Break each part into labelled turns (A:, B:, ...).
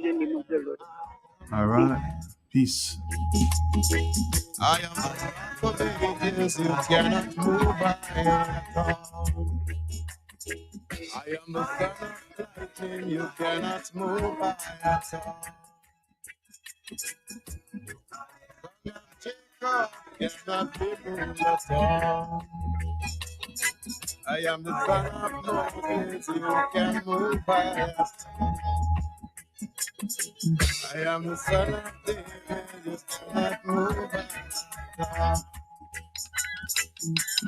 A: the name of the Lord.
B: All right. Peace.
C: I am the rock of ages, you cannot move by at all. I am the son of lightning, you cannot move by at all. Jacob cannot be moved at all. I am the son of Moses, you can move by at all. I am the son of David, you cannot move by at all.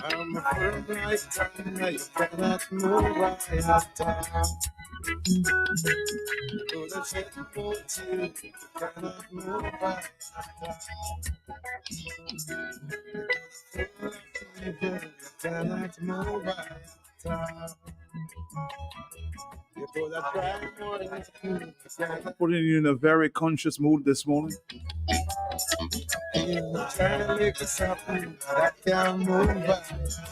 C: I'm a firm like thunder, you cannot move by at all. To the shadow you cannot move by at all. You cannot move by at all. You put a pride on it, you cannot.
B: Putting you in a very conscious mood this morning.
C: Trying to make us something that can move by.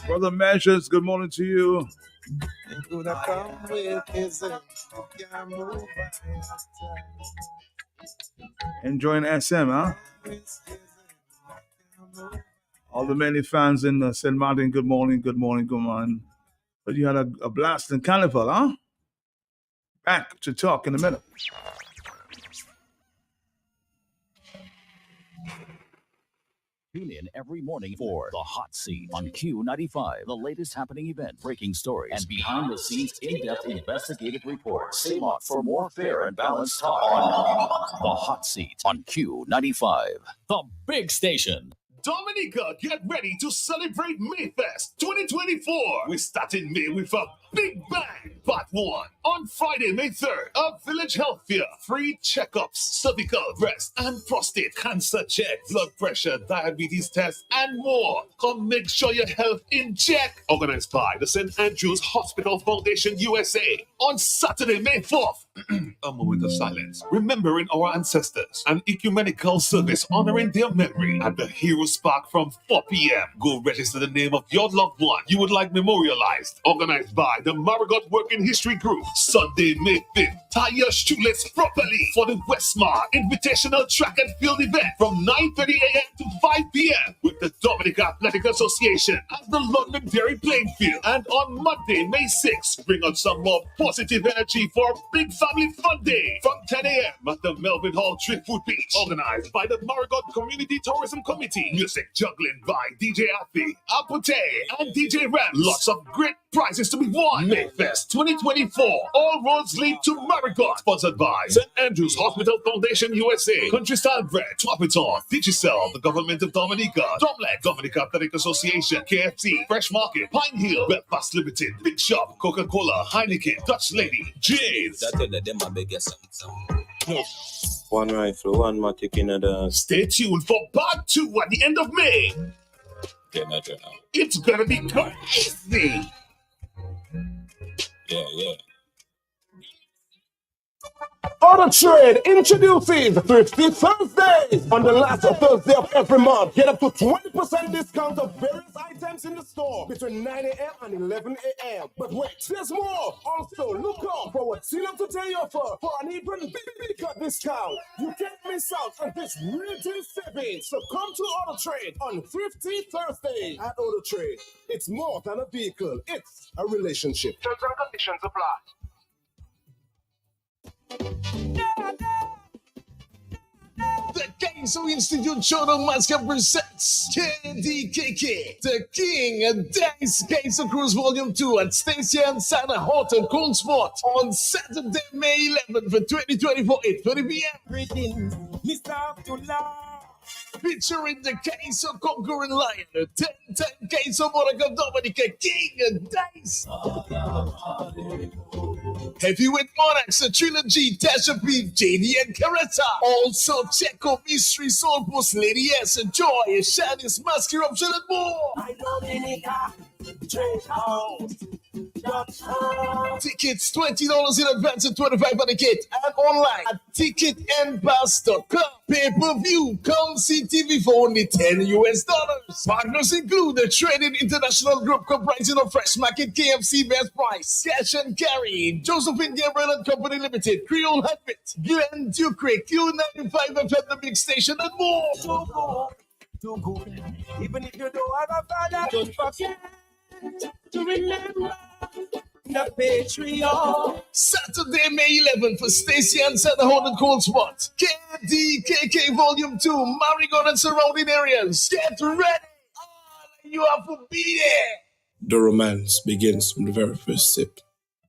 B: Brother Measures, good morning to you.
C: You could have come with his you can move by.
B: Enjoying SM, huh? All the many fans in St. Martin, good morning, good morning, good morning. But you had a blast in Carnival, huh? Back to talk in a minute.
D: Tune in every morning for The Hot Seat on Q95, the latest happening event, breaking stories, and behind-the-scenes in-depth investigative reports. Stay locked for more fair and balanced talk on The Hot Seat on Q95, the big station.
E: Dominica, get ready to celebrate Mayfest 2024. We start in May with a big bang. Part 1. On Friday, May 3rd, a Village Health Fair. Free checkups, cervical, breast, and prostate cancer check, blood pressure, diabetes test, and more. Come make sure your health in check. Organized by the St. Andrews Hospital Foundation USA. On Saturday, May 4th, a moment of silence, remembering our ancestors. An ecumenical service honoring their memory at the Heroes Park from 4 p.m. Go register the name of your loved one you would like memorialized. Organized by the Marigot Working History Group. Sunday, May 5th. Tie your shoelace properly for the Westmar Invitational Track and Field event from 9:30 a.m. to 5 p.m. with the Dominica Athletic Association at the Londonderry Playing Field. And on Monday, May 6th, bring out some more positive energy for Big Family Fun Day from 10 a.m. at the Melvin Hall Driftwood Beach. Organized by the Marigot Community Tourism Committee. Music juggling by DJ Afi, Apute, and DJ Ram. Lots of great prizes to be won. Mayfest 2024. All roads lead to Marigot. Sponsored by St. Andrews Hospital Foundation USA, Country Style Bread, Twapiton, Digicel, the Government of Dominica, Domlec, Dominica Athletic Association, KFC, Fresh Market, Pine Hill, Belfast Limited, Big Shop, Coca-Cola, Heineken, Dutch Lady, Jays.
C: One rifle, one matic in the.
E: Stay tuned for part 2 at the end of May. It's gonna be crazy.
C: Yeah.
F: Auto Trade introduces Thrifty Thursdays on the last Thursday of every month. Get up to 20% discount of various items in the store between 9 a.m. and 11 a.m. But wait, there's more. Also, look out for what Tina Today offer for an even bigger discount. You can't miss out on this real deal savings. So come to Auto Trade on Thrifty Thursday. At Auto Trade, it's more than a vehicle. It's a relationship. Terms and conditions apply.
E: The Kaiso Institute Shodo Maska presents KDKK, the King and Dice Kaiso Cruise Volume 2 at Stacia and Santa Hot and Cold Spot on Saturday, May 11th for 2024, 8:30 p.m.
G: Greetings, Mr. Abdullah.
E: Featuring the Kaiso Conquering Lion, the 10-10 Kaiso Monaco Dominica King and Dice. Heavyweight Monarchs, a trilogy, Tasha P, JD and Caretta. Also, Checo, Mystery, Soul Post, Lady S, and Joy, Shanice, Mask Eruption, and more.
G: I Dominica, Trade House.
E: Tickets $20 in advance and $25 on the gate, and online at ticketandpass.com. Pay-per-view, come see TV for only $10 US. Partners include the Traded International Group comprising of Fresh Market, KFC, Best Price, Cash and Carry, Josephine Gabriel and Company Limited, Creole Habit, Glenn Duke, Q95 FM, the Big Station, and more.
G: Too good. Even if you don't have a father, don't forget to remember the Patreon.
E: Saturday, May 11th for Stacey and Santa Horn Cold Spot. KDKK Volume 2, Marigot and surrounding areas. Get ready. All you have to be there.
A: The romance begins from the very first sip.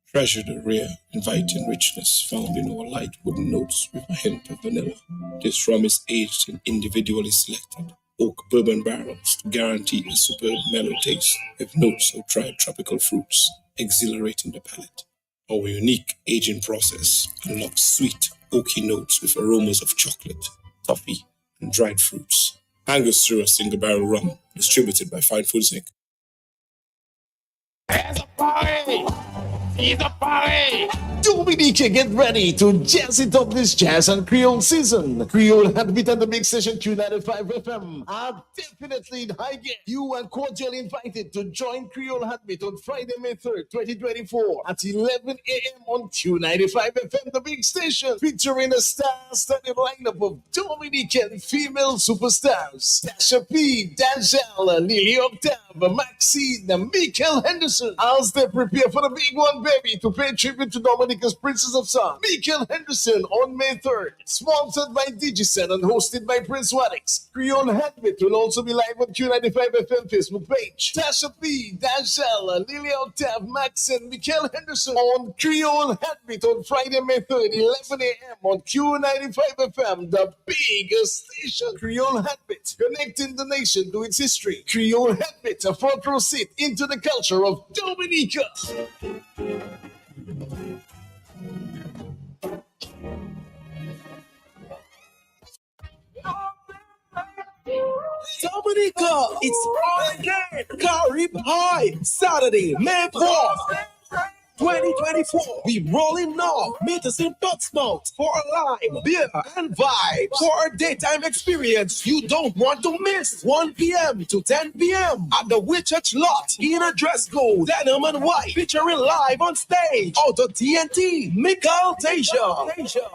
A: Treasure the rare, inviting richness found in our light wooden notes with a hint of vanilla. This rum is aged in individually selected oak bourbon barrels to guarantee a superb mellow taste with notes of dried tropical fruits, exhilarating the palate. Our unique aging process unlocks sweet, oaky notes with aromas of chocolate, toffee, and dried fruits. Angus through a single barrel rum, distributed by Fine Foods Inc.
C: There's a party! He's a party!
E: Dominica, get ready to jazz it up this jazz and Creole season. Creole Heartbeat and the Big Station Q95 FM are definitely in high gear. You are cordially invited to join Creole Heartbeat on Friday, May 3rd, 2024 at 11 a.m. on Q95 FM, the Big Station, featuring a star-studded lineup of Dominican female superstars. Tasha P, Dajal, Lily Octave, Maxine, Michael Henderson, as they prepare for the big one, baby, to pay tribute to Dominica's Princess of Song, Michael Henderson, on May 3rd. Sponsored by Digicel and hosted by Prince Wadix. Creole Heartbeat will also be live on Q95 FM Facebook page. Tasha P, Dajal, Lily Octave, Max, and Michael Henderson on Creole Heartbeat on Friday, May 3rd, 11 a.m. on Q95 FM, the biggest station. Creole Heartbeat, connecting the nation to its history. Creole Heartbeat, a front row seat into the culture of Dominica.
G: Dominica, it's on again. Carib High, Saturday, May 4th. 2024, we rolling now. Meet us in Portsmouth for a live beer and vibes for a daytime experience you don't want to miss. 1 p.m. to 10 p.m. at the Whitchurch Lot in a dress code, denim and white, featuring live on stage. Out of TNT, Michael Tasha. Michael Tasha.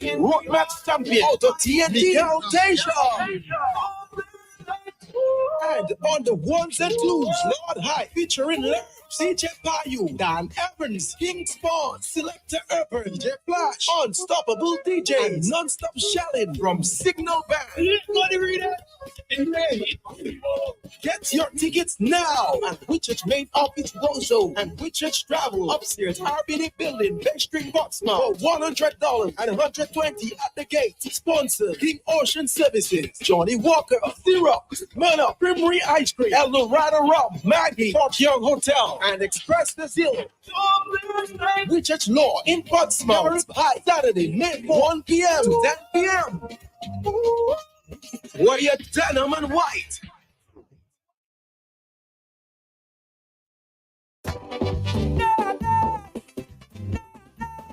G: Roadmax champion out of TNT, Michael Tasha. And on the ones and twos, Lord High, featuring Lerb, CJ Payu, Dan Evans, King Spawn, Selector Urban, J Flash, Unstoppable DJ, and non-stop shelling from Signal Band. Get your tickets now at Whitchurch Main Office Rosso and Whitchurch Travel upstairs RBD Building, Bay Street, Portsmouth for $100 and $120 at the gate. Sponsor King Ocean Services, Johnny Walker, Xerox, Murder, Primary Ice Cream, El Dorado Rum, Maggie, Fort Young Hotel, and Express the Zillow. Whitchurch Law in Portsmouth. High Saturday, May 1 p.m. to 10 p.m. Wear your denim and white.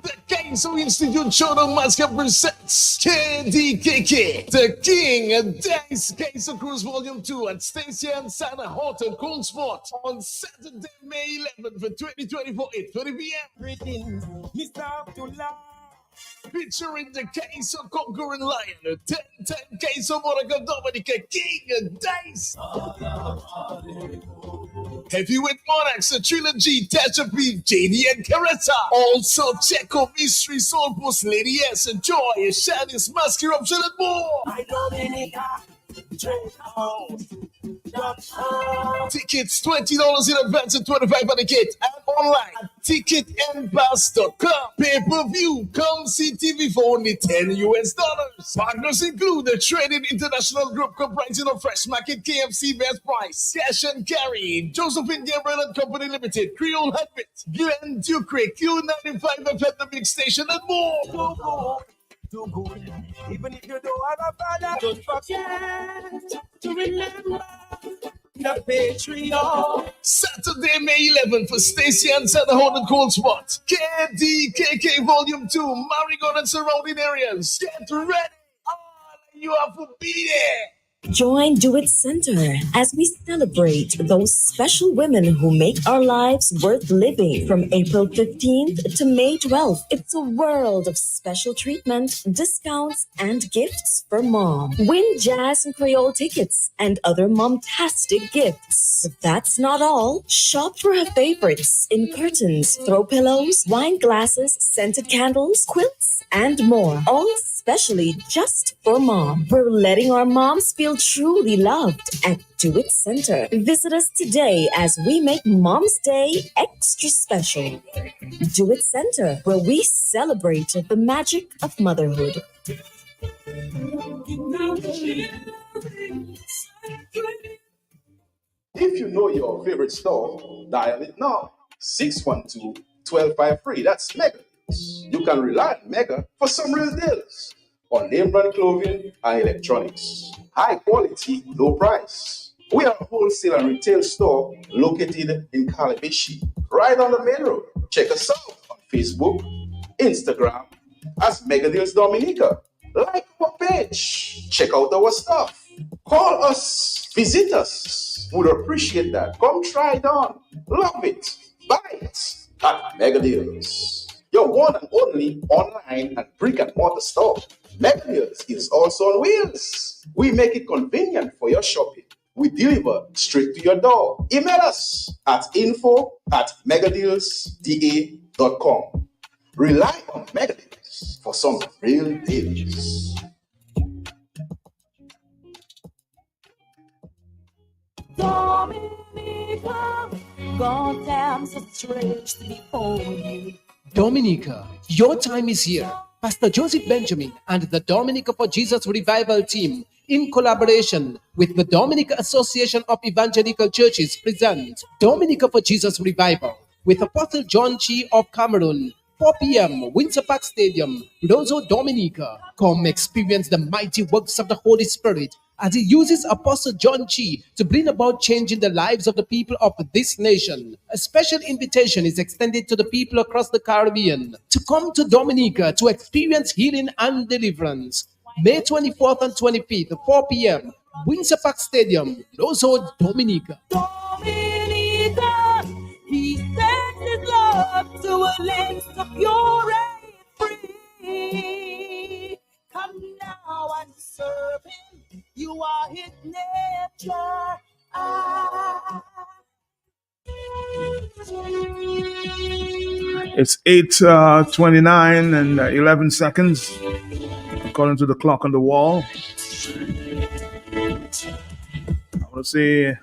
E: The Kaiso Institute Showdown Mascot presents KDKK, the King and Dice Kaiso Cruise Volume 2 at Stacey and Santa Horton Cold Spot on Saturday, May 11th for 2024, 8:30 p.m.
G: Greetings, Mr. Abdullah.
E: Featuring the Kaiso Conquering Lion, the 10-10 Kaiso Monaco Dominica King and Dice. Heavyweight Monarchs, a trilogy, Tasha P, JD and Caretta. Also, Checo, Mystery, Soul Post, Lady S, and Joy, Shanice, Mask Eruption, and more. Tickets $20 in advance and $25 on the gate, and online at ticketandpass.com. Pay-per-view, come see TV for only $10. Partners include the Traded International Group comprising of Fresh Market, KFC, Best Price, Cash and Carry, Josephine Gabriel and Company Limited, Creole Heartbeat, Glenn Duke, Q95 FM, the Big Station, and more.
G: do good. Even if you don't have a father, don't forget to remember the patriot.
E: Saturday, May 11th for Stacey and Center Hold Cold Spot. KDKK Volume 2, Marigot and surrounding areas. Get ready. All you have to be there.
H: Join Do It Center as we celebrate those special women who make our lives worth living. From April 15th to May 12th, it's a world of special treatment, discounts, and gifts for mom. Win Jazz and Creole tickets and other mom-tastic gifts. But that's not all. Shop for her favorites in curtains, throw pillows, wine glasses, scented candles, quilts, and more. All especially just for mom. We're letting our moms feel truly loved at Do It Center. Visit us today as we make Mom's Day extra special. Do It Center, where we celebrate the magic of motherhood.
I: If you know your favorite store, dial it now. 612-1253. That's Mega. You can rely on Mega for some real deals on name brand clothing and electronics. High quality, low price. We are a wholesale and retail store located in Calabishi, right on the main road. Check us out on Facebook, Instagram as Mega Deals Dominica. Like our page. Check out our stuff. Call us. Visit us. Would appreciate that. Come try it on. Love it. Buy it at Mega Deals. Your one and only online and brick and mortar store. Mega Deals is also on wheels. We make it convenient for your shopping. We deliver straight to your door. Email us at info@megadealsda.com. Rely on Mega Deals for some real deals.
J: Dominica, God damn so strange to behold you.
K: Dominica, your time is here. Pastor Joseph Benjamin and the Dominica for Jesus Revival team, in collaboration with the Dominica Association of Evangelical Churches, present Dominica for Jesus Revival with Apostle John Chi of Cameroon. 4 p.m. Windsor Park Stadium, Roseau, Dominica. Come experience the mighty works of the Holy Spirit as he uses Apostle John Chi to bring about change in the lives of the people of this nation. A special invitation is extended to the people across the Caribbean to come to Dominica to experience healing and deliverance. May 24th and 25th, 4 p.m. Windsor Park Stadium, Roseau, Dominica.
J: Dominica, he sent his love to a land so pure and free. Come now and serve him. You are his nature.
B: It's 8:29 and 11 seconds, according to the clock on the wall. I want to say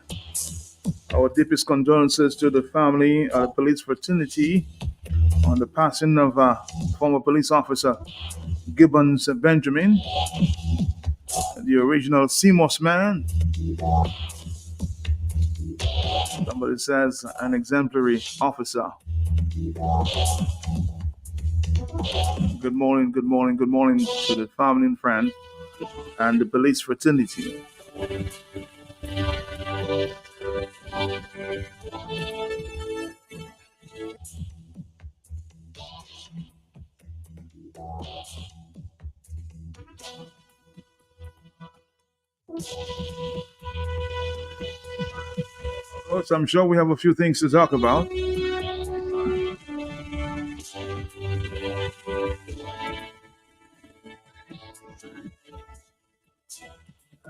B: our deepest condolences to the family of the police fraternity on the passing of former police officer Gibbons Benjamin, the original CMOS man. Somebody says an exemplary officer. Good morning to the family and friends and the police fraternity. So I'm sure we have a few things to talk about.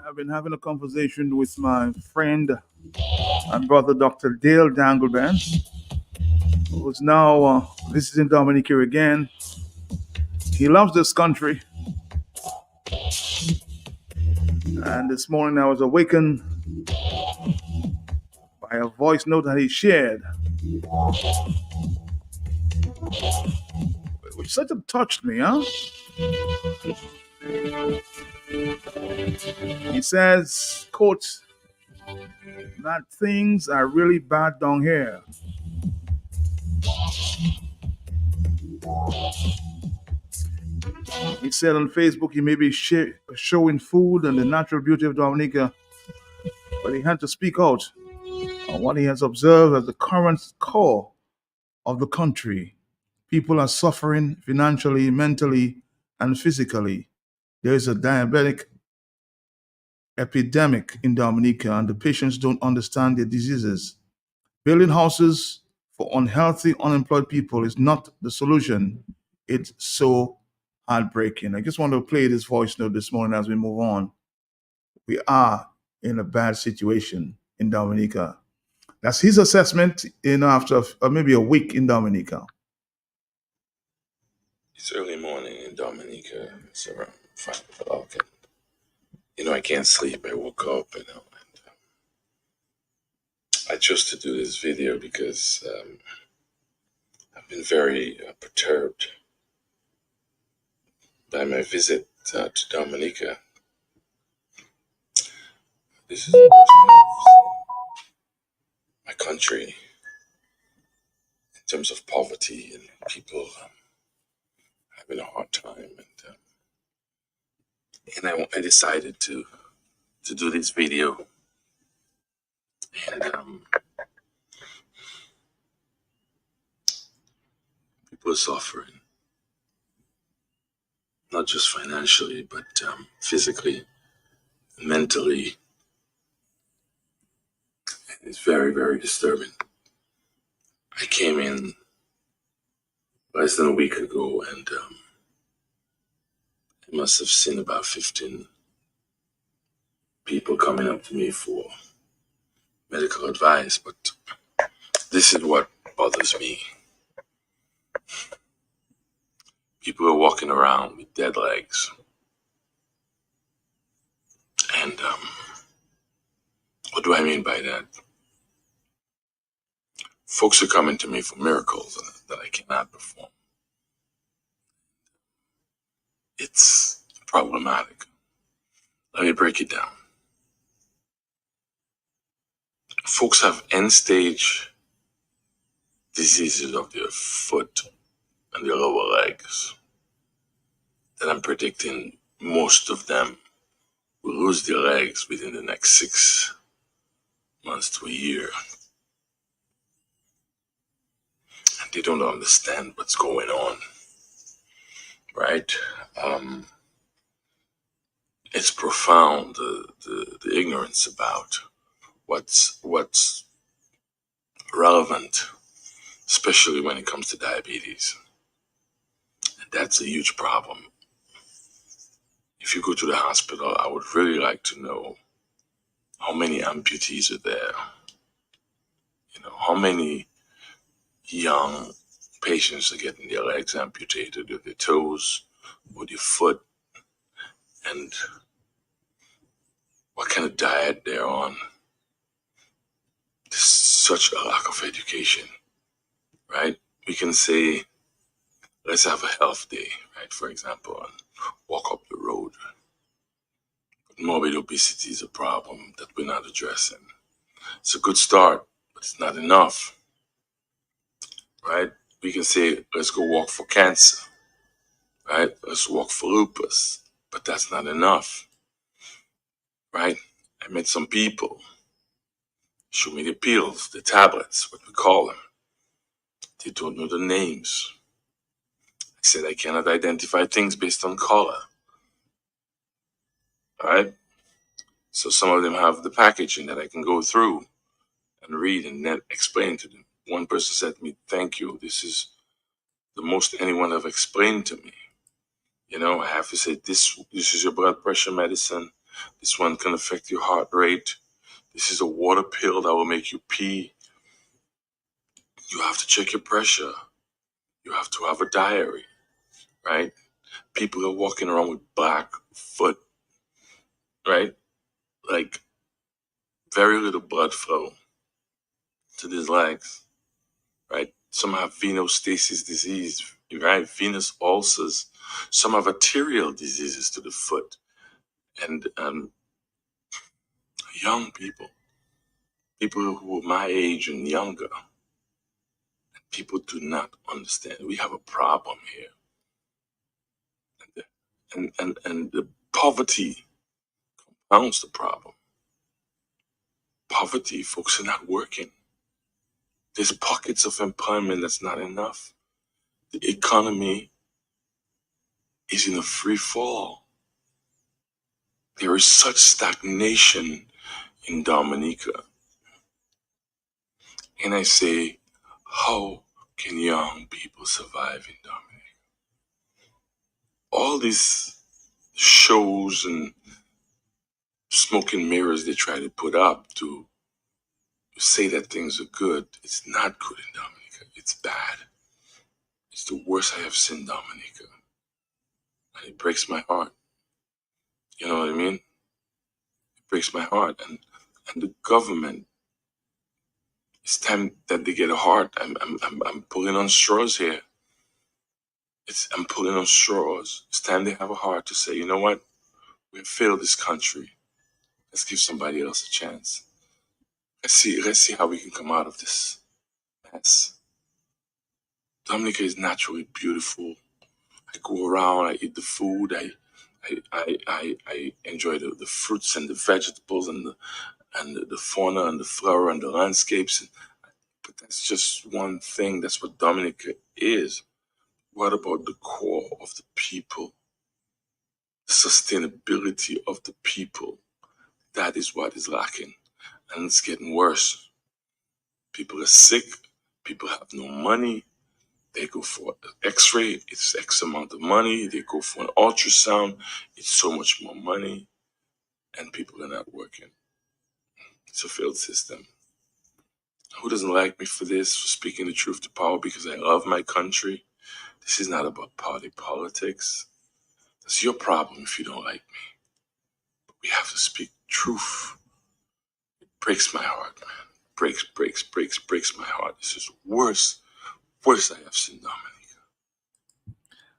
B: I've been having a conversation with my friend and brother, Dr. Dale Dangleben, who is now visiting Dominica again. He loves this country. And this morning I was awakened by a voice note that he shared, which sort of touched me, He says, quote, that things are really bad down here. He said on Facebook he may be showing food and the natural beauty of Dominica, but he had to speak out on what he has observed as the current core of the country. People are suffering financially, mentally, and physically. There is a diabetic epidemic in Dominica, and the patients don't understand their diseases. Building houses for unhealthy, unemployed people is not the solution. It's so heartbreaking. I just want to play this voice note this morning as we move on. We are in a bad situation in Dominica. That's his assessment after maybe a week in Dominica.
A: It's early morning in Dominica. It's around 5 o'clock. And, I can't sleep. I woke up, and I chose to do this video because I've been very perturbed by my visit to Dominica. This is the worst thing I've seen my country in terms of poverty and people having a hard time. And I decided to do this video. And people are suffering, not just financially, but physically, mentally. It's very, very disturbing. I came in less than a week ago, and I must have seen about 15 people coming up to me for medical advice, but this is what bothers me. People are walking around with dead legs. And what do I mean by that? Folks are coming to me for miracles that I cannot perform. It's problematic. Let me break it down. Folks have end-stage diseases of their foot and their lower legs that I'm predicting most of them will lose their legs within the next 6 months to a year. And they don't understand what's going on, right? It's profound, the ignorance about what's relevant, especially when it comes to diabetes. And that's a huge problem. If you go to the hospital, I would really like to know how many amputees are there. How many young patients are getting their legs amputated, or their toes, or their foot, and what kind of diet they're on. There's such a lack of education, right? We can say, let's have a health day, right, for example, and walk up the road. But morbid obesity is a problem that we're not addressing. It's a good start, but it's not enough, right? We can say, let's go walk for cancer, right? Let's walk for lupus, but that's not enough, right? I met some people, show me the pills, the tablets, what we call them. They don't know the names. I said I cannot identify things based on color, right? So some of them have the packaging that I can go through and read and then explain to them. One person said to me, thank you, this is the most anyone have explained to me. I have to say, this is your blood pressure medicine. This one can affect your heart rate. This is a water pill that will make you pee. You have to check your pressure. You have to have a diary, right? People are walking around with black foot, right? Like very little blood flow to these legs, right? Some have venostasis disease, right? Venous ulcers. Some have arterial diseases to the foot. And young people who are my age and younger, people do not understand. We have a problem here.
L: and the poverty compounds the problem. Poverty, folks are not working. There's pockets of employment that's not enough. The economy is in a free fall. There is such stagnation in Dominica. And I say, how can young people survive in Dominica? All these shows and smoke and mirrors they try to put up to say that things are good, it's not good in Dominica. It's bad. It's the worst I have seen in Dominica. And it breaks my heart. You know what I mean? It breaks my heart. And the government, it's time that they get a heart. I'm pulling on straws here. I'm pulling on straws. It's time they have a heart to say, you know what? We have failed this country. Let's give somebody else a chance. Let's see how we can come out of this mess. Dominica is naturally beautiful. I go around, I eat the food, I enjoy the fruits and the vegetables and the fauna and the flora and the landscapes. But that's just one thing. That's what Dominica is. What about the core of the people? The sustainability of the people. That is what is lacking. And it's getting worse. People are sick. People have no money. They go for an x-ray. It's X amount of money. They go for an ultrasound. It's so much more money. And people are not working. It's a failed system. Who doesn't like me for this, for speaking the truth to power because I love my country? This is not about party politics. That's your problem if you don't like me. But we have to speak truth. It breaks my heart, man. Breaks my heart. This is worst I have seen Dominica.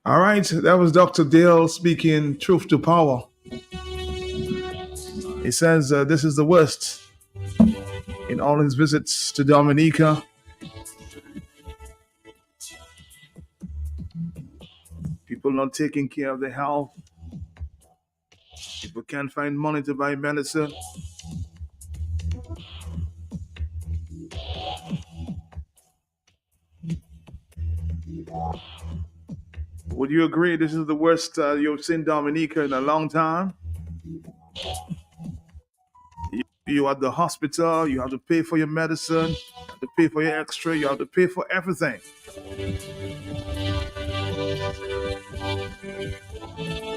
B: All right, that was Dr. Dale speaking truth to power. He says this is the worst in all his visits to Dominica. People not taking care of their health. People can't find money to buy medicine. Would you agree this is the worst you've seen Dominica in a long time? You at the hospital, you have to pay for your medicine, you have to pay for your x-ray, you have to pay for everything.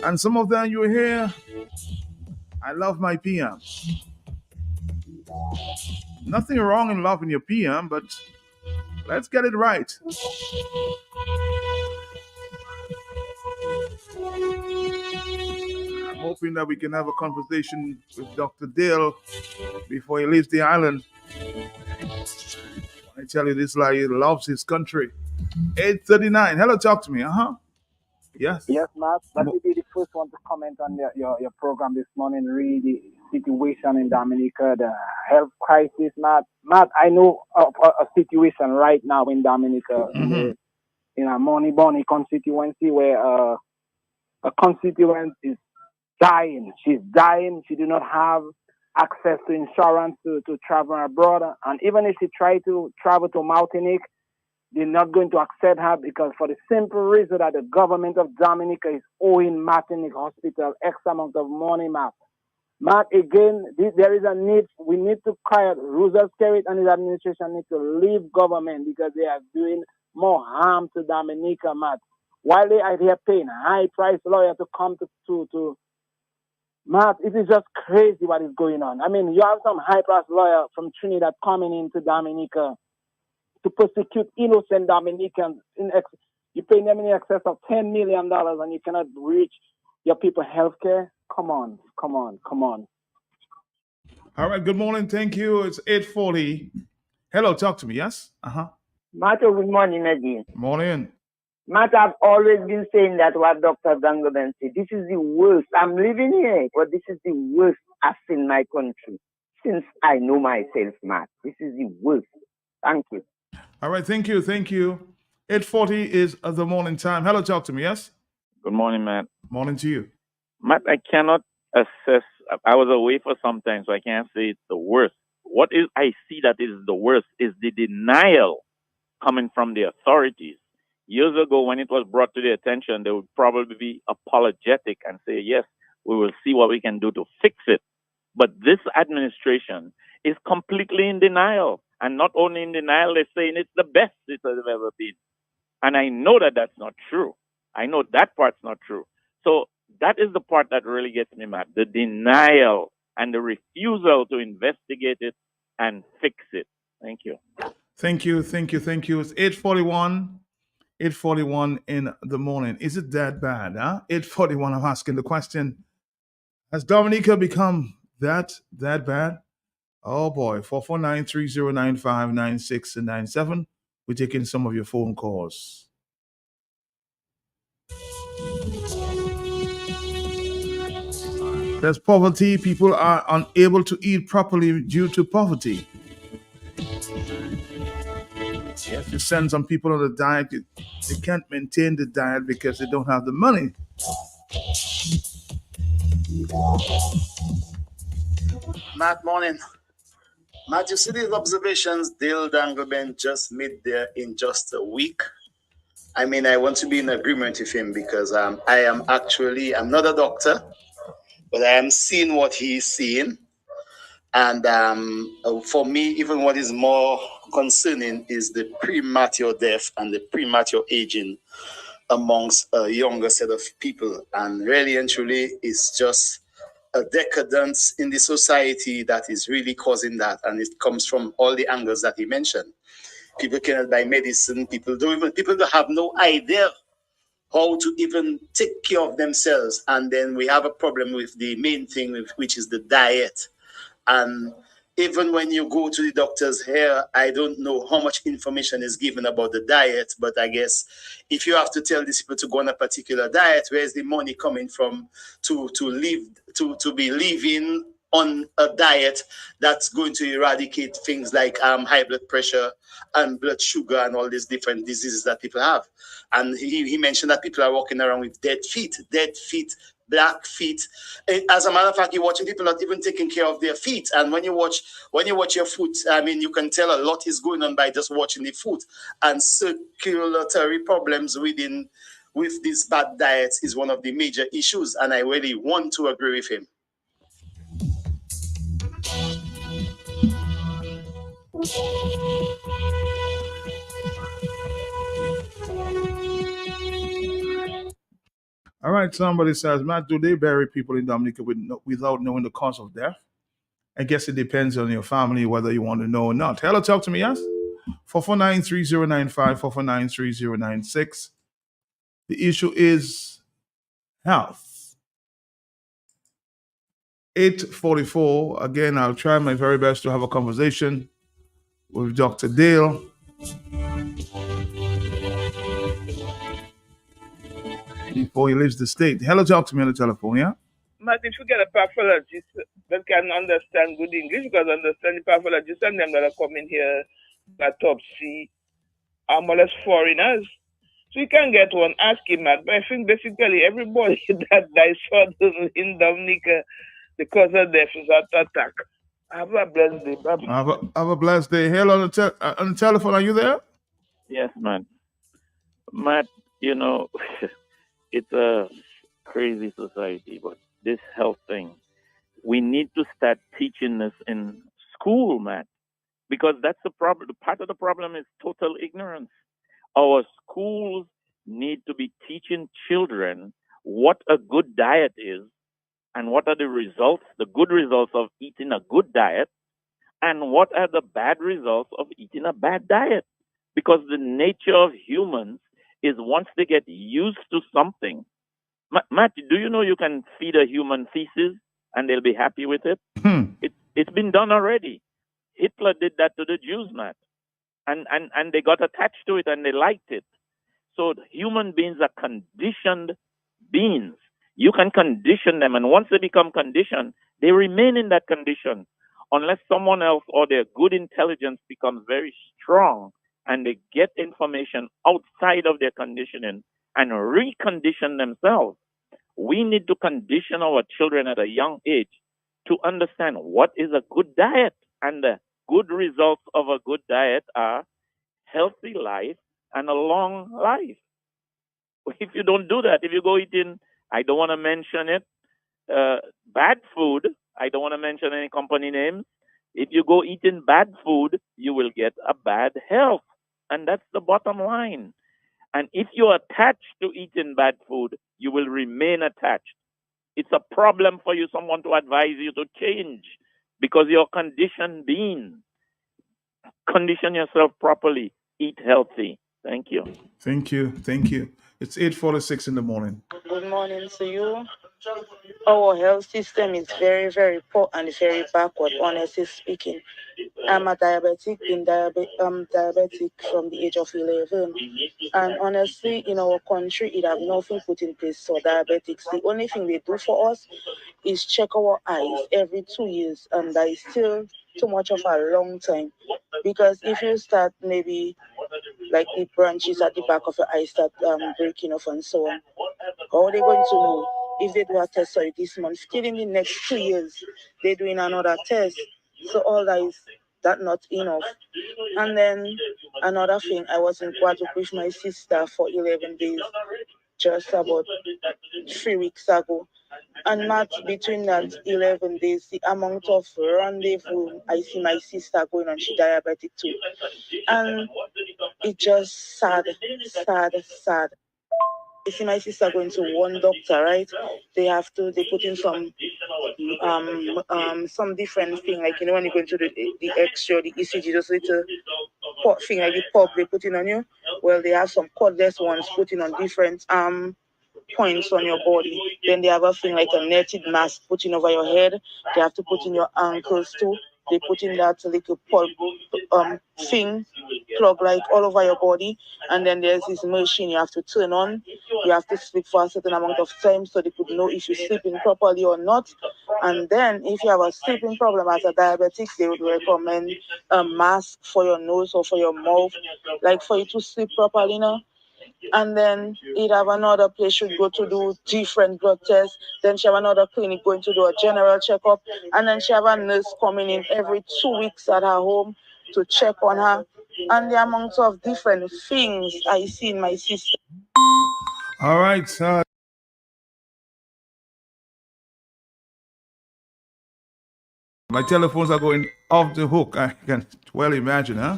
B: And some of them you hear, I love my PM. Nothing wrong in loving your PM, but let's get it right. I'm hoping that we can have a conversation with Dr. Dale before he leaves the island. I tell you this, like he loves his country. 8:39. Hello, talk to me. Yes.
M: Yes, Matt. Let me be the first one to comment on your program this morning. Read the situation in Dominica, the health crisis, Matt. Matt, I know of a situation right now in Dominica, in a Money constituency where a constituent is dying. She's dying. She do not have access to insurance to travel abroad. And even if she try to travel to Martinique, they're not going to accept her because for the simple reason that the government of Dominica is owing Martinique Hospital X amount of money, Matt. Matt, again, there is a need. We need to cry out. Roosevelt Skerrit and his administration need to leave government because they are doing more harm to Dominica, Matt. While they are here paying high-priced lawyer to come to Matt, it is just crazy what is going on. I mean, you have some high-priced lawyer from Trinidad coming into Dominica to persecute innocent Dominicans. You pay them in excess of $10 million and you cannot reach your people health care? Come on.
B: All right, good morning. Thank you. It's 8:40. Hello, talk to me. Yes?
N: Matt, good morning again.
B: Morning.
N: Matt, I've always been saying that what Dr. Dangoben said. This is the worst. I'm living here, but this is the worst I've seen in my country since I know myself, Matt. This is the worst. Thank you.
B: All right, thank you. 8:40 is the morning time. Hello, talk to me. Yes?
O: Good morning, Matt.
B: Morning to you.
O: Matt, I cannot assess. I was away for some time, so I can't say it's the worst. What is I see that is the worst is the denial coming from the authorities. Years ago, when it was brought to their attention, they would probably be apologetic and say, yes, we will see what we can do to fix it. But this administration is completely in denial. And not only in denial, they're saying it's the best it has ever been. And I know that that's not true. I know that part's not true. So that is the part that really gets me mad. The denial and the refusal to investigate it and fix it. Thank you.
B: Thank you. It's 8:41 in the morning. Is it that bad, huh? 8:41, I'm asking the question. Has Dominica become that bad? Oh boy, 449-3095-96 and 97. We're taking some of your phone calls. There's poverty. People are unable to eat properly due to poverty. If you send some people on a diet, they can't maintain the diet because they don't have the money.
P: Matt, morning. Matt, you see these observations Dale Dangleben just made there in just a week? I mean, I want to be in agreement with him because I'm not a doctor, but I am seeing what he's seeing. And for me, even what is more concerning is the premature death and the premature aging amongst a younger set of people. And really and truly, it's just a decadence in the society that is really causing that. And it comes from all the angles that he mentioned. People cannot buy medicine. People have no idea how to even take care of themselves. And then we have a problem with the main thing, which is the diet. And even when you go to the doctors here, I don't know how much information is given about the diet, but I guess if you have to tell these people to go on a particular diet, where's the money coming from to be living on a diet that's going to eradicate things like high blood pressure and blood sugar and all these different diseases that people have? And he mentioned that people are walking around with dead feet, black feet. As a matter of fact, you're watching people not even taking care of their feet. And when you watch your foot, I mean, you can tell a lot is going on by just watching the foot. And circulatory problems with these bad diets is one of the major issues. And I really want to agree with him.
B: All right, somebody says, Matt, do they bury people in Dominica without knowing the cause of death? I guess it depends on your family whether you want to know or not. Hello, talk to me, yes? 449-3095, 449-3096. The issue is health. 8:44. Again, I'll try my very best to have a conversation with Dr. Dale. Before he leaves the state. Hello, talk to me on the telephone, yeah?
Q: Matt, if you get a pathologist that can understand good English, because understand the pathologist and them that are coming here at top C are more or less foreigners. So you can get one, ask him, Matt. But I think basically everybody that dies suddenly in Dominica, the cause of death is heart attack. Have a blessed day. Bye.
B: Have a blessed day. Hello, on the telephone, are you there?
O: Yes, man. Matt, you know, it's a crazy society, but this health thing, we need to start teaching this in school, Matt, because that's the problem. Part of the problem is total ignorance. Our schools need to be teaching children what a good diet is and what are the results, the good results of eating a good diet, and what are the bad results of eating a bad diet. Because the nature of humans is once they get used to something. Matt, do you know you can feed a human feces and they'll be happy with it? It's been done already. Hitler did that to the Jews, Matt. And they got attached to it and they liked it. So human beings are conditioned beings. You can condition them, and once they become conditioned, they remain in that condition unless someone else or their good intelligence becomes very strong and they get information outside of their conditioning and recondition themselves. We need to condition our children at a young age to understand what is a good diet. And the good results of a good diet are healthy life and a long life. If you don't do that, if you go eating, I don't want to mention it, bad food, I don't want to mention any company names. If you go eating bad food, you will get a bad health. And that's the bottom line. And if you're attached to eating bad food, you will remain attached. It's a problem for you, someone to advise you to change because you're conditioned being. Condition yourself properly. Eat healthy. Thank you.
B: Thank you. Thank you. It's 8:46 in the morning.
R: Good morning to you. Our health system is very, very poor and very backward, honestly speaking. I'm a diabetic, diabetic from the age of 11. And honestly, in our country, it have nothing put in place for diabetics. The only thing they do for us is check our eyes every 2 years, and that is still too much of a long time. Because if you start maybe like the branches at the back of your eye start breaking off and so on, how are they going to know if they do a test this month? Still in the next 2 years, they're doing another test. So all that is that not enough. And then another thing, I was in Guadeloupe with my sister for 11 days, just about 3 weeks ago. And not between that 11 days, the amount of rendezvous I see my sister going on, she diabetic too. And it's just sad. I see my sister going to one doctor, right? They put in some different thing, like, you know, when you go into the X-ray, the ECG, those little pot thing, like the pop they put in on you. Well, they have some cordless ones put in on different points on your body. Then they have a thing like a netted mask put in over your head. They have to put in your ankles too. They put in that little thing, plug like all over your body. And then there's this machine you have to turn on. You have to sleep for a certain amount of time so they could know if you're sleeping properly or not. And then if you have a sleeping problem as a diabetic, they would recommend a mask for your nose or for your mouth, like for you to sleep properly, you know. And then he'd have another place she'd go to do different blood tests. Then she have another clinic going to do a general checkup. And then she have a nurse coming in every 2 weeks at her home to check on her. And the amount of different things I see in my sister.
B: All right. My telephones are going off the hook. I can well imagine, huh?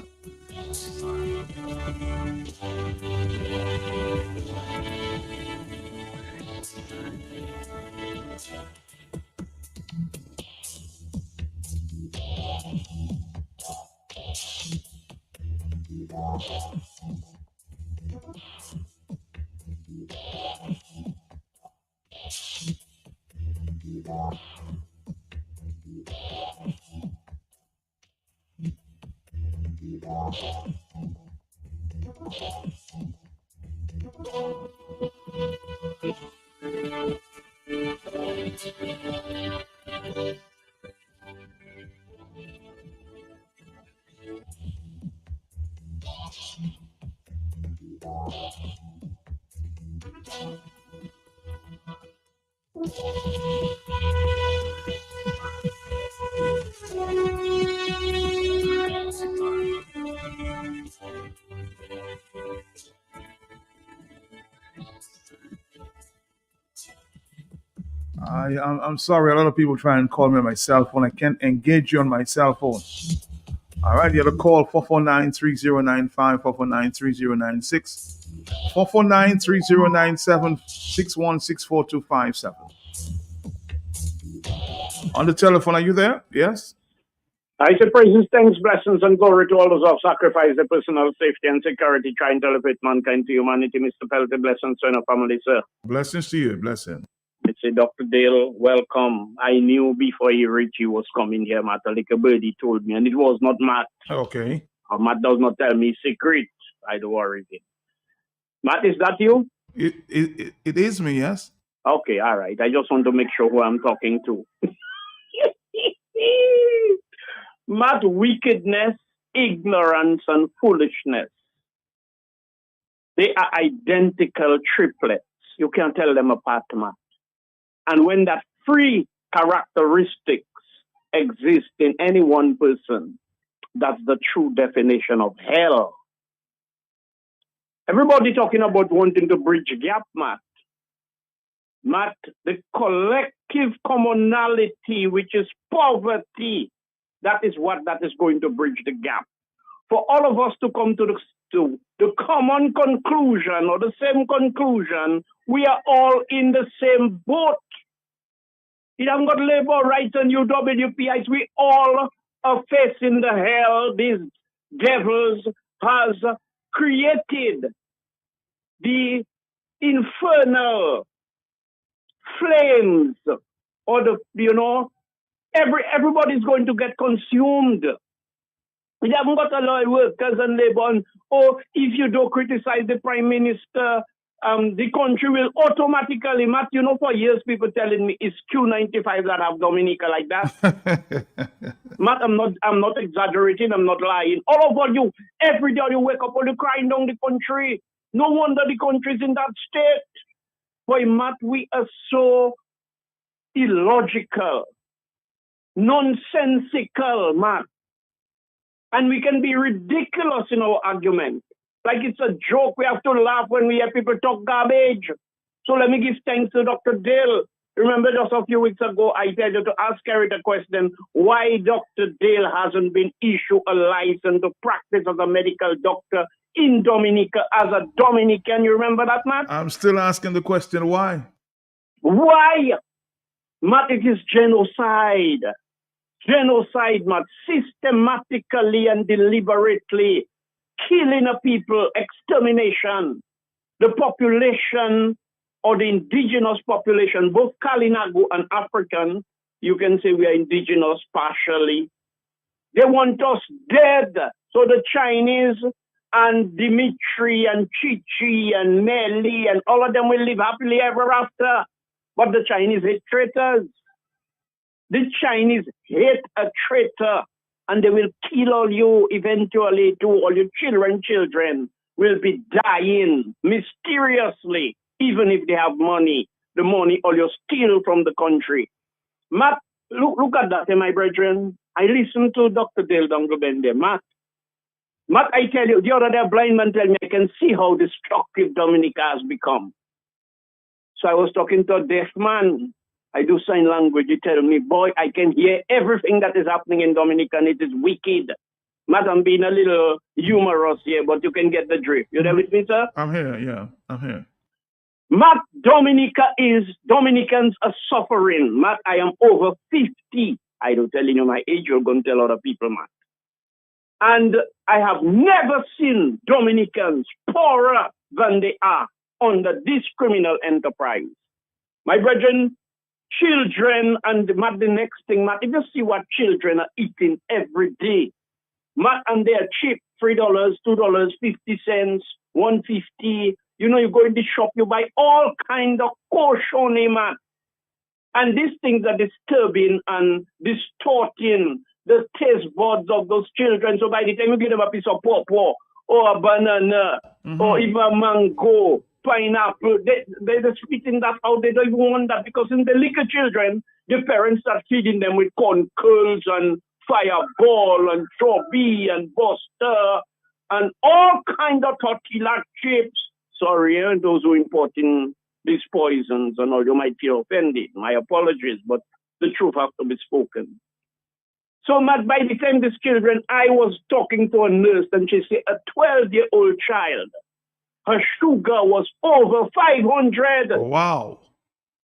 B: I'm sorry, a lot of people try and call me on my cell phone. I can't engage you on my cell phone. All right, you have to call 449-3095, 449-3096, 449-3097-6164257. On the telephone, are you there? Yes?
S: I say praises, thanks, blessings, and glory to all those who have sacrificed their personal safety and security trying to elevate mankind to humanity. Mr. Pelty, blessings to your family, sir.
B: Blessings to you, blessing.
S: It's a Dr. Dale, welcome. I knew before he reached he was coming here, Matt. Like a birdie told me, and it was not Matt.
B: Okay.
S: Matt does not tell me secret. I don't worry. Matt, is that you?
B: It is me, yes.
S: Okay, all right. I just want to make sure who I'm talking to. Matt, wickedness, ignorance, and foolishness. They are identical triplets. You can't tell them apart, Matt. And when that three characteristics exist in any one person, that's the true definition of hell. Everybody talking about wanting to bridge gap, Matt. Matt, the collective commonality, which is poverty, that is what that is going to bridge the gap. For all of us to come to the common conclusion or the same conclusion, we are all in the same boat. It hasn't got labor rights and UWPIs. We all are facing the hell these devils has created. The infernal flames, or everybody's going to get consumed. We haven't got a lot of workers and labor. Or if you don't criticize the prime minister, the country will automatically, Matt, for years people telling me it's Q95 that have Dominica like that. Matt, I'm not exaggerating, I'm not lying. All of you, every day you wake up, all you crying down the country. No wonder the country's in that state. Boy, Matt, we are so illogical, nonsensical, Matt. And we can be ridiculous in our argument. Like it's a joke. We have to laugh when we hear people talk garbage. So let me give thanks to Dr. Dale. Remember just a few weeks ago, I told you to ask Kerry the question, why Dr. Dale hasn't been issued a license to practice as a medical doctor in Dominica as a Dominican. You remember that, Matt?
B: I'm still asking the question, why?
S: Why? Matt, it is genocide. Genocide, Matt, systematically and deliberately killing a people, extermination. The population or the indigenous population, both Kalinago and African, you can say we are indigenous partially. They want us dead. So the Chinese and Dimitri and Chichi and Nelly and all of them will live happily ever after. But the Chinese hate traitors. The Chinese hate a traitor, and they will kill all you eventually too. All your children will be dying mysteriously, even if they have money. The money all you steal from the country. Matt, look at that, my brethren. I listened to Dr. Dale Dongobende. Matt, I tell you, the other day, a blind man tell me I can see how destructive Dominica has become. So I was talking to a deaf man. I do sign language. He tell me, boy, I can hear everything that is happening in Dominica, and it is wicked. Matt, I'm being a little humorous here, but you can get the drift. You there with me, sir?
B: I'm here, yeah, I'm here.
S: Matt, Dominicans are suffering. Matt, I am over 50. I don't tell you my age, you're going to tell other people, Matt. And I have never seen Dominicans poorer than they are under this criminal enterprise. My brethren, children, and Matt, the next thing, Matt, if you see what children are eating every day, Matt, and they are cheap, $3, $2, 50 cents, $1.50. You go in the shop, you buy all kind of cochonne, Matt. And these things are disturbing and distorting the taste buds of those children. So by the time you give them a piece of pawpaw or a banana or even a mango, pineapple, they're spitting that out. They don't even want that because in the little children, the parents are feeding them with corn curls and fireball and strawberry and buster and all kind of tortilla chips. Sorry, those who importing these poisons and all, you might feel offended. My apologies, but the truth has to be spoken. So, Matt, by the time these children, I was talking to a nurse and she said, a 12-year-old child, her sugar was over 500.
B: Wow.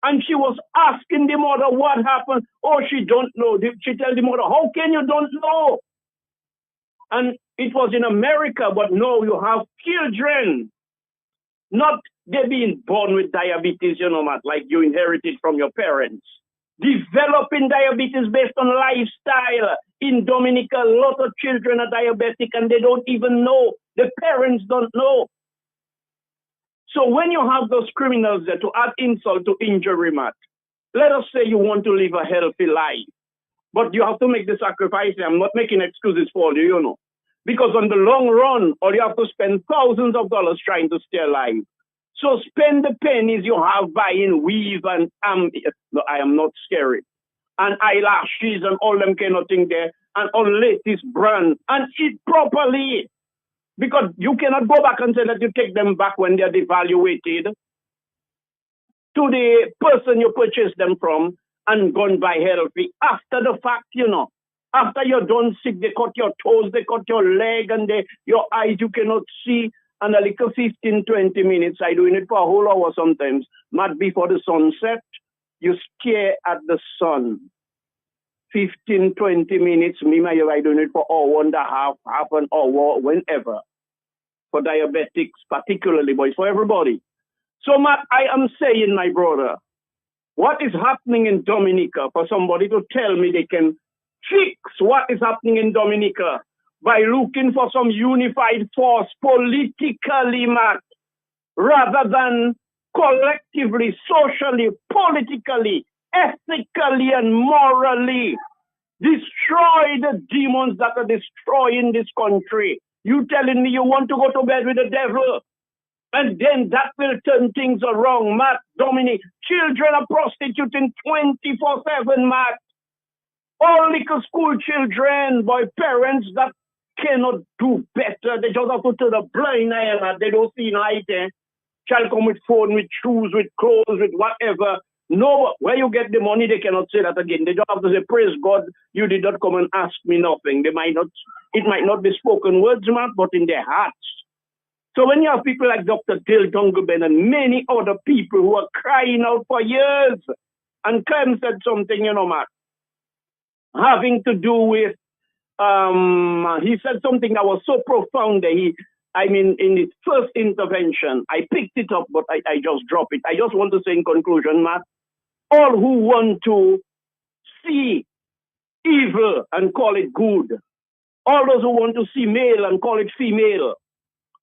S: And she was asking the mother what happened. Oh, she don't know. She tell the mother, how can you don't know? And it was in America, but no, you have children. Not they being born with diabetes, Matt, like you inherited from your parents. Developing diabetes based on lifestyle. In Dominica, a lot of children are diabetic and they don't even know. The parents don't know. So when you have those criminals there to add insult to injury, Matt, let us say you want to live a healthy life, but you have to make the sacrifice. I'm not making excuses for you, Because on the long run, or you have to spend thousands of dollars trying to stay alive. So spend the pennies you have buying weave and no, I am not scary. And eyelashes and all them kind of thing there, and all latest brand, and eat properly. Because you cannot go back and say that you take them back when they're devaluated to the person you purchased them from and gone by healthy. After the fact, you know, after you're done sick, they cut your toes, they cut your leg, and your eyes you cannot see. And a little 15, 20 minutes, I doing it for a whole hour sometimes. Not before the sunset, you stare at the sun. 15, 20 minutes, I doing it for hour and a half an hour, whenever. For diabetics particularly, but it's for everybody. So Matt, I am saying, my brother, what is happening in Dominica, for somebody to tell me they can fix what is happening in Dominica by looking for some unified force politically, Matt, rather than collectively, socially, politically, ethically, and morally destroy the demons that are destroying this country. You telling me you want to go to bed with the devil? And then that will turn things around, Matt, Dominic. Children are prostituting 24/7, Matt. All little school children by parents that cannot do better. They just have to turn a blind eye and they don't see light. Child come with phone, with shoes, with clothes, with whatever. No, where you get the money, they cannot say that again. They just have to say, praise God, you did not come and ask me nothing. It might not be spoken words, Matt, but in their hearts. So when you have people like Dr. Dale Dungaben and many other people who are crying out for years, and Clem said something, you know, Matt, having to do with, he said something that was so profound that in his first intervention, I picked it up, but I just dropped it. I just want to say in conclusion, Matt, all who want to see evil and call it good, all those who want to see male and call it female,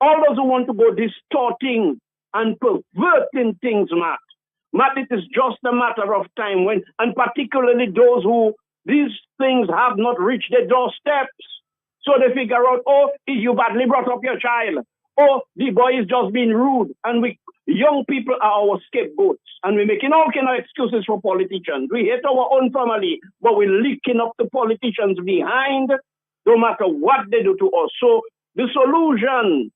S: all those who want to go distorting and perverting things, Matt, it is just a matter of time when, and particularly those who these things have not reached their doorsteps. So they figure out, oh, you badly brought up your child. Oh, the boy is just being rude. And young people are our scapegoats. And we're making all kind of excuses for politicians. We hate our own family, but we're licking up the politicians behind, no matter what they do to us. So the solution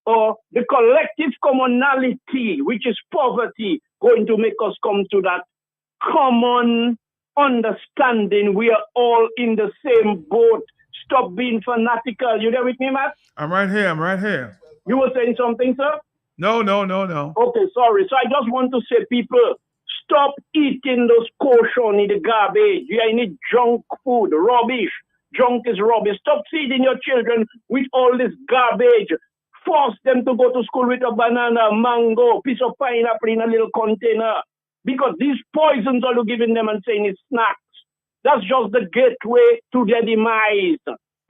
S: or the collective commonality, which is poverty, going to make us come to that common understanding. We are all in the same boat. Stop being fanatical. You there with me, Matt?
B: I'm right here.
S: You were saying something, sir?
B: No.
S: Okay, sorry. So I just want to say, people, stop eating those kosher in the garbage. You need junk food, rubbish. Junk is rubbish. Stop feeding your children with all this garbage. Force them to go to school with a banana, mango, piece of pineapple in a little container. Because these poisons are you giving them and saying it's snacks. That's just the gateway to their demise.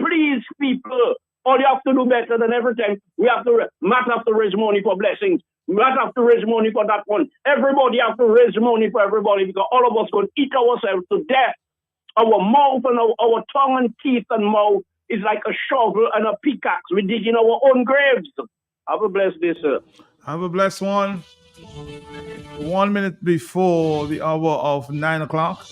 S: Please, people, all you have to do better than every time. Matt have to raise money for blessings. Matt have to raise money for that one. Everybody have to raise money for everybody because all of us going to eat ourselves to death. Our mouth and our tongue and teeth and mouth is like a shovel and a pickaxe. We dig in our own graves. Have a blessed day, sir.
B: Have a blessed one. 1 minute before the hour of 9 o'clock.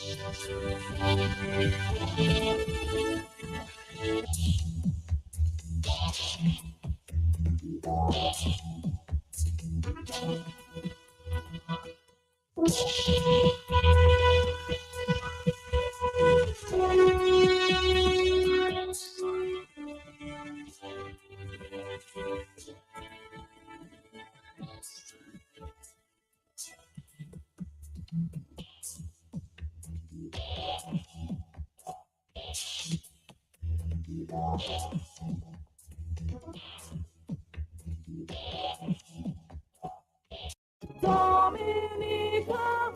J: Dominica,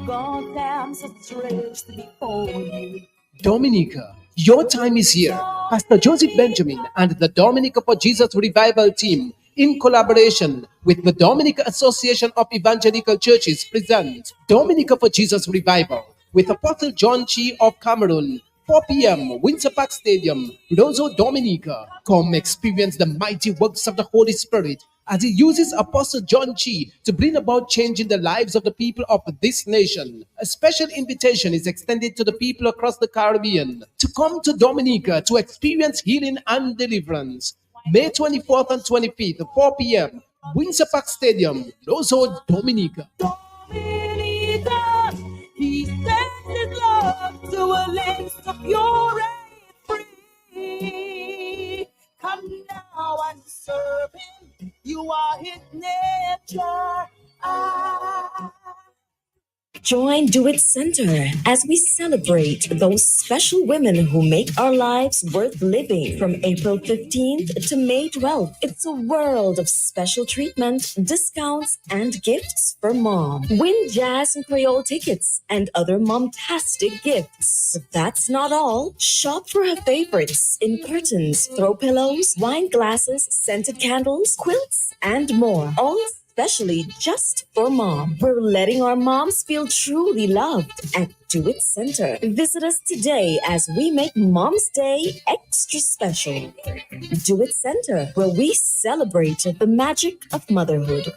J: God damn such race before you.
K: Dominica, your time is here. Pastor Joseph Benjamin and the Dominica for Jesus Revival team, in collaboration with the Dominica Association of Evangelical Churches, present Dominica for Jesus Revival with Apostle John Chi of Cameroon, 4 p.m., Winter Park Stadium, Rosso Dominica. Come experience the mighty works of the Holy Spirit as he uses Apostle John Chi to bring about change in the lives of the people of this nation. A special invitation is extended to the people across the Caribbean to come to Dominica to experience healing and deliverance. May 24th and 25th, 4 p.m., Windsor Park Stadium, Rosso Dominica.
J: Dominica, he sends his love to a land so pure and free. Come now and serve him. You are his nature.
H: Join Do It Center as we celebrate those special women who make our lives worth living. From April 15th to May 12th, it's a world of special treatment, discounts, and gifts for mom. Win jazz and Creole tickets and other mom-tastic gifts. But that's not all. Shop for her favorites in curtains, throw pillows, wine glasses, scented candles, quilts, and more. All especially just for mom. We're letting our moms feel truly loved at Do It Center. Visit us today as we make Mom's Day extra special. Do It Center, where we celebrate the magic of motherhood.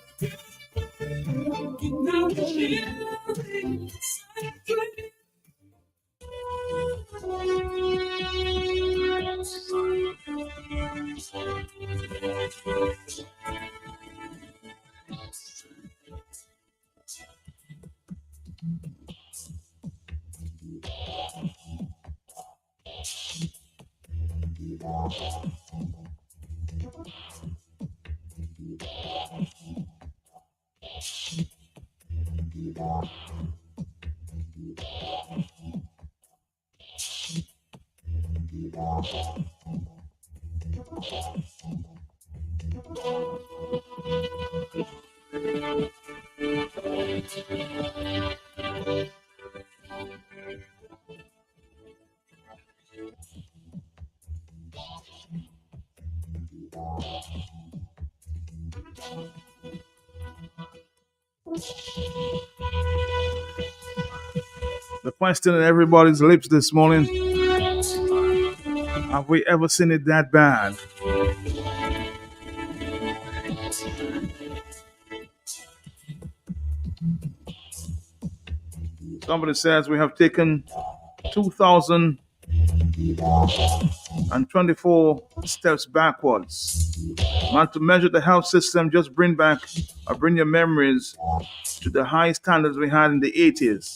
B: The question on everybody's lips this morning: have we ever seen it that bad? Somebody says we have taken 2,024 steps backwards. Man, to measure the health system, just bring your memories to the high standards we had in the 80s.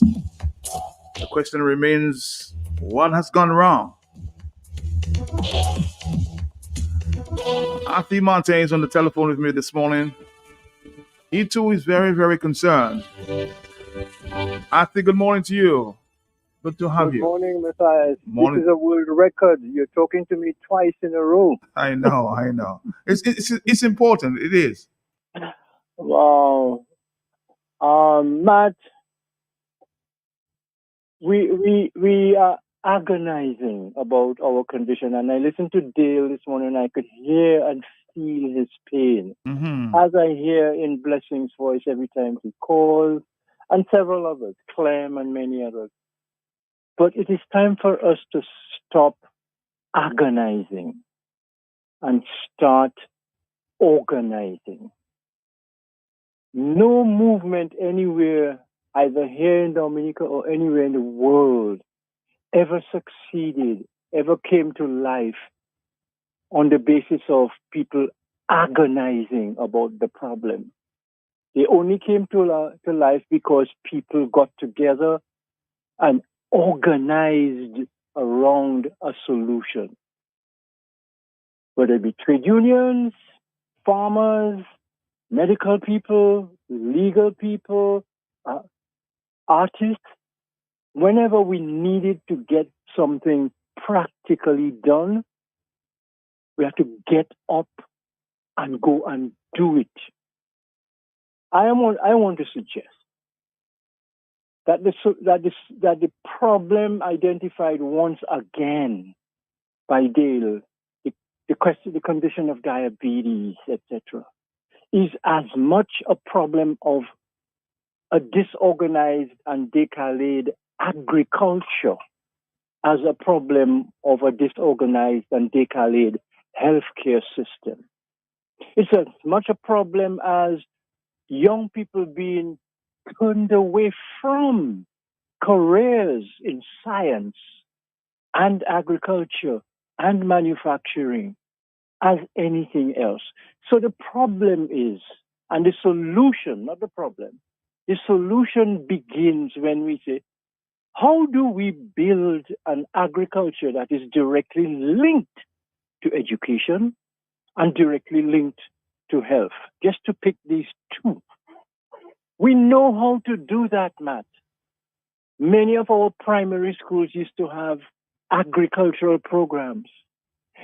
B: The question remains, what has gone wrong? Arthur Monte is on the telephone with me this morning. He too is very, very concerned. Arthur, good morning to you. Good to have you.
T: Good morning, Matthias.
B: Morning.
T: This is a world record. You're talking to me twice in a row.
B: I know. It's important. It is.
T: Wow. Matt, we are agonizing about our condition, and I listened to Dale this morning, and I could hear and feel his pain.
B: Mm-hmm.
T: As I hear in Blessing's voice every time he calls, and several others, Clem and many others. But it is time for us to stop agonizing and start organizing. No movement anywhere, either here in Dominica or anywhere in the world, ever succeeded, ever came to life on the basis of people agonizing about the problem. They only came to life because people got together and organized around a solution. Whether it be trade unions, farmers, medical people, legal people, artists, whenever we needed to get something practically done, we have to get up and go and do it. I want to suggest that the problem identified once again by Dale, the condition of diabetes, etc., is as much a problem of a disorganized and decayed agriculture as a problem of a disorganized and decayed healthcare system. It's as much a problem as young people being turned away from careers in science and agriculture and manufacturing as anything else. So the problem is, and the solution, not the problem, the solution begins when we say, how do we build an agriculture that is directly linked to education and directly linked to health? Just to pick these two. We know how to do that, Matt. Many of our primary schools used to have agricultural programs.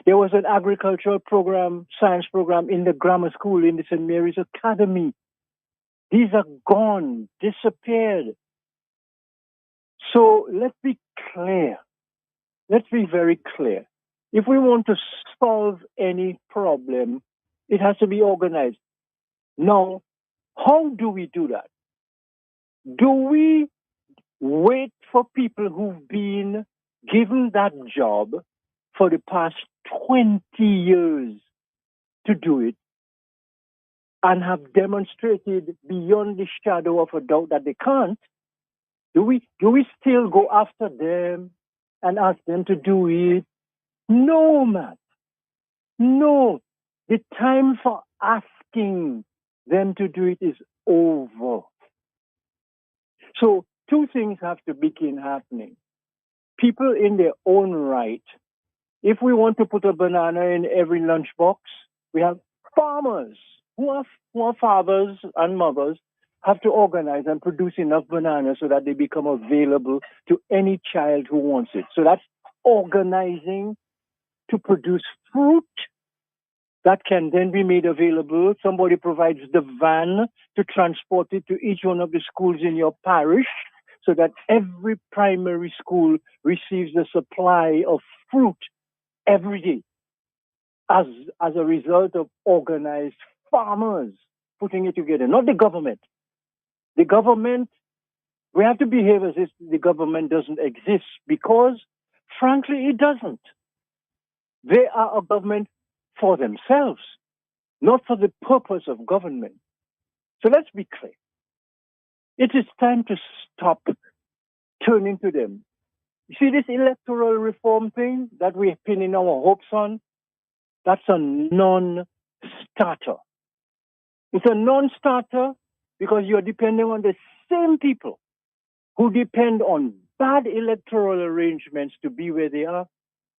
T: There was an agricultural program, science program in the grammar school in the St. Mary's Academy. These are gone, disappeared. So let's be clear. Let's be very clear. If we want to solve any problem, it has to be organized. Now, how do we do that? Do we wait for people who've been given that job for the past 20 years to do it and have demonstrated beyond the shadow of a doubt that they can't? Do we still go after them and ask them to do it? No, Matt. No. The time for asking them to do it is over. So two things have to begin happening. People in their own right. If we want to put a banana in every lunchbox, we have farmers who are fathers and mothers have to organize and produce enough bananas so that they become available to any child who wants it. So that's organizing to produce fruit that can then be made available. Somebody provides the van to transport it to each one of the schools in your parish so that every primary school receives a supply of fruit every day as a result of organized farmers putting it together, not the government. The government, we have to behave as if the government doesn't exist because, frankly, it doesn't. They are a government for themselves, not for the purpose of government. So let's be clear. It is time to stop turning to them. You see this electoral reform thing that we're pinning our hopes on? That's a non-starter. It's a non-starter because you're depending on the same people who depend on bad electoral arrangements to be where they are,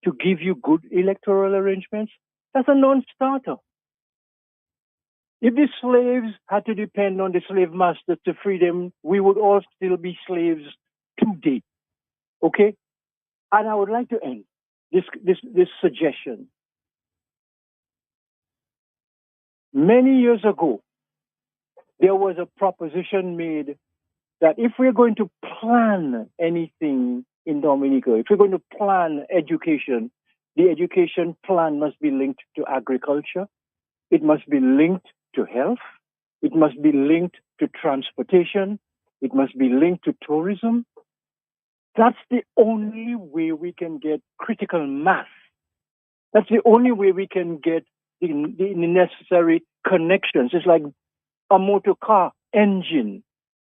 T: to give you good electoral arrangements. That's a non-starter. If the slaves had to depend on the slave masters to free them, we would all still be slaves today. Okay? And I would like to end this suggestion. Many years ago, there was a proposition made that if we're going to plan anything in Dominica, if we're going to plan education, the education plan must be linked to agriculture. It must be linked to health. It must be linked to transportation. It must be linked to tourism. That's the only way we can get critical mass. That's the only way we can get the necessary connections. It's like a motor car engine.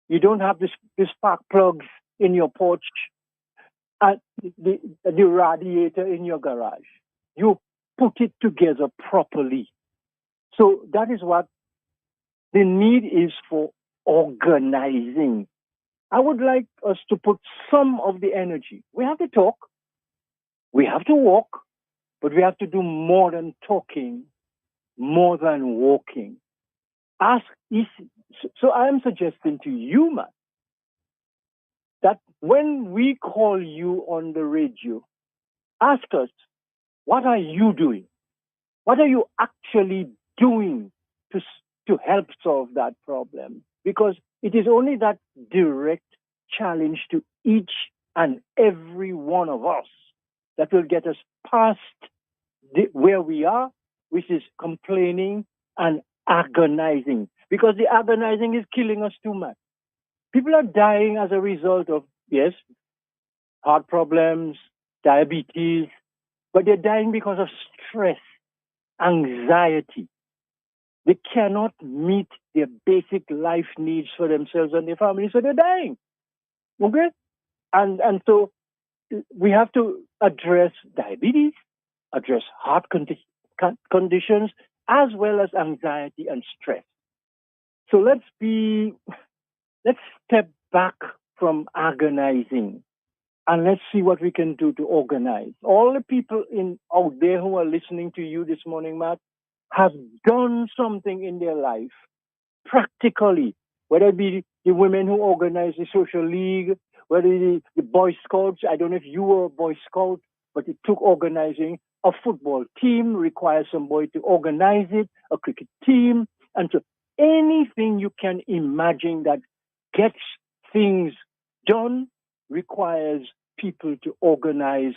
T: You don't have the spark plugs in your porch and the radiator in your garage. You put it together properly. So that is what the need is for organizing. I would like us to put some of the energy. We have to talk. We have to walk. But we have to do more than talking, more than walking. So I am suggesting to you, Matt, that when we call you on the radio, ask us, what are you doing? What are you actually doing to help solve that problem? Because it is only that direct challenge to each and every one of us that will get us past where we are, which is complaining and agonizing. Because the agonizing is killing us too much. People are dying as a result of, yes, heart problems, diabetes, but they're dying because of stress, anxiety. They cannot meet their basic life needs for themselves and their families, so they're dying. Okay? And so we have to address diabetes, address heart conditions, as well as anxiety and stress. So let's step back from agonizing and let's see what we can do to organize. All the people out there who are listening to you this morning, Matt, have done something in their life practically, whether it be the women who organize the social league, whether the Boy Scouts. I don't know if you were a Boy Scout, but it took organizing. A football team requires somebody to organize it, a cricket team, and so anything you can imagine that gets things done requires people to organize,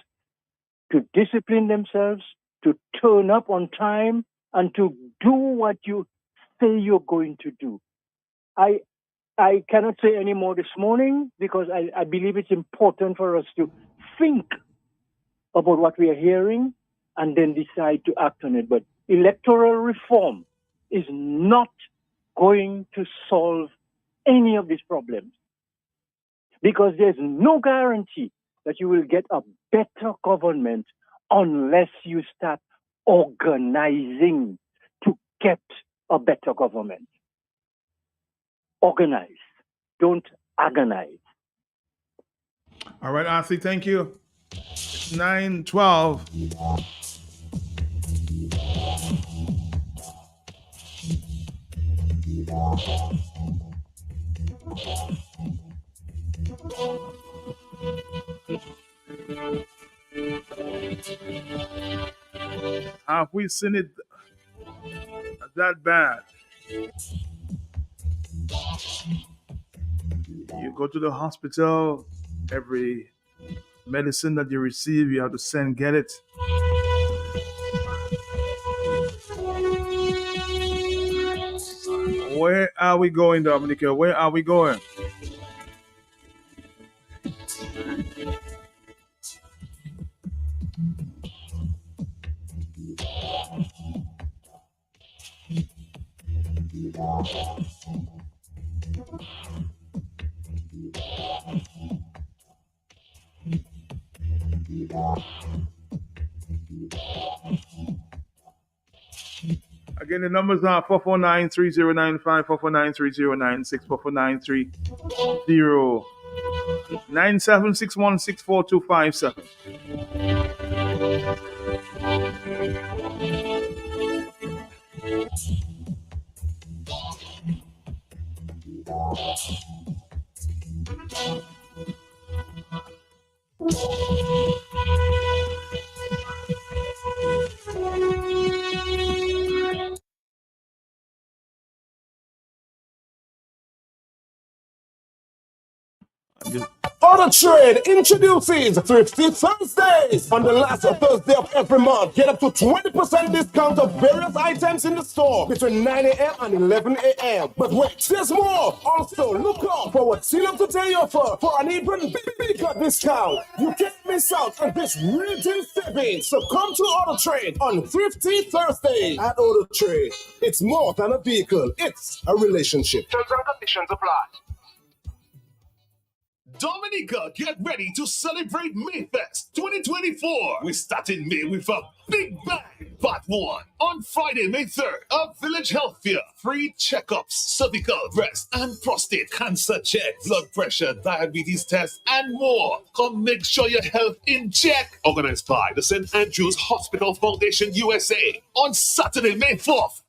T: to discipline themselves, to turn up on time, and to do what you say you're going to do. I cannot say any more this morning because I believe it's important for us to think about what we are hearing and then decide to act on it. But electoral reform is not going to solve any of these problems because there's no guarantee that you will get a better government unless you start organizing to get a better government. Organize. Don't agonize.
B: All right, Arthur, thank you. 9:12. Have we seen it that bad? You go to the hospital, every medicine that you receive, you have to get it. Where are we going, Dominica? Where are we going? Again, the numbers are 449-3095, 449-3096, 449-3097-6164257.
F: Auto Trade introduces Thrifty Thursdays. On the last Thursday of every month, get up to 20% discount of various items in the store between 9 a.m. and 11 a.m. But wait, there's more. Also, look out for what Seal of Today offer for an even bigger discount. You can't miss out on this retail savings. So come to Auto Trade on Thrifty Thursday. At Auto Trade, it's more than a vehicle, it's a relationship. Terms and conditions apply.
E: Dominica, get ready to celebrate Mayfest 2024. We're starting May with a Big Bang Part 1 on Friday, May 3rd. A Village Health Fair, free checkups, cervical, breast, and prostate cancer checks, blood pressure, diabetes tests, and more. Come make sure your health in check. Organized by the St. Andrews Hospital Foundation USA on Saturday, May 4th.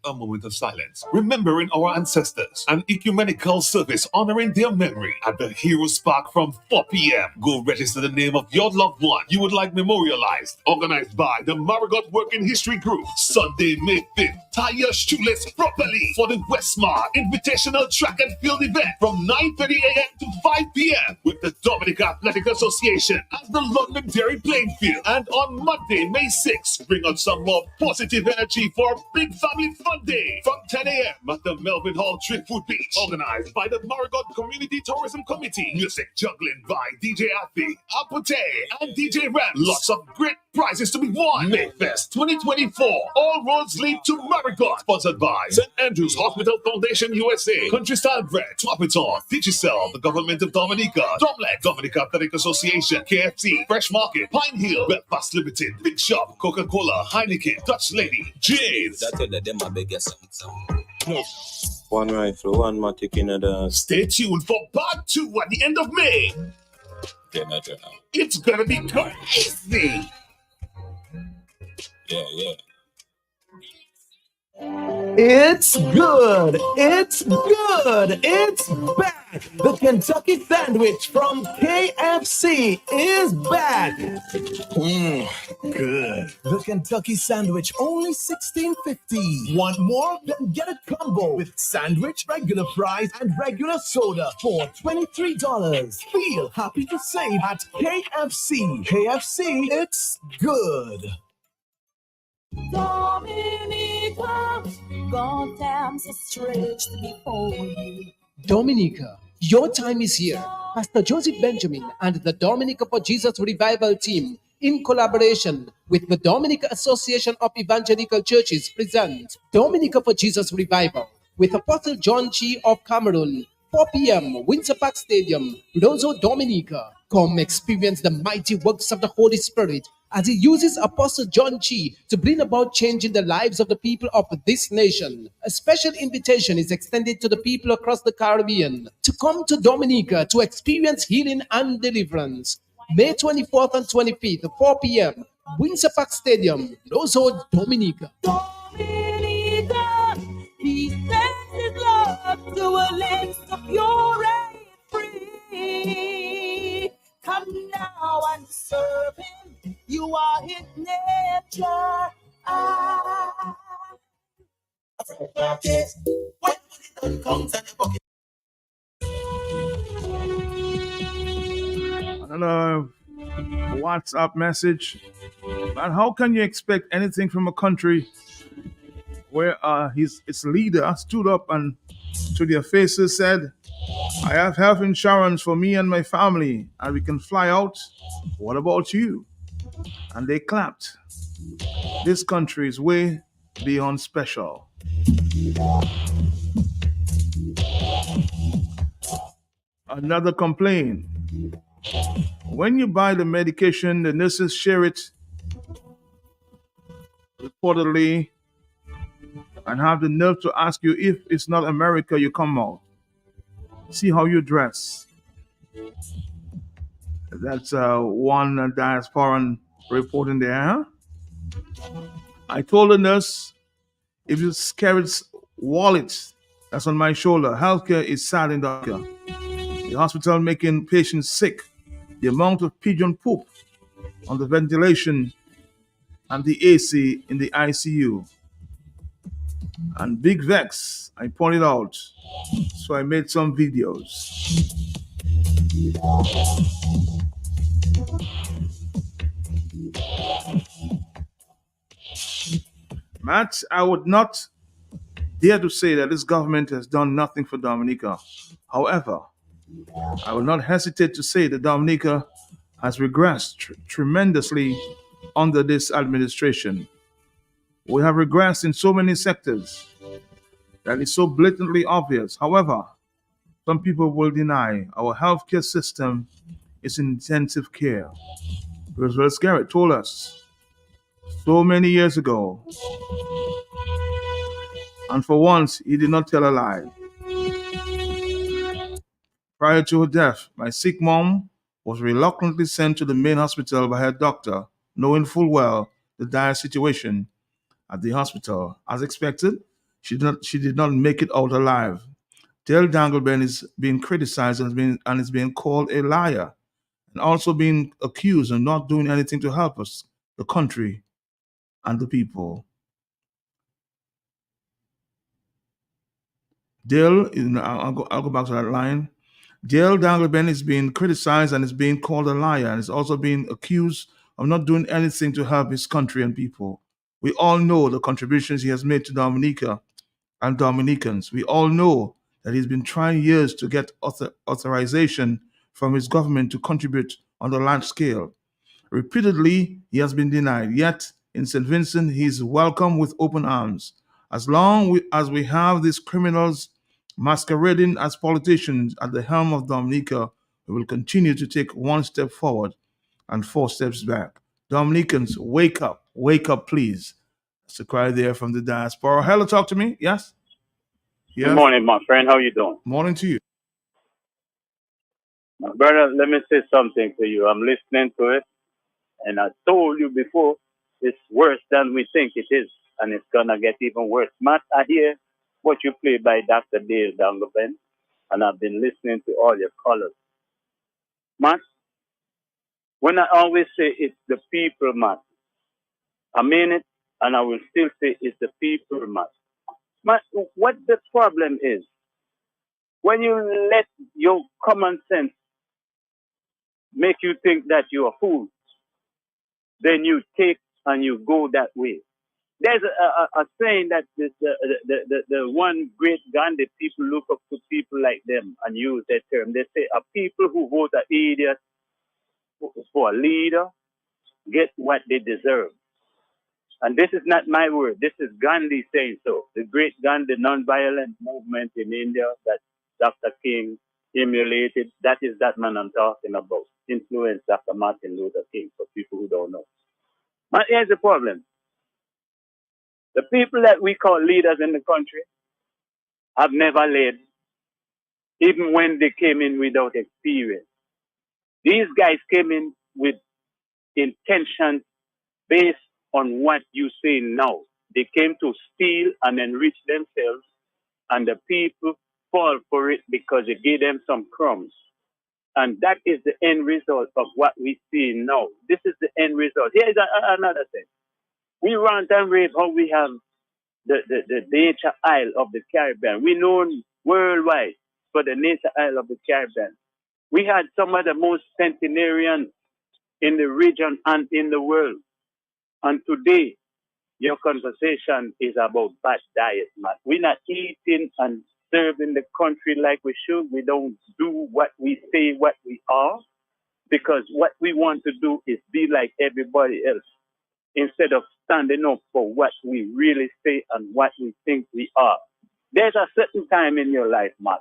E: A moment of silence, remembering our ancestors. An ecumenical service honoring their memory at the Heroes Park from 4 p.m. Go register the name of your loved one you would like memorialized. Organized by the Marigot Working History Group. Sunday, May 5th. Tie your shoelace properly for the Westmar Invitational Track and Field event from 9:30 a.m. to 5 p.m. with the Dominica Athletic Association at the Londonderry Playing Field. And on Monday, May 6th, bring out some more positive energy for a big family fun day from 10 a.m. at the Melvin Hall Driftwood Beach. Organized by the Marigot Community Tourism Committee. Music juggling by DJ Afi, Apute, and DJ Ram. Lots of great prizes to be won. Mayfest 2024. All roads lead to Marigot. Sponsored by St. Andrew's Hospital Foundation USA, Country Style Bread, Twapiton, Digicel, the Government of Dominica, Domlec, Dominica Athletic Association, KFC, Fresh Market, Pine Hill, Belfast Limited, Big Shop, Coca-Cola, Heineken, Dutch Lady, Jades.
U: One rifle, one matic in the.
E: Stay tuned for part 2 at the end of May. It's gonna be crazy.
U: Yeah.
V: It's good. It's good. It's back. The Kentucky sandwich from KFC is back. Good. The Kentucky sandwich, only $16.50. Want more? Then get a combo with sandwich, regular fries, and regular soda for $23. Feel happy to save at KFC. KFC, it's good.
J: Dominica, God damn so stretched before you.
K: Dominica, your time is here. Pastor Joseph Benjamin and the Dominica for Jesus Revival team, in collaboration with the Dominica Association of Evangelical Churches, present Dominica for Jesus Revival with Apostle John Chi of Cameroon, 4 p.m., Windsor Park Stadium, Roseau, Dominica. Come experience the mighty works of the Holy Spirit as he uses Apostle John Chi to bring about change in the lives of the people of this nation. A special invitation is extended to the people across the Caribbean to come to Dominica to experience healing and deliverance. May 24th and 25th, 4 p.m., Windsor Park Stadium, Roseau, Dominica.
J: Dominica, he sends his love to a land so pure and free. Come now and serve him. You are his nature.
B: Another WhatsApp message. But how can you expect anything from a country where its leader stood up and to their faces said, I have health insurance for me and my family, and we can fly out. What about you? And they clapped. This country is way beyond special. Another complaint. When you buy the medication, the nurses share it reportedly and have the nerve to ask you if it's not America you come out. See how you dress. That's one diasporan reporting there. Huh? I told the nurse, if you carry wallet that's on my shoulder, healthcare is sad in Dominica. The hospital making patients sick. The amount of pigeon poop on the ventilation and the AC in the ICU. And big vex, I pointed out. So I made some videos. Matt, I would not dare to say that this government has done nothing for Dominica. However, I will not hesitate to say that Dominica has regressed tremendously under this administration. We have regressed in so many sectors that is so blatantly obvious. However, some people will deny our healthcare system is in intensive care. Roosevelt Garrett told us so many years ago, and for once, he did not tell a lie. Prior to her death, my sick mom was reluctantly sent to the main hospital by her doctor, knowing full well the dire situation at the hospital. As expected, she did not make it out alive. Dale Dangleben is being criticized and is being called a liar, and also being accused of not doing anything to help us, the country, and the people. Dale, I'll go back to that line. Dale Dangleben is being criticized and is being called a liar and is also being accused of not doing anything to help his country and people. We all know the contributions he has made to Dominica and Dominicans. We all know that he's been trying years to get authorization from his government to contribute on the large scale. Repeatedly, he has been denied, yet in St. Vincent, he is welcomed with open arms. As long as we have these criminals masquerading as politicians at the helm of Dominica, we will continue to take one step forward and 4 steps back. Dominicans, wake up, please. That's a cry there from the diaspora. Hello, talk to me. Yes?
C: Good morning, my friend. How you doing?
B: Morning to you.
C: My brother, let me say something to you. I'm listening to it, and I told you before, it's worse than we think it is, and it's going to get even worse. Matt, I hear what you play by Dr. Dale Dangleben, and I've been listening to all your colors. Matt, when I always say it's the people, Matt, I mean it, and I will still say it's the people, Matt. Matt, what the problem is, when you let your common sense make you think that you're a fool, then you take and you go that way. There's a saying that the one great Gandhi, people look up to people like them and use that term. They say, a people who vote an idiot for a leader get what they deserve. And this is not my word. This is Gandhi saying so. The great Gandhi nonviolent movement in India that Dr. King emulated, that is that man I'm talking about. Influenced Dr. Martin Luther King, for people who don't know. But here's the problem. The people that we call leaders in the country have never led, even when they came in without experience. These guys came in with intentions based on what you say now. They came to steal and enrich themselves, and the people fall for it because you gave them some crumbs. And that is the end result of what we see now. This is the end result. Here is another thing. We rant and rave how we have the nature isle of the Caribbean. We're known worldwide for the nature isle of the Caribbean. We had some of the most centenarians in the region and in the world. And today, your conversation is about bad diet, man. We're not eating and serving the country like we should. We don't do what we say, what we are, because what we want to do is be like everybody else instead of standing up for what we really say and what we think we are. There's a certain time in your life, Matt.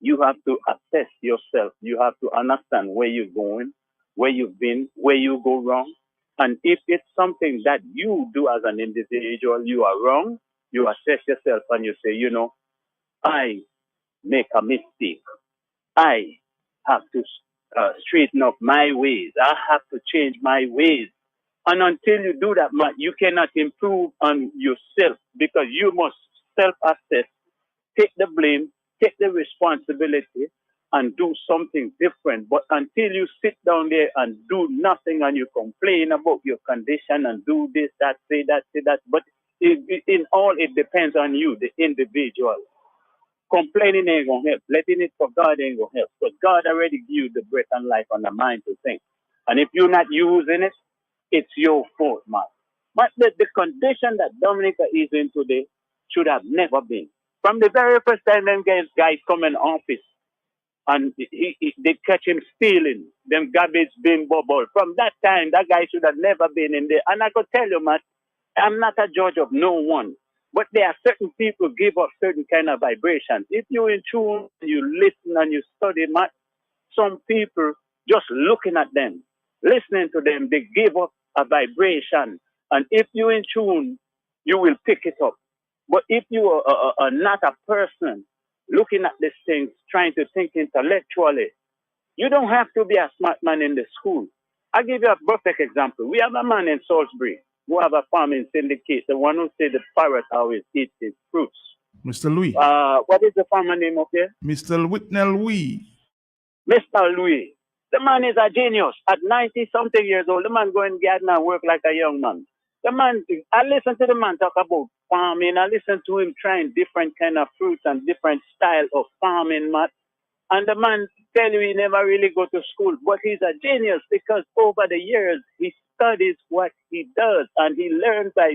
C: You have to assess yourself. You have to understand where you're going, where you've been, where you go wrong. And if it's something that you do as an individual, you are wrong, you assess yourself and you say, you know, I make a mistake. I have to straighten up my ways. I have to change my ways. And until you do that, Matt, you cannot improve on yourself because you must self-assess, take the blame, take the responsibility, and do something different. But until you sit down there and do nothing and you complain about your condition and do this, that, say that, but in all, it depends on you, the individual. Complaining ain't going to help. Letting it for God ain't going to help. Because God already gave you the breath and life on the mind to think. And if you're not using it, it's your fault, man. But the condition that Dominica is in today should have never been. From the very first time them guys come in office and they catch him stealing them garbage bin bubble. From that time, that guy should have never been in there. And I could tell you, man, I'm not a judge of no one. But there are certain people give off certain kind of vibrations. If you're in tune, you listen and you study, man, some people, just looking at them, listening to them, they give up a vibration. And if you're in tune, you will pick it up. But if you are not a person looking at these things, trying to think intellectually, you don't have to be a smart man in the school. I'll give you a perfect example. We have a man in Salisbury who have a farming syndicate, the one who said the parrot always eats his fruits.
B: Mr. Louis.
C: What is the farmer name up here?
B: Mr. Whitnell Louis.
C: Mr. Louis. The man is a genius. At 90-something years old, the man go in garden and work like a young man. The man, I listen to the man talk about farming. I listen to him trying different kind of fruits and different style of farming, Matt. And the man tell you he never really go to school, but he's a genius because over the years he studies what he does and he learns by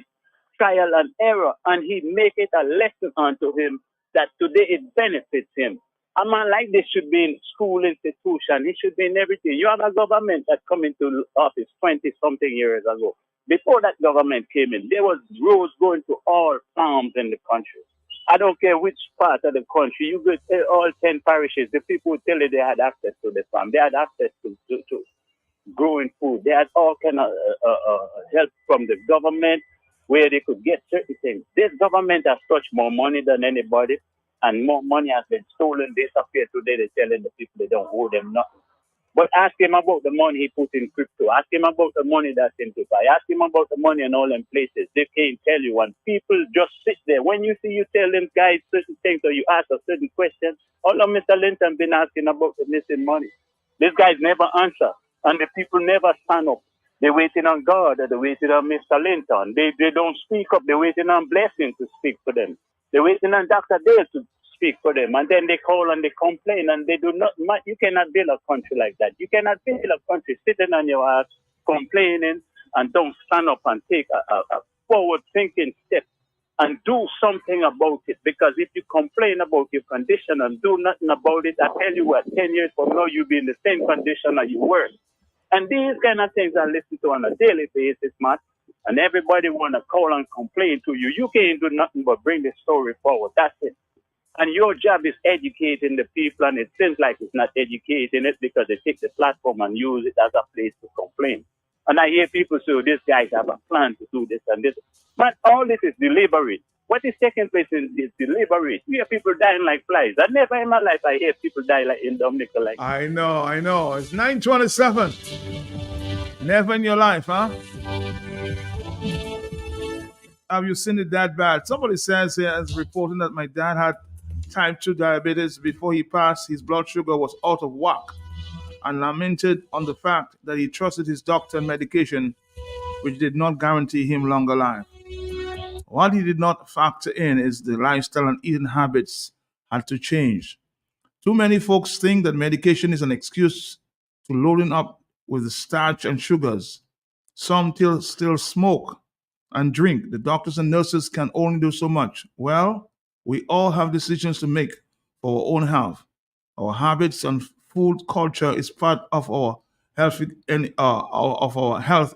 C: trial and error and he make it a lesson unto him that today it benefits him. A man like this should be in school institution. He should be in everything. You have a government that come into office 20 something years ago. Before that government came in, there was roads going to all farms in the country. I don't care which part of the country. You go to all 10 parishes, the people would tell you they had access to the farm. They had access to growing food. They had all kind of help from the government where they could get certain things. This government has touched more money than anybody, and more money has been stolen, disappeared today. They're telling the people they don't owe them nothing. But ask him about the money he put in crypto. Ask him about the money that's in Dubai. Ask him about the money in all them places. They can't tell you. And people just sit there. When you see you tell them guys certain things or you ask a certain question, all of Mr. Linton been asking about the missing money. These guys never answer. And the people never stand up. They're waiting on God or they're waiting on Mr. Linton. They don't speak up. They're waiting on Blessing to speak for them. They're waiting on Dr. Dale to speak for them, and then they call and they complain, and they do not. You cannot build a country like that. You cannot build a country sitting on your ass, complaining, and don't stand up and take a forward-thinking step and do something about it. Because if you complain about your condition and do nothing about it, I tell you what, 10 years from now you'll be in the same condition or you worse. And these kind of things I listen to on a daily basis, Matt. And everybody want to call and complain to you. You can't do nothing but bring the story forward. That's it. And your job is educating the people, and it seems like it's not educating it because they take the platform and use it as a place to complain. And I hear people say, oh, these guys have a plan to do this and this. But all this is deliberate. What is taking place is deliberate. We hear people dying like flies. I never in my life I hear people die like in Dominica like
B: I know. It's 9:27. Never in your life, huh? Have you seen it that bad? Somebody says here is reporting that my dad had type 2 diabetes. Before he passed, his blood sugar was out of whack and lamented on the fact that he trusted his doctor and medication, which did not guarantee him longer life. What he did not factor in is the lifestyle and eating habits had to change. Too many folks think that medication is an excuse to loading up with starch and sugars. Some still smoke and drink. The doctors and nurses can only do so much. Well, we all have decisions to make for our own health. Our habits and food culture is part of our health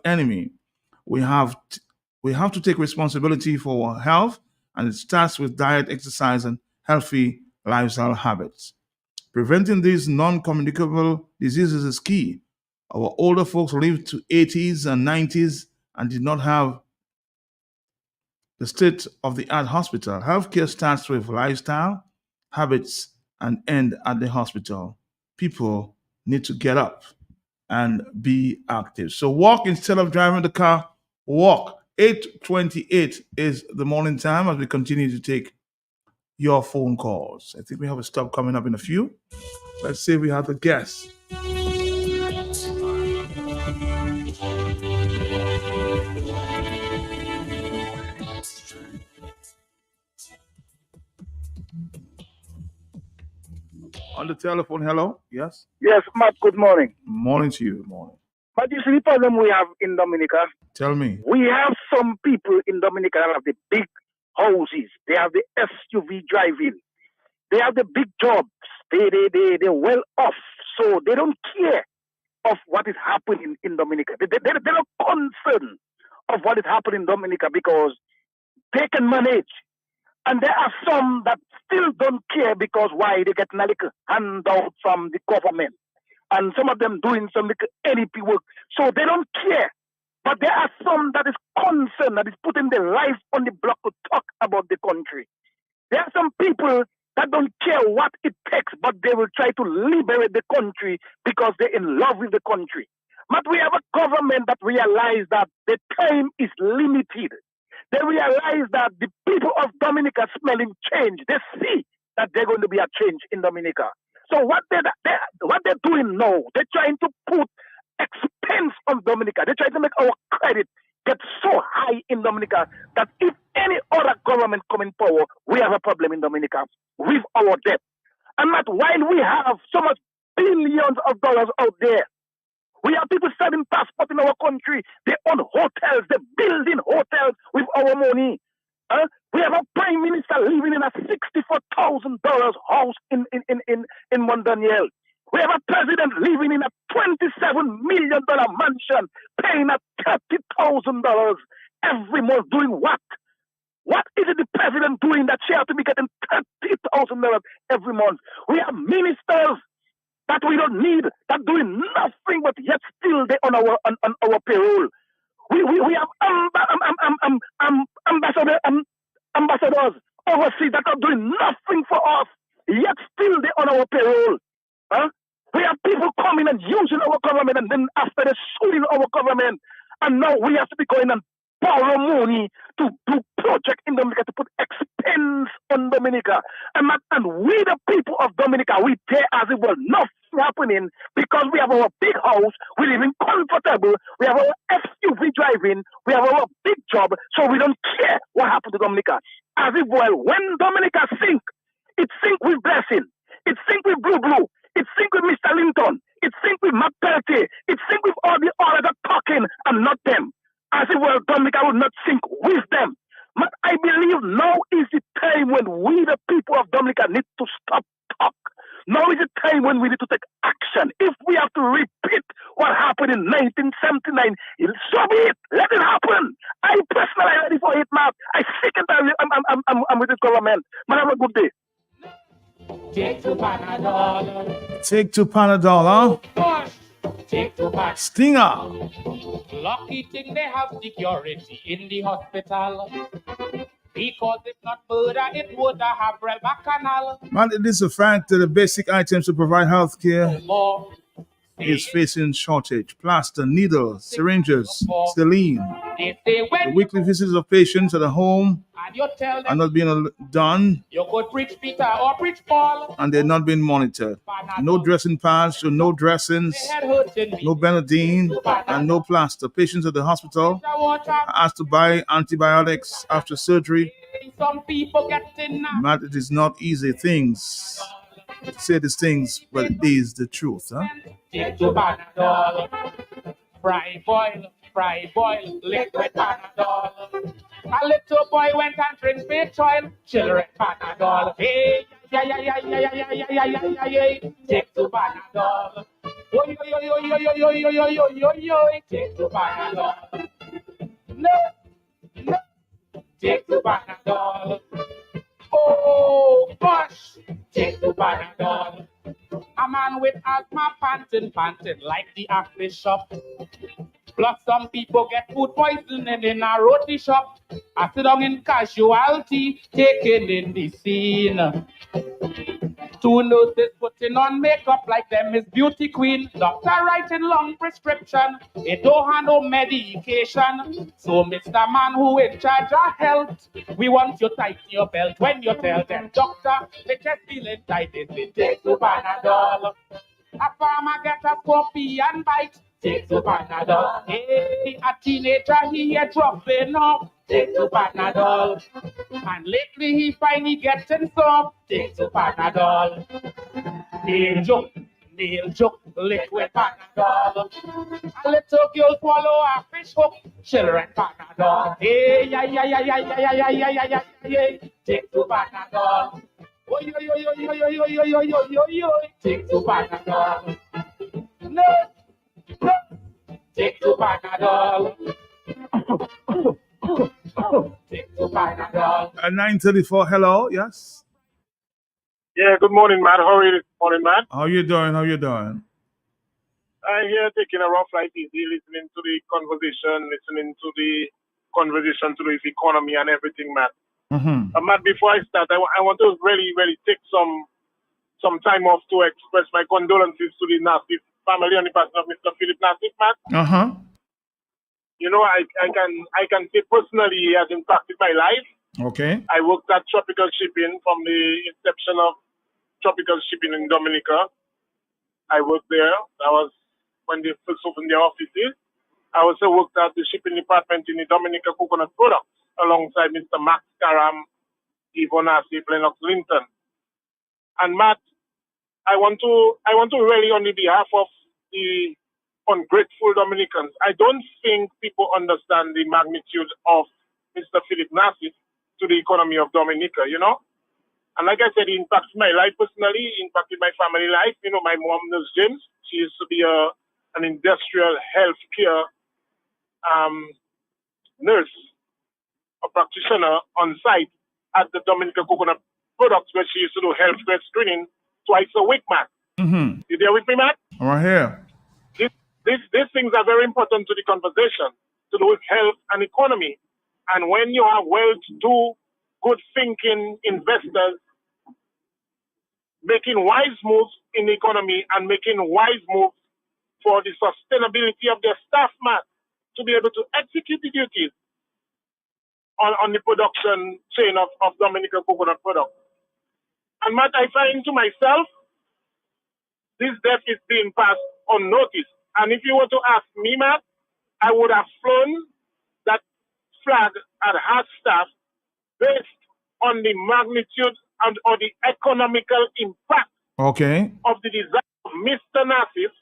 B: enemy. We have to take responsibility for our health, and it starts with diet, exercise, and healthy lifestyle habits. Preventing these non-communicable diseases is key. Our older folks lived to 80s and 90s and did not have the state-of-the-art hospital. Healthcare starts with lifestyle, habits, and end at the hospital. People need to get up and be active. So walk instead of driving the car. Walk. 8:28 is the morning time as we continue to take your phone calls. I think we have a stop coming up in a few. Let's see if we have a guest. On the telephone, hello? Yes?
D: Yes, Matt, good morning.
B: Morning to you. Morning.
D: But you see the problem we have in Dominica?
B: Tell me.
D: We have some people in Dominica that have the big houses. They have the SUV driving. They have the big jobs. They're well off. So they don't care of what is happening in Dominica. They're not concerned of what is happening in Dominica because they can manage. And there are some that still don't care because why? They get a little handout from the government. And some of them doing some little NEP work. So they don't care. But there are some that is concerned, that is putting their life on the block to talk about the country. There are some people that don't care what it takes, but they will try to liberate the country because they're in love with the country. But we have a government that realizes that the time is limited. They realize that the people of Dominica smelling change. They see that there's going to be a change in Dominica. So what they're doing now, they're trying to put expense on Dominica. They're trying to make our credit get so high in Dominica that if any other government come in power, we have a problem in Dominica with our debt. And that while we have so much billions of dollars out there, we have people selling passports in our country. They own hotels. They're building hotels with our money. We have a prime minister living in a $64,000 house in Mont Daniel. We have a president living in a $27 million mansion, paying at $30,000 every month. Doing what? What is it the president doing that she has to be getting $30,000 every month? We have ministers that we don't need, that doing nothing, but yet still they on our payroll. We have ambassadors overseas that are doing nothing for us, yet still they on our payroll. We have people coming and using our government, and then after they're suing our government, and now we have to be going and borrow money to do project in Dominica, to put expense on Dominica. And we, the people of Dominica, we care as if well nothing happening, because we have our big house, we live in comfortable, we have our SUV driving, we have our big job, so we don't care what happened to Dominica. As if well, when Dominica sink, it sink with blessing, it sink with Blue, it sink with Mr. Linton, it sink with Matt Peltier, it sink with all the others that talking and not them. As if well, Dominica would not sink with them. But I believe now is the time when we, the people of Dominica, need to stop talk. Now is the time when we need to take action. If we have to repeat what happened in 1979, so be it. Let it happen. I personally am ready for it, man. I sick and I'm with this government. Man, have a good day.
G: Take to Panadol.
B: Take to Panadol, huh?
G: Take to Panadol.
B: Stinger.
G: Lucky thing they have security in the hospital. Because if not murder, it would have red bacchanal.
B: Man, it is a fact that the basic items to provide health care
G: More.
B: is facing shortage. Plaster, needles, syringes, saline.
G: They say
B: The
G: when
B: weekly visits of patients at the home
G: and you tell
B: are
G: them
B: not being done,
G: you could preach Peter or preach Paul.
B: and they're not being monitored. No dressing pads, so no dressings,
G: They had hurting me.
B: no Benadine, and no plaster. Patients at the hospital
G: Water.
B: are asked to buy antibiotics after surgery.
G: Some people get in now.
B: Man, it is not easy things to say these things, but it is the truth. Huh?
G: Take to Panadol. Fry boil, liquid Panadol. A little boy went and drank big oil, children Panadol. Hey, yeah. Take to Panadol. Yo, take to Panadol. No. Take to Panadol. Oh, gosh. Take to Panadol. A man with asthma panting like the Acme shop. Plus some people get food poisoning in a roti shop. I sit down in casualty, taken in the scene. Two nurses putting on makeup like them is beauty queen. Doctor writing long prescription. They don't have no medication. So Mr. Man who in charge of health, we want you tighten your belt when you tell them, doctor, they just feeling tight, they take to Panadol. A farmer get a scorpion bite, take to Panadol. Hey, a teenager he a dropping off, take to Panadol. And lately he finally getting some, take to Panadol. Nail joke, liquid Panadol. A little girl swallow a fish hook, children Panadol. Hey, yeah, take to Panadol. Yo, take to Panadol. No, take to Panadol. Take to Panadol.
B: At 9:34, hello, yes?
I: Yeah, good morning, Matt. How are you this morning, Matt?
B: How you doing? How you doing?
I: I'm here taking a rough life easy, listening to the conversation to the economy and everything, Matt.
B: Mm-hmm.
I: Matt, before I start, I want to really, really take some time off to express my condolences to the Nassif family and the person of Mr. Philip Nassif, Matt.
B: Uh-huh.
I: You know, I can say personally he has impacted my life.
B: Okay.
I: I worked at Tropical Shipping from the inception of Tropical Shipping in Dominica. I worked there. That was when they first opened their offices. I also worked at the shipping department in the Dominica Coconut Products alongside Mr. Max Karam, Yvonne Asif, Lennox Linton. And Matt, I want to really, on the behalf of the ungrateful Dominicans, I don't think people understand the magnitude of Mr. Philip Nassif to the economy of Dominica, you know? And like I said, it impacts my life personally, it impacted my family life. You know, my mom, Nurse James, she used to be an industrial healthcare nurse, a practitioner on site at the Dominica Coconut Products, where she used to do healthcare screening twice a week, Matt.
B: Mm-hmm.
I: You there with me, Matt?
B: Right here.
I: These things are very important to the conversation, to do with health and economy. And when you have well-to-do, good-thinking investors making wise moves in the economy and making wise moves for the sustainability of their staff, Matt, to be able to execute the duties on the production chain of Dominica Coconut Products. And Matt, I find to myself, this death is being passed unnoticed. And if you were to ask me, Matt, I would have flown that flag at half staff based on the magnitude or the economical impact of the design of Mr. Nassif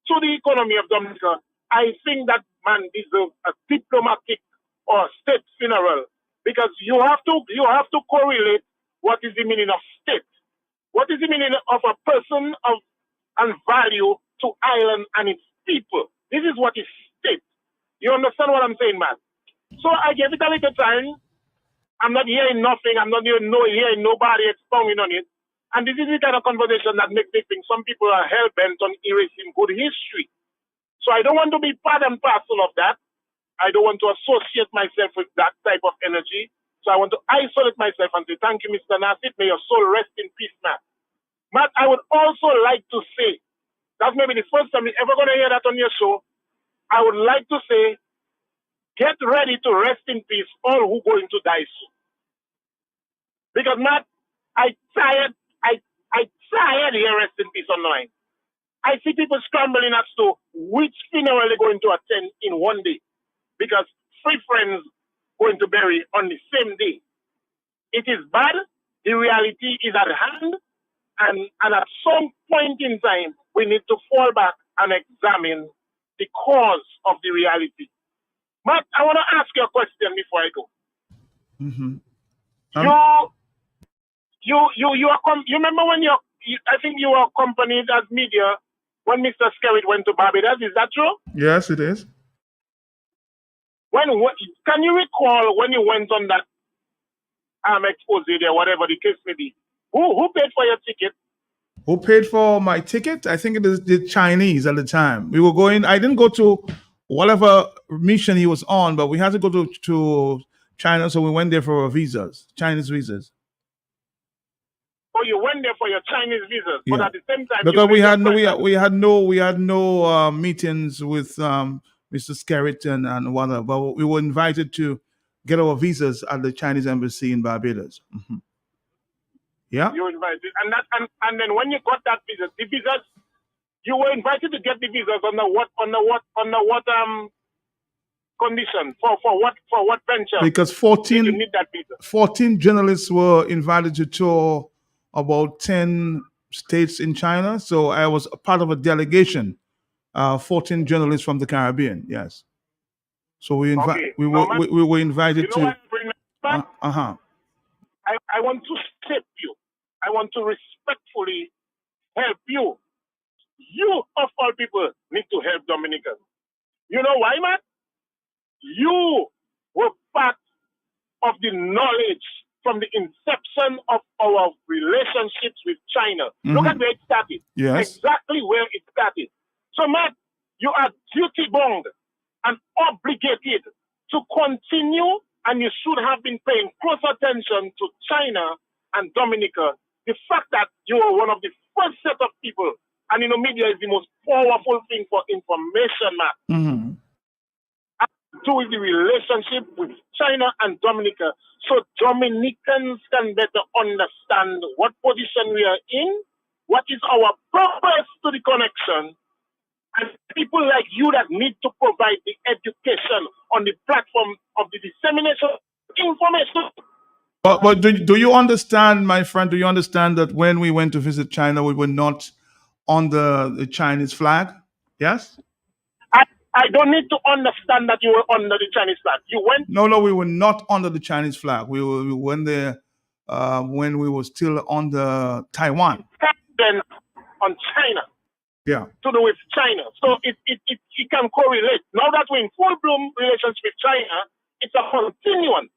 I: to the economy of Dominica. I think that man deserves a diplomatic or state funeral, because you have to correlate what is the meaning of state. What is the meaning of a person and value to Ireland and its people? This is what is state. You understand what I'm saying, man? So I gave it a little time. I'm not hearing nothing. I'm not hearing nobody expounding on it. And this is the kind of conversation that makes me think some people are hell-bent on erasing good history. So I don't want to be part and parcel of that. I don't want to associate myself with that type of energy. So I want to isolate myself and say, thank you, Mr. Nassif. May your soul rest in peace, Matt. Matt, I would also like to say, that's maybe the first time you're ever going to hear that on your show. I would like to say, get ready to rest in peace, all who going to die soon. Because, Matt, I tired here rest in peace online. I see people scrambling as to which funeral they're going to attend in one day. Because 3 friends going to bury on the same day. It is bad. The reality is at hand. And at some point in time, we need to fall back and examine the cause of the reality. Matt, I want to ask you a question before I go.
B: Mm-hmm.
I: You remember when I think you were accompanied as media when Mr. Skerritt went to Barbados? Is that true?
B: Yes, it is.
I: Can you recall when you went on that expose there, whatever the case may be? Who paid for your ticket?
B: Who paid for my ticket? I think it is the Chinese at the time. We were going. I didn't go to whatever mission he was on, but we had to go to China, so we went there for our visas, Chinese visas.
I: Oh, you went there for your Chinese visas,
B: Yeah.
I: but at the same time,
B: Because we had no meetings with Mr. Skerritt and whatever, but we were invited to get our visas at the Chinese embassy in Barbados. Mm-hmm. Yeah.
I: You were invited, and then when you got that visa, the visas, you were invited to get the visas on the what condition for what venture?
B: Because
I: did you need that visa?
B: 14 journalists were invited to tour about 10 states in China. So I was a part of a delegation, 14 journalists from the Caribbean. Yes. So we were invited to.
I: I want to shape you. I want to respectfully help you. You, of all people, need to help Dominicans. You know why, man? You were part of the knowledge from the inception of our relationships with China.
B: Mm-hmm.
I: Look at where it started.
B: Yes.
I: Exactly where it started. So, Matt, you are duty-bound and obligated to continue, and you should have been paying close attention to China and Dominica. The fact that you are one of the first set of people, and media is the most powerful thing for information, Matt.
B: Mm-hmm.
I: Do with the relationship with China and Dominica, so Dominicans can better understand what position we are in, what is our purpose to the connection, And people like you that need to provide the education on the platform of the dissemination of information.
B: But do you understand, my friend? Do you understand that when we went to visit China, we were not under the Chinese flag? Yes?
I: I don't need to understand that you were under the Chinese flag. You went
B: No, we were not under the Chinese flag. We went there when we were still under Taiwan.
I: then on China
B: Yeah.
I: to do with China. So it can correlate. Now that we're in full bloom relations with China, it's a continuum.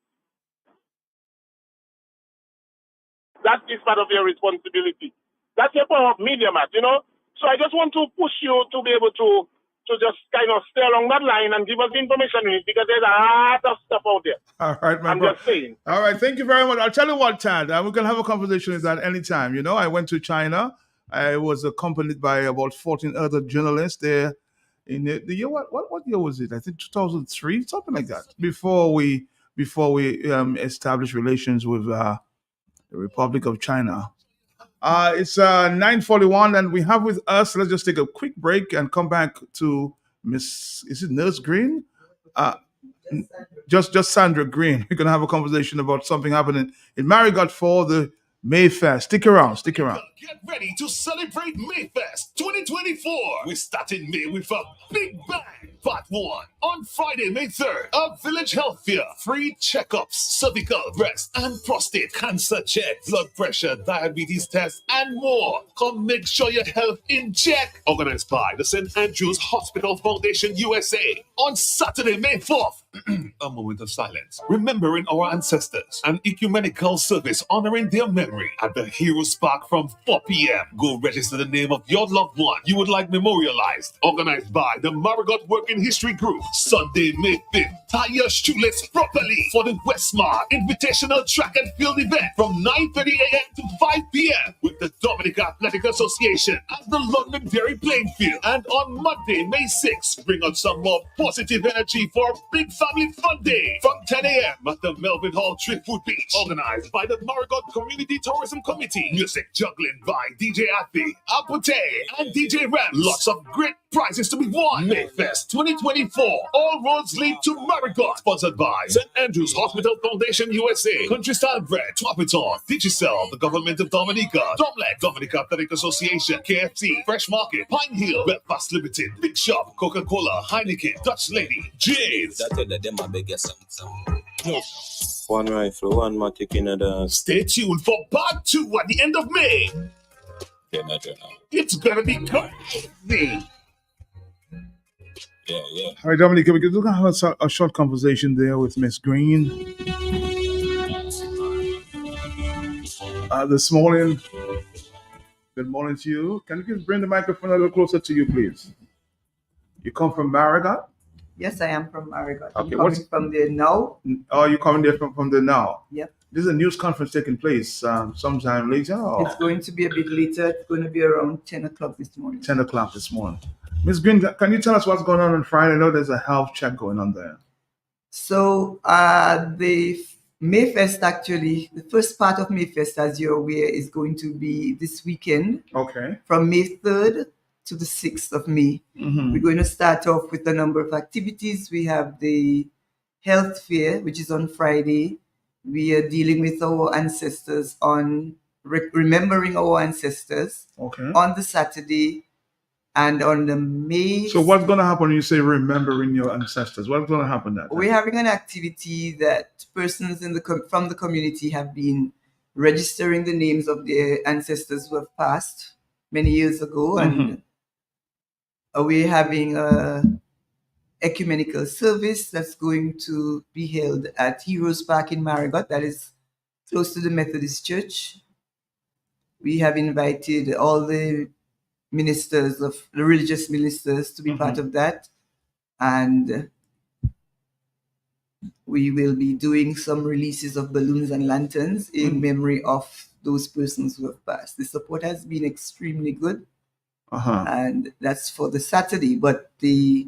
I: That is part of your responsibility. That's your power of media, Matt, you know? So I just want to push you to be able to just kind of stay along that line and give us the information we need, because there's a lot of stuff out there.
B: All right,
I: I'm just saying.
B: All right, thank you very much. I'll tell you what, Tad, we can have a conversation with that anytime. You know, I went to China. I was accompanied by about 14 other journalists there. In the year, what year was it? I think 2003, something like that. Before we established relations with the Republic of China. It's 9:41, and we have with us. Let's just take a quick break and come back to Miss. Is it Nurse Green? Just Sandra Green. We're gonna have a conversation about something happening in Marigot for the Mayfest. Stick around.
E: Get ready to celebrate Mayfest 2024. We start in May with a Big Bang Part 1 on Friday, May 3rd. A Village Health Fair. Free checkups, cervical, breast, and prostate cancer check, blood pressure, diabetes test, and more. Come make sure your health in check. Organized by the St. Andrews Hospital Foundation USA on Saturday, May 4th. A moment of silence, remembering our ancestors. An ecumenical service honoring their memory at the Heroes Park from 4 p.m. Go register the name of your loved one you would like memorialized. Organized by the Marigot Working History Group. Sunday, May 5th. Tie your shoelace properly for the Westmar Invitational Track and Field event from 9:30 a.m. to 5 p.m. with the Dominica Athletic Association at the Londonderry Playing Field. And on Monday, May 6th, bring out some more positive energy for a big family fun day from 10 a.m. at the Melvin Hall Driftwood Beach. Organized by the Marigot Community Tourism Committee. Music juggling by DJ Athi, Apute, and DJ Ram. Lots of great prizes to be won. Mayfest 2024. All roads lead to Marigot. Sponsored by St. Andrews Hospital Foundation USA. Country Style Bread, Twapiton, Digicel, the Government of Dominica, Domlec, Dominica Athletic Association, KFC, Fresh Market, Pine Hill, Belfast Limited, Big Shop, Coca-Cola, Heineken, Dutch Lady, Jay's.
U: One rifle, one matic in the.
E: Stay tuned for part 2 at the end of May. It's gonna be crazy.
U: Yeah.
B: All right, Dominic, we're going to have a short conversation there with Miss Green this morning. Good morning to you. Can you just bring the microphone a little closer to you, please? You come from Marigot?
A: Yes, I am from Marigot. I'm
B: Okay,
A: coming from there now.
B: Oh, you're coming there from there now?
A: Yep.
B: This is a news conference taking place sometime later? Or?
A: It's going to be a bit later. It's going to be around 10 o'clock this morning.
B: 10 o'clock this morning. Ms. Green, can you tell us what's going on Friday? I know there's a health check going on there.
A: So the Mayfest, actually, the first part of Mayfest, as you're aware, is going to be this weekend.
B: Okay.
A: From May 3rd to the 6th of May.
B: Mhm.
A: We're going to start off with a number of activities. We have the health fair, which is on Friday. We are dealing with our ancestors on remembering our ancestors
B: Okay.
A: on the Saturday. And on the May...
B: So what's going to happen when you say remembering your ancestors? What's going to happen that day?
A: We're having an activity that persons in from the community have been registering the names of their ancestors who have passed many years ago. And we're having a ecumenical service that's going to be held at Heroes Park in Marigot, that is close to the Methodist Church. We have invited all the ministers of the religious ministers to be part of that, and we will be doing some releases of balloons and lanterns in memory of those persons who have passed. The support has been extremely good, and that's for the Saturday. But the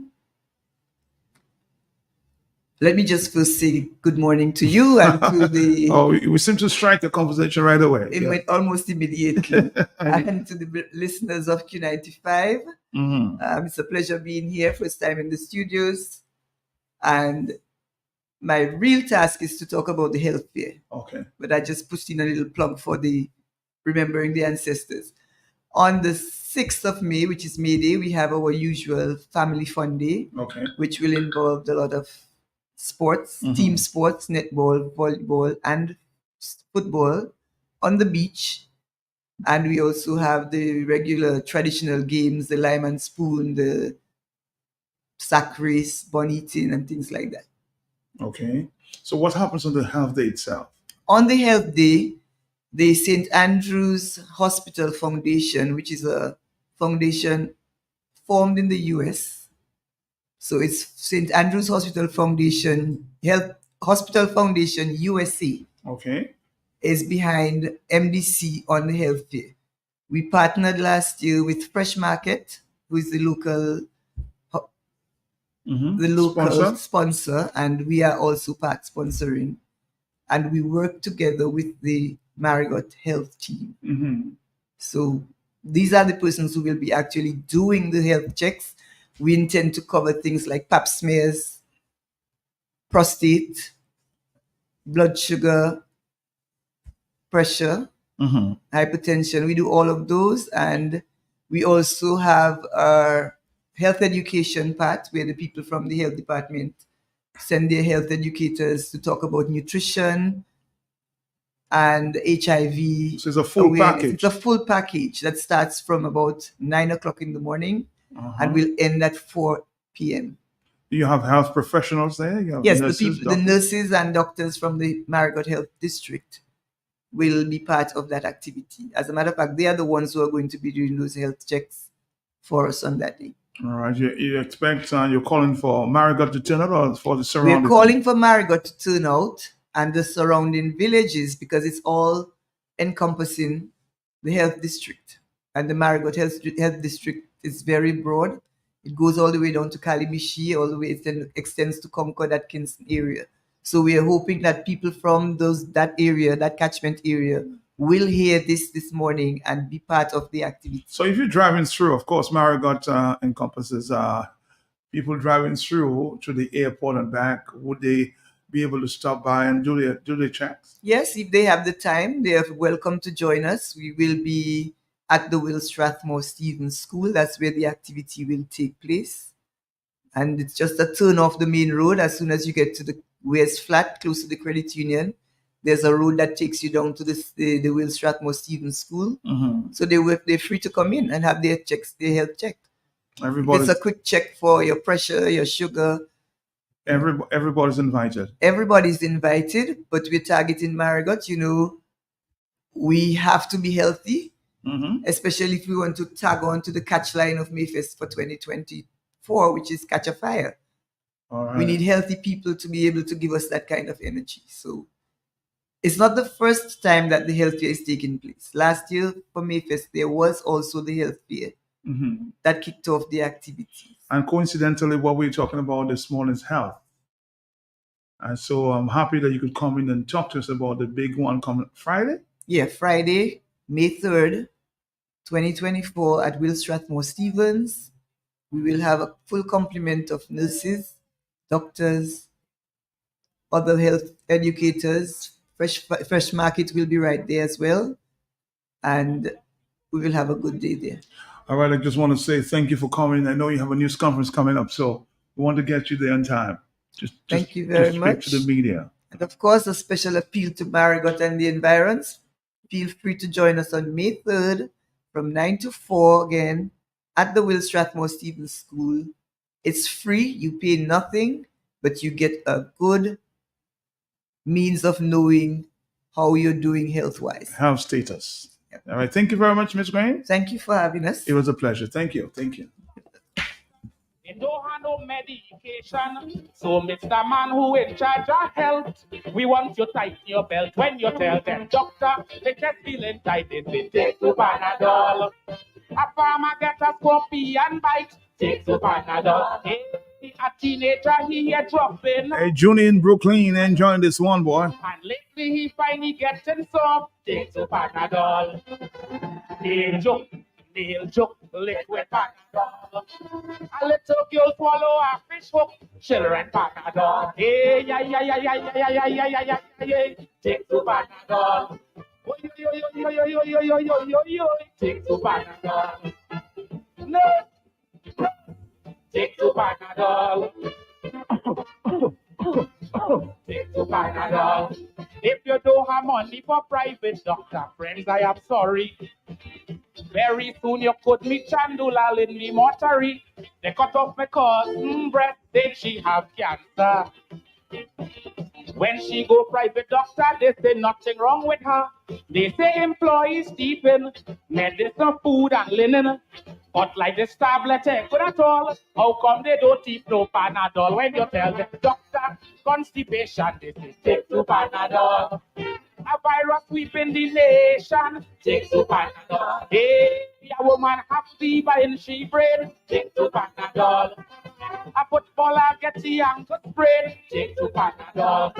A: Let me just first say good morning to you and to the.
B: Oh, we seem to strike a conversation right away.
A: It
B: Yeah.
A: went almost immediately. And to the listeners of Q95, it's a pleasure being here, first time in the studios. And my real task is to talk about the health fair.
B: Okay.
A: But I just pushed in a little plug for the Remembering the Ancestors. On the 6th of May, which is May Day, we have our usual Family Fun Day,
B: Okay.
A: which will involve a lot of sports, team sports, netball, volleyball, and football on the beach. And we also have the regular traditional games, the lime and spoon, the sack race, bun eating, and things like that.
B: Okay. So what happens on the health day itself?
A: On the health day, the St. Andrew's Hospital Foundation, which is a foundation formed in the US. So it's St. Andrew's Hospital Foundation, Hospital Foundation USA.
B: Okay.
A: Is behind MDC on the health fair. We partnered last year with Fresh Market, who is the local sponsor, and we are also part sponsoring. And we work together with the Marigot Health team. So these are the persons who will be actually doing the health checks. We intend to cover things like pap smears, prostate, blood sugar, pressure, hypertension. We do all of those. And we also have our health education part where the people from the health department send their health educators to talk about nutrition and HIV.
B: So it's a full package.
A: It's a full package that starts from about 9 o'clock in the morning and will end at 4 p.m.
B: Do you have health professionals there? You have
A: Yes,
B: nurses,
A: the nurses and doctors from the Marigot Health District will be part of that activity. As a matter of fact, they are the ones who are going to be doing those health checks for us on that day.
B: All right. You expect you're calling for Marigot to turn out or for the surrounding?
A: We're calling for Marigot to turn out and the surrounding villages because it's all encompassing the health district. And the Marigot Health District is very broad. It goes all the way down to Kalimishi, all the way it extends to Concord, Atkinson area. So we are hoping that people from that area, that catchment area, will hear this morning and be part of the activity.
B: So if you're driving through, of course, Marigot encompasses people driving through to the airport and back. Would they be able to stop by and do their checks?
A: Yes, if they have the time, they are welcome to join us. We will be at the Will Strathmore Stevens School. That's where the activity will take place. And it's just a turn off the main road. As soon as you get to the West Flat, close to the credit union, there's a road that takes you down to the Will Strathmore Stevens School. So they're free to come in and have their health checked. It's a quick check for your pressure, your sugar.
B: Everybody's invited.
A: Everybody's invited, but we're targeting Marigot. You know, we have to be healthy, especially if we want to tag on to the catch line of Mayfest for 2024, which is Catch a Fire.
B: All right.
A: We need healthy people to be able to give us that kind of energy. So it's not the first time that the health fair is taking place. Last year for Mayfest, there was also the health fair that kicked off the activity.
B: And coincidentally, what we're talking about this morning is health. And so I'm happy that you could come in and talk to us about the big one coming Friday.
A: Yeah, Friday, May 3rd, 2024 at Will Strathmore Stevens. We will have a full complement of nurses, doctors, other health educators. Fresh Market will be right there as well. And we will have a good day there.
B: All right, I just want to say thank you for coming. I know you have a news conference coming up, so we want to get you there in time.
A: Thank you very much.
B: To the media.
A: And of course, a special appeal to Marigot and the environs. Feel free to join us on May 3rd from 9 to 4 again at the Will Strathmore Stevens School. It's free. You pay nothing, but you get a good means of knowing how you're doing health-wise.
B: Health status. Yep. All right. Thank you very much, Ms. Green.
A: Thank you for having us.
B: It was a pleasure. Thank you. Thank you.
G: You don't have no medication. So, Mr. Man who in charge of health, we want you tighten your belt when you tell them, doctor, they just feeling tight, they take to Panadol. A farmer get a scorpion bite, take to Panadol. Hey, a teenager he a dropping.
B: Hey, Junior in Brooklyn, enjoying this one, boy.
G: And lately he finally getting some. Take to Panadol. Nail joke, liquid Panadol. A little girl swallow a fish hook. Children Panadol. Hey, yeah. Take to Panadol. Yo. Take to Panadol. No. Take to Panadol. Take to Panadol. If you don't have money for private doctor, friends, I am sorry. Very soon you could meet Chandula in the mortuary. They cut off my cousin breast, then she have cancer. When she go private doctor, they say nothing wrong with her. They say employees deep in medicine, food and linen. But like this tablet ain't good at all. How come they don't keep no Panadol? When you tell the doctor constipation, they say take to Panadol. A virus sweeping the nation, take to Panadol. Hey, a woman have fever in she brain, take to Panadol. A footballer get the ankle sprain, take to Panadol.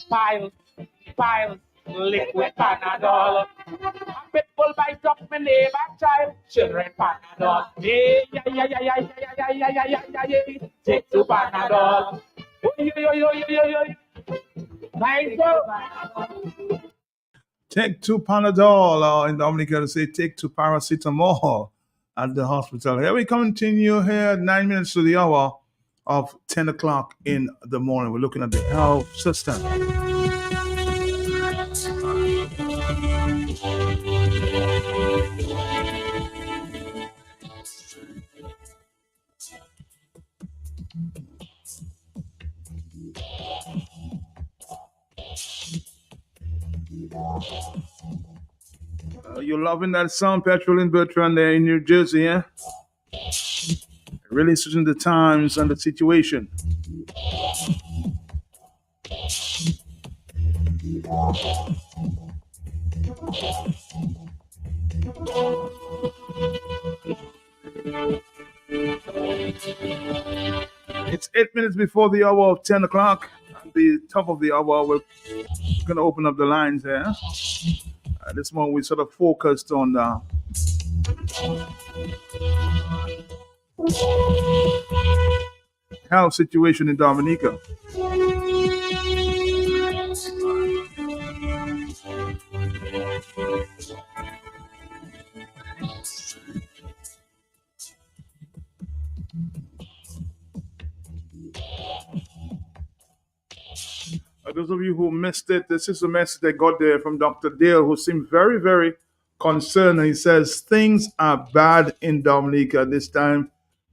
G: Piles, liquid Panadol. A pit bull bite up my neighbor child, children Panadol. Hey, yeah, take to Panadol. Yo. Thank you.
B: Take 2 Panadol, or in Dominica they say take 2 paracetamol at the hospital. Here we continue here, 9 minutes to the hour of 10 o'clock in the morning. We're looking at the health system. You're loving that song, Petrol and Bertrand, there in New Jersey, yeah? Really suiting the times and the situation. It's 8 minutes before the hour of 10 o'clock. At the top of the hour, we're going to open up the lines here. This morning we sort of focused on health situation in Dominica. Those of you who missed it, this is a message that got there from Dr. Dale, who seemed very, very concerned. He says things are bad in Dominica this time,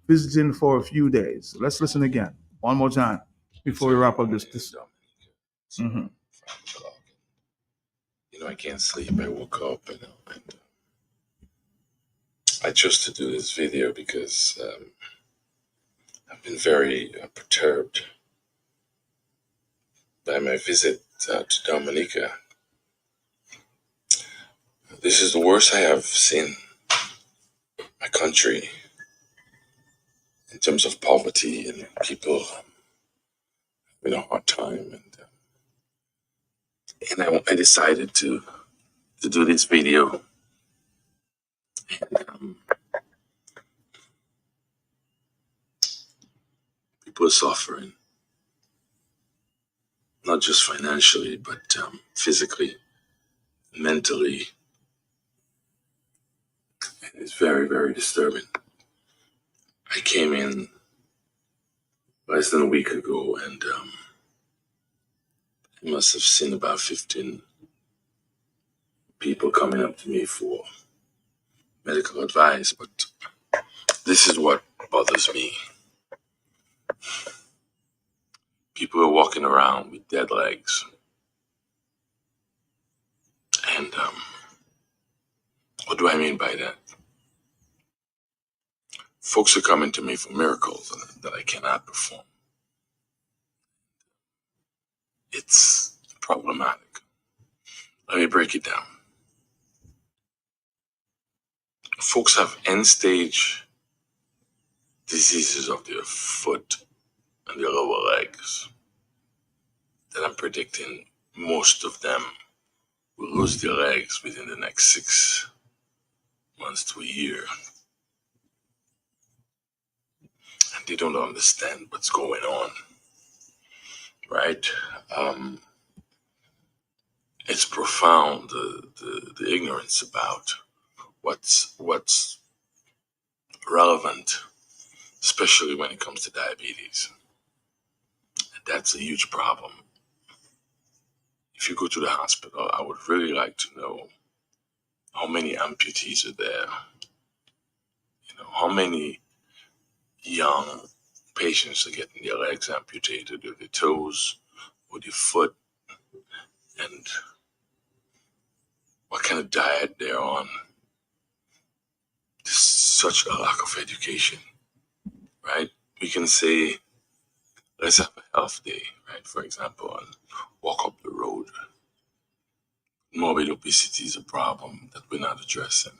B: visiting for a few days. Let's listen again, one more time, before we wrap up this. Mm-hmm.
L: I can't sleep. I woke up and I chose to do this video because I've been very perturbed by my visit to Dominica. This is the worst I have seen my country in terms of poverty and people having a hard time. And I decided to do this video. And, people are suffering. Not just financially, but physically, mentally. It's very, very disturbing. I came in less than a week ago, and I must have seen about 15 people coming up to me for medical advice, but this is what bothers me. People are walking around with dead legs. And what do I mean by that? Folks are coming to me for miracles that I cannot perform. It's problematic. Let me break it down. Folks have end-stage diseases of their foot and their lower legs, that I'm predicting most of them will lose their legs within the next 6 months to a year. And they don't understand what's going on, right? It's profound, the ignorance about what's relevant, especially when it comes to diabetes. And that's a huge problem. If you go to the hospital, I would really like to know how many amputees are there. How many young patients are getting their legs amputated, or their toes, or their foot, and what kind of diet they're on. There's such a lack of education, right? We can say, let's have a health day, right? For example, and walk up the road. Morbid obesity is a problem that we're not addressing.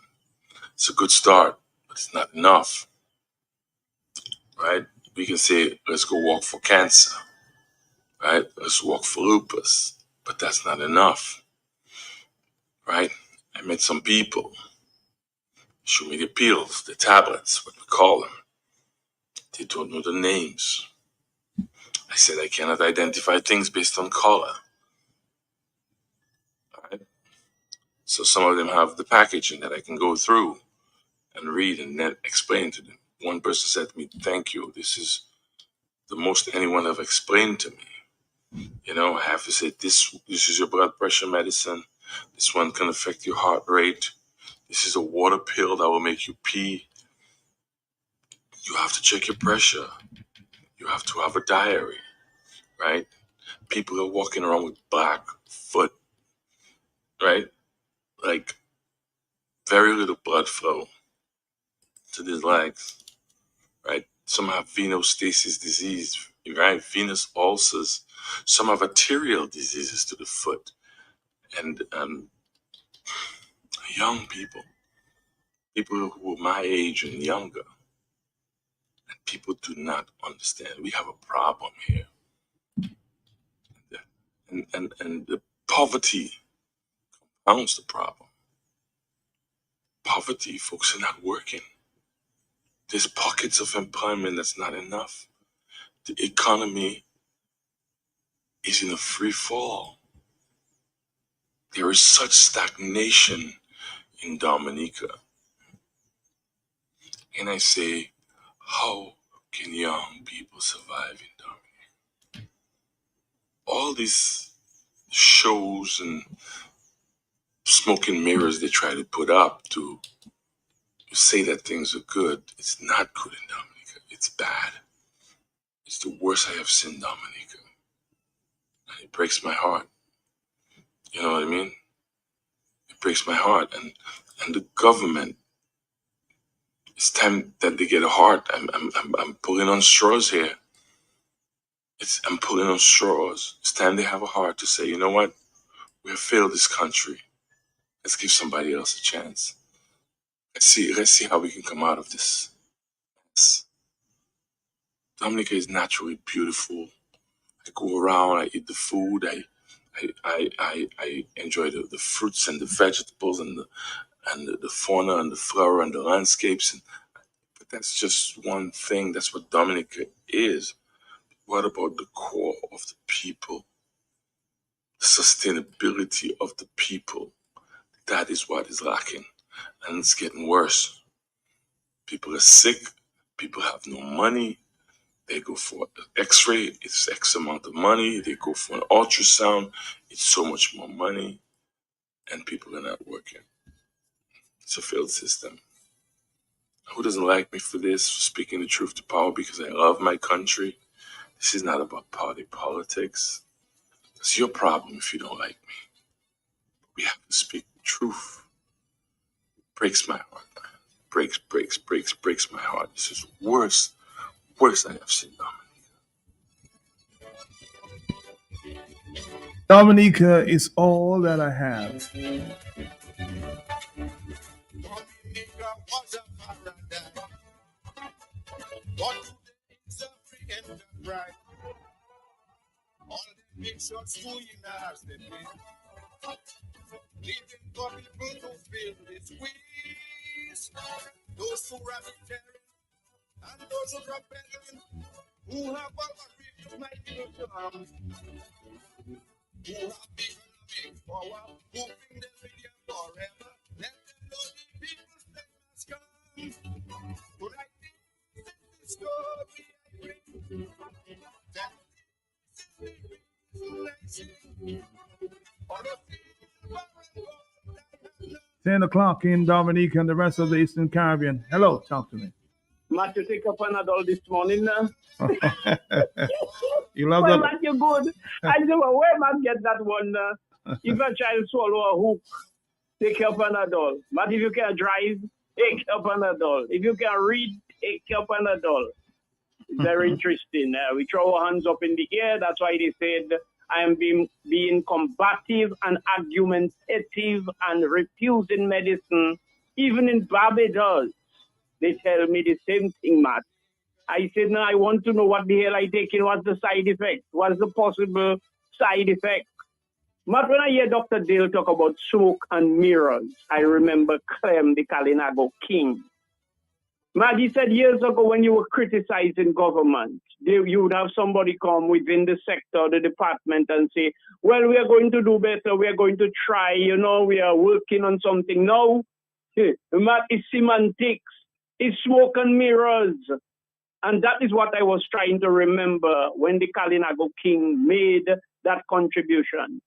L: It's a good start, but it's not enough, right? We can say, let's go walk for cancer, right? Let's walk for lupus, but that's not enough, right? I met some people, show me the pills, the tablets, what we call them. They don't know the names. I said I cannot identify things based on color. Right? So some of them have the packaging that I can go through and read and then explain to them. One person said to me, "Thank you. This is the most anyone have explained to me. I have to say, this is your blood pressure medicine. This one can affect your heart rate. This is a water pill that will make you pee. You have to check your pressure. You have to have a diary," right? People are walking around with black foot, right? Like very little blood flow to these legs, right? Some have venostasis disease, right? Venous ulcers. Some have arterial diseases to the foot. And young people who are my age and younger, and people do not understand. We have a problem here. And the poverty compounds the problem. Poverty, folks are not working. There's pockets of employment that's not enough. The economy is in a free fall. There is such stagnation in Dominica. And I say, how can young people survive in Dominica? All these shows and smoke and mirrors they try to put up to say that things are good, it's not good in Dominica. It's bad. It's the worst I have seen in Dominica. And it breaks my heart. You know what I mean? It breaks my heart. And the government, it's time that they get a heart. I'm pulling on straws here. I'm pulling on straws. It's time they have a heart to say, you know what? We have failed this country. Let's give somebody else a chance. Let's see how we can come out of this. Dominica is naturally beautiful. I go around, I eat the food, I enjoy the fruits and the vegetables and the fauna and the flora and the landscapes. But that's just one thing. That's what Dominica is. What about the core of the people? The sustainability of the people. That is what is lacking. And it's getting worse. People are sick. People have no money. They go for an x-ray. It's X amount of money. They go for an ultrasound. It's so much more money. And people are not working. It's a failed system. Who doesn't like me for this, for speaking the truth to power, because I love my country? This is not about party politics. It's your problem if you don't like me. We have to speak the truth. Breaks my heart, man. Breaks my heart. This is worse I have seen Dominica.
B: Dominica is all that I have.
M: got school in the house, they pay. Leaving for people to feel the squeeze. Those who are vegetarian and those who are veteran, who have our review my little charm, who have economic power, who think they will live forever. Let them know the people's name has come. Right in the story I bring. That is the reason I sing. All of
B: 10 o'clock in Dominica and the rest of the Eastern Caribbean. Hello, talk to me.
S: Matt, you take up Panadol this morning now.
B: You love
S: Well,
B: that?
S: Matt, you good. I say, well, where Matt get that one? If a child swallow a hook, take your Panadol. But if you can drive, take your Panadol. If you can read, take your Panadol. Very interesting. We throw our hands up in the air. That's why they said, I am being combative and argumentative and refusing medicine. Even in Barbados, they tell me the same thing, Matt. I said, no, I want to know what the hell I taking. What's the side effect? What's the possible side effect? Matt, when I hear Dr. Dale talk about smoke and mirrors, I remember Clem, the Kalinago king. Matt, he said years ago when you were criticizing government, you would have somebody come within the sector, the department, and say, well, we are going to do better. We are going to try. We are working on something. No, Matt, it's semantics. It's smoke and mirrors. And that is what I was trying to remember when the Kalinago king made that contribution.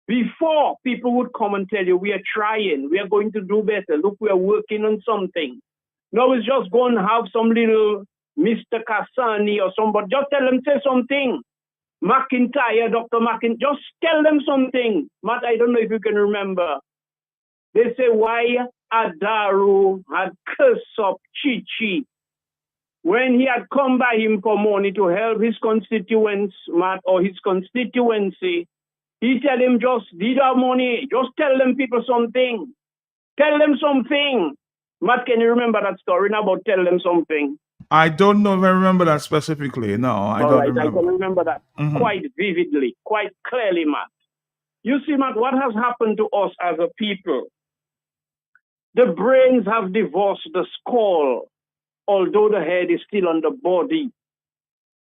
S: Before, people would come and tell you, we are trying. We are going to do better. Look, we are working on something. No, it's just go and have some little Mr. Kasani or somebody. Just tell them, say something. McIntyre, Dr. McIntyre, just tell them something. Matt, I don't know if you can remember. They say why Adaru had cursed up Chichi when he had come by him for money to help his constituents, Matt, or his constituency. He tell him, just need our money. Just tell them people something. Tell them something. Matt, can you remember that story about tell them something?
B: I don't know if I remember that specifically. No, I don't remember.
S: I can remember that quite vividly, quite clearly, Matt. You see, Matt, what has happened to us as a people? The brains have divorced the skull, although the head is still on the body.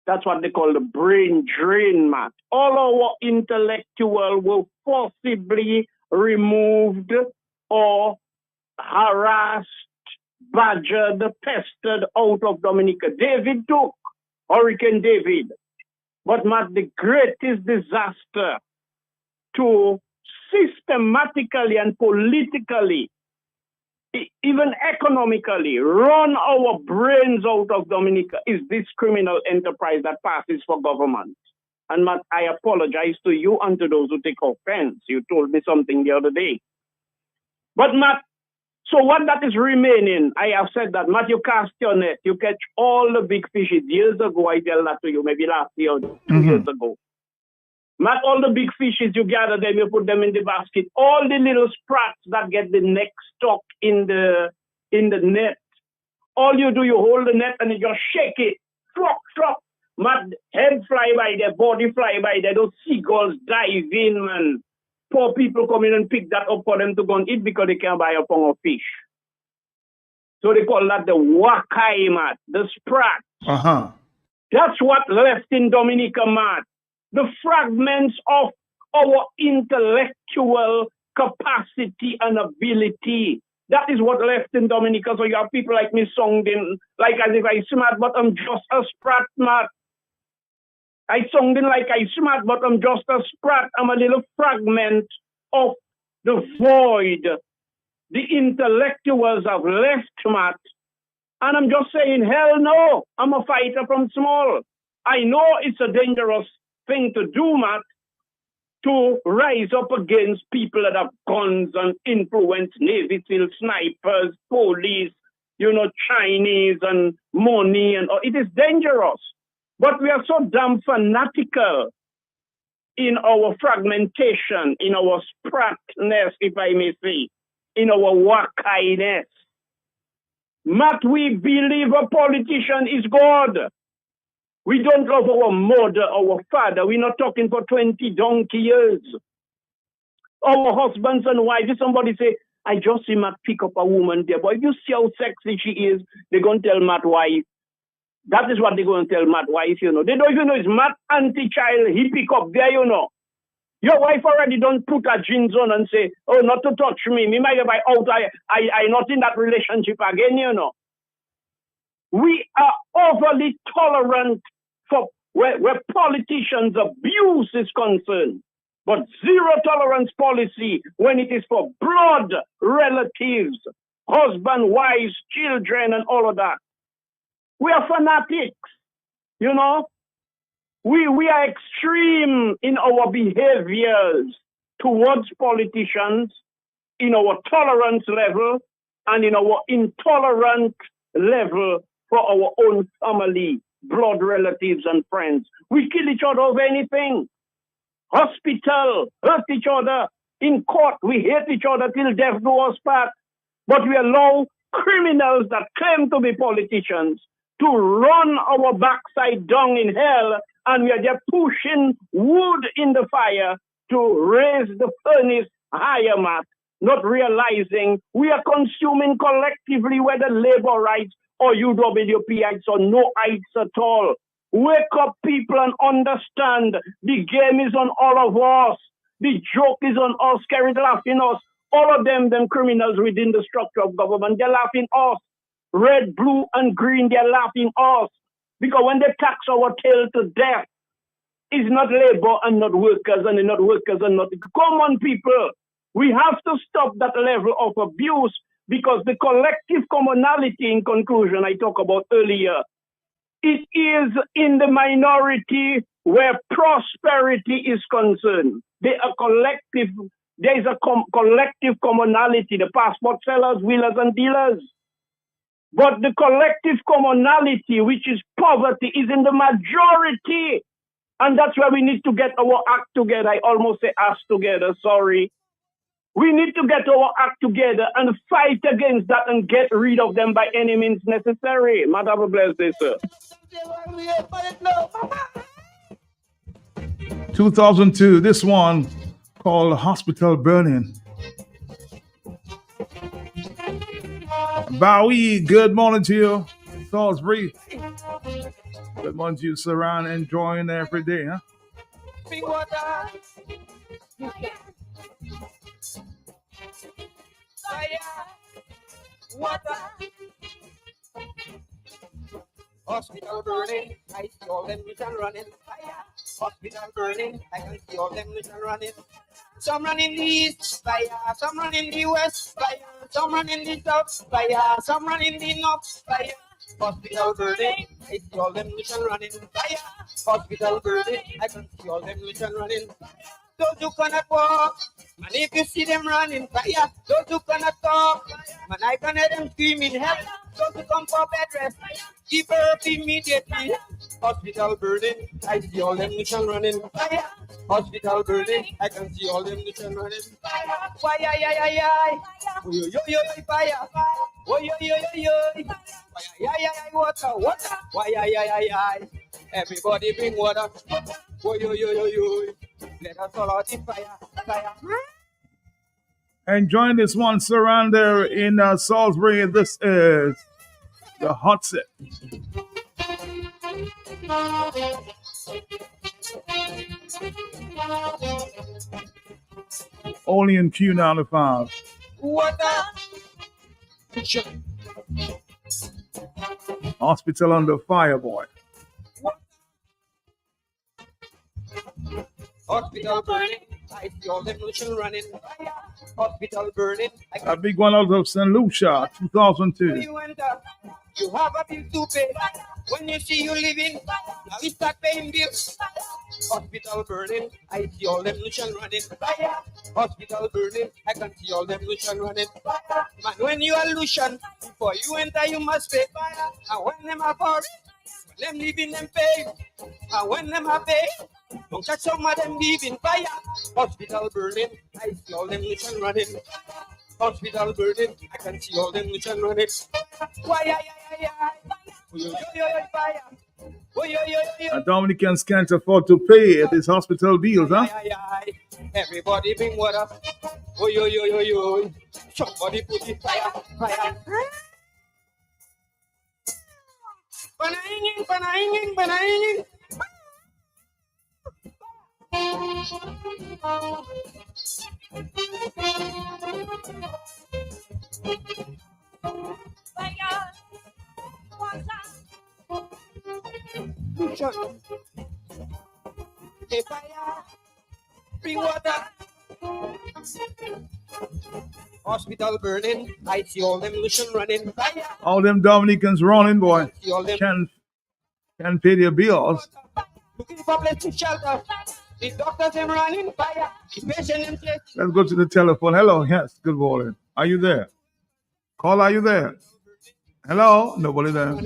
S: That's what they call the brain drain, Matt. All our intellectual were forcibly removed or harassed, badgered, pestered out of Dominica. David took Hurricane David. But Matt, the greatest disaster to systematically and politically, even economically, run our brains out of Dominica is this criminal enterprise that passes for government. And Matt, I apologize to you and to those who take offense. You told me something the other day. But Matt, so what that is remaining, I have said that, Matt, you cast your net, you catch all the big fishes. Years ago, I tell that to you, maybe last year or 2 years ago. Matt, all the big fishes, you gather them, you put them in the basket. All the little sprats that get the neck stuck in the net. All you do, you hold the net and you just shake it. Flop, flop. Matt, head fly by there, body fly by there. Those seagulls dive in, man. Poor people come in and pick that up for them to go and eat because they can't buy a pound of fish. So they call that the wakai, Matt, the sprat. That's what left in Dominica, Matt. The fragments of our intellectual capacity and ability. That is what left in Dominica. So you have people like me sounding like as if I'm smart, but I'm just a sprat, Matt. I sounding like I'm smart, but I'm just a sprat. I'm a little fragment of the void. The intellectuals have left, Matt. And I'm just saying, hell no. I'm a fighter from small. I know it's a dangerous thing to do, Matt, to rise up against people that have guns and influence, Navy SEAL snipers, police, Chinese and money. And it is dangerous. But we are so damn fanatical in our fragmentation, in our spratness, if I may say, in our wakai-ness. Matt, we believe a politician is God. We don't love our mother, our father. We're not talking for 20 donkey years. Our husbands and wives, if somebody say, I just see Matt pick up a woman there, but if you see how sexy she is, they're going to tell Matt wife. That is what they're going to tell Matt wife, you know. They don't even know it's Matt anti-child he pick up there, you know. Your wife already don't put her jeans on and say, oh, not to touch me. Me might by out, I not in that relationship again, you know. We are overly tolerant for where politicians' abuse is concerned, but zero tolerance policy when it is for blood relatives, husband, wives, children, and all of that. We are fanatics, you know. We are extreme in our behaviors towards politicians, in our tolerance level, and in our intolerant level for our own family, blood relatives, and friends. We kill each other over anything. Hospital, hurt each other. In court, we hate each other till death do us part. But we allow criminals that claim to be politicians to run our backside down in hell, and we are just pushing wood in the fire to raise the furnace higher, Matt, not realizing we are consuming collectively, whether labor rights or UWP rights or no rights at all. Wake up, people, and understand the game is on all of us. The joke is on us, carried laughing us. All of them criminals within the structure of government, they're laughing us. Red, blue, and green, they're laughing us. Because when they tax our tail to death, it's not labor and not workers, and not workers and not common people. We have to stop that level of abuse, because the collective commonality, in conclusion, I talked about earlier, it is in the minority where prosperity is concerned. There is a collective commonality, the passport sellers, wheelers, and dealers. But the collective commonality, which is poverty, is in the majority. And that's where we need to get our act together. I almost say us together, sorry. We need to get our act together and fight against that and get rid of them by any means necessary. Madam, have a blessed day, sir.
B: 2002, this one called Hospital Burning. Bowie, good morning to you. Salisbury. Good morning to you, Saran. Enjoying every day, huh?
N: Hospital burning, I see all them little running. Hospital burning, I can see all them little running. Some run in the east, fire. Some run in the west, fire. Some run in the south, fire. Some run in the north, fire. Hospital burning, I see all them little running. Fire. Hospital burning, I can see all them little running. Those who cannot walk, man, if you see them running, fire. Those who cannot talk, man, I can hear them screaming help. Those who come for bed rest, keep her up immediately. Hospital burning, I see all them little running. Fire. Hospital burning, I can see all them little running. Fire. Fire, yeah. Oh, yo, fire. Oh, yo. Fire, yeah, water. Why, yeah. Everybody bring water. Oh, yo. Let us all out the fire.
B: Enjoying this one, Surrender in Salisbury. This is the Hot Set. Only in Q95.
N: Water.
B: Hospital under fire, boy.
N: Hospital burning, I see all them little running. Hospital burning.
B: A big one out of St. Lucia, 2002.
N: You enter, you have a bill to pay. When you see you living, now we start paying bills. Hospital burning, I see all them little running. Hospital burning, I can see all them little running. Man, when you are Lucian, before you enter, you must pay. And when them are poor, them living them pay. And when them are pay, don't catch some of them leaving fire. Hospital burning, I see all them little running. Hospital burning, I can see all them little running. Why, yeah. Yo, fire. Oh, yo, yo, yo.
B: And Dominicans can't afford to pay these hospital bills, huh?
N: Ay, ay, ay. Everybody bring water. Oh, yo, yo, yo, yo. Somebody put it fire, fire. Banangin, banangin, banangin. Hey, fire. Bring water. Hospital burning. I see all them Lucian running. Fire.
B: All them Dominicans running, boy.
N: See all them
B: Can't pay their bills.
N: looking for place to shelter. The doctors them running. Fire. The patient them chasing.
B: Let's go to the telephone. Hello, yes, good morning. Are you there? Call, are you there? Hello? Nobody there.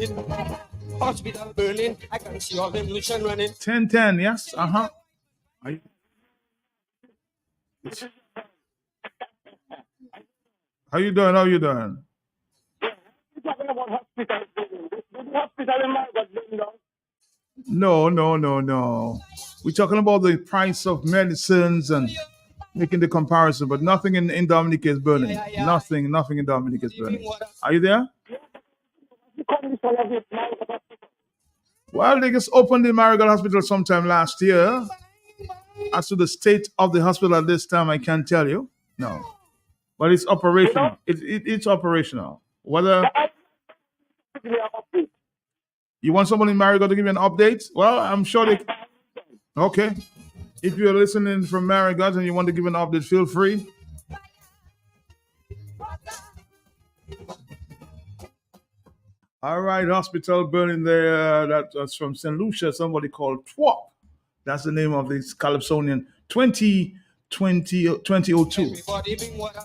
N: Hospital burning. I can see all them Lucian running.
B: 1010, yes? Uh-huh. Are you... How you doing? How you doing?
I: Talking about hospital. The hospital in my
B: No. We're talking about the price of medicines and making the comparison, but nothing in Dominica is burning. Nothing in Dominica is burning. Are you there? Well, they just opened the Marigold Hospital sometime last year. As to the state of the hospital at this time, I can't tell you. No. But it's operational. It's operational. Whether you want someone in Marigold to give you an update? Well, I'm sure they... Okay. If you're listening from Marigold and you want to give an update, feel free. All right, hospital burning there. That's from St. Lucia. Somebody called TWOP. That's the name of this Calypsonian 2002.
N: Everybody bring water.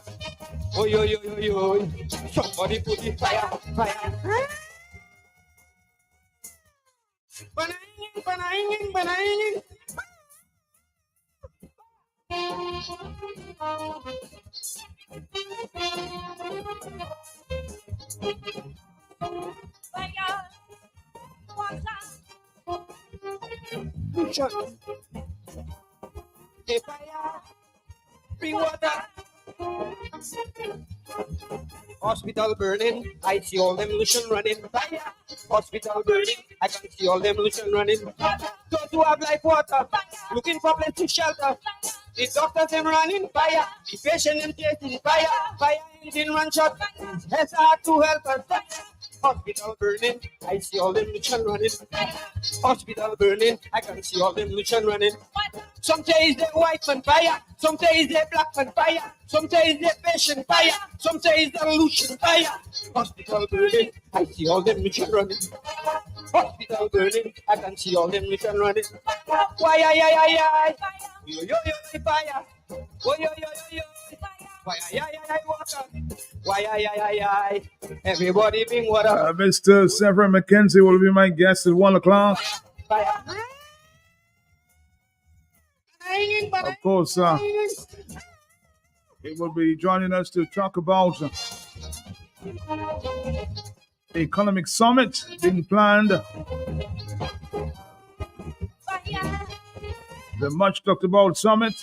N: Oh, yo, yo, yo, yo. Somebody put it fire, fire. Banangin, banangin, banangin. Hey, fire. Bring water. Hospital burning. I see all them Lucian running. Fire. Hospital burning. I can see all them Lucian running. Those who have like water. Looking for place to shelter. The doctors them running. Fire. The patient them chasing. Fire. Fire engine run shot. It's hard to help us. Hospital burning. I see all them Lucian running. Hospital burning. I can see all them Lucian running. Some days they're white man fire. Some days they're black man fire. Some days they're patient fire. Some days they're Lucian fire. Hospital burning. I see all them Lucian running. Hospital burning. I can see all them Lucian running. Why, ay. Yo, yo, yo, fire. Oh, yo, yo, yo, yo. Why, ay, water. Why, ay. Everybody bring water.
B: Mr. Severin McKenzie will be my guest at 1 o'clock.
N: Fire.
B: Of course, he will be joining us to talk about the economic summit being planned. The much talked about summit.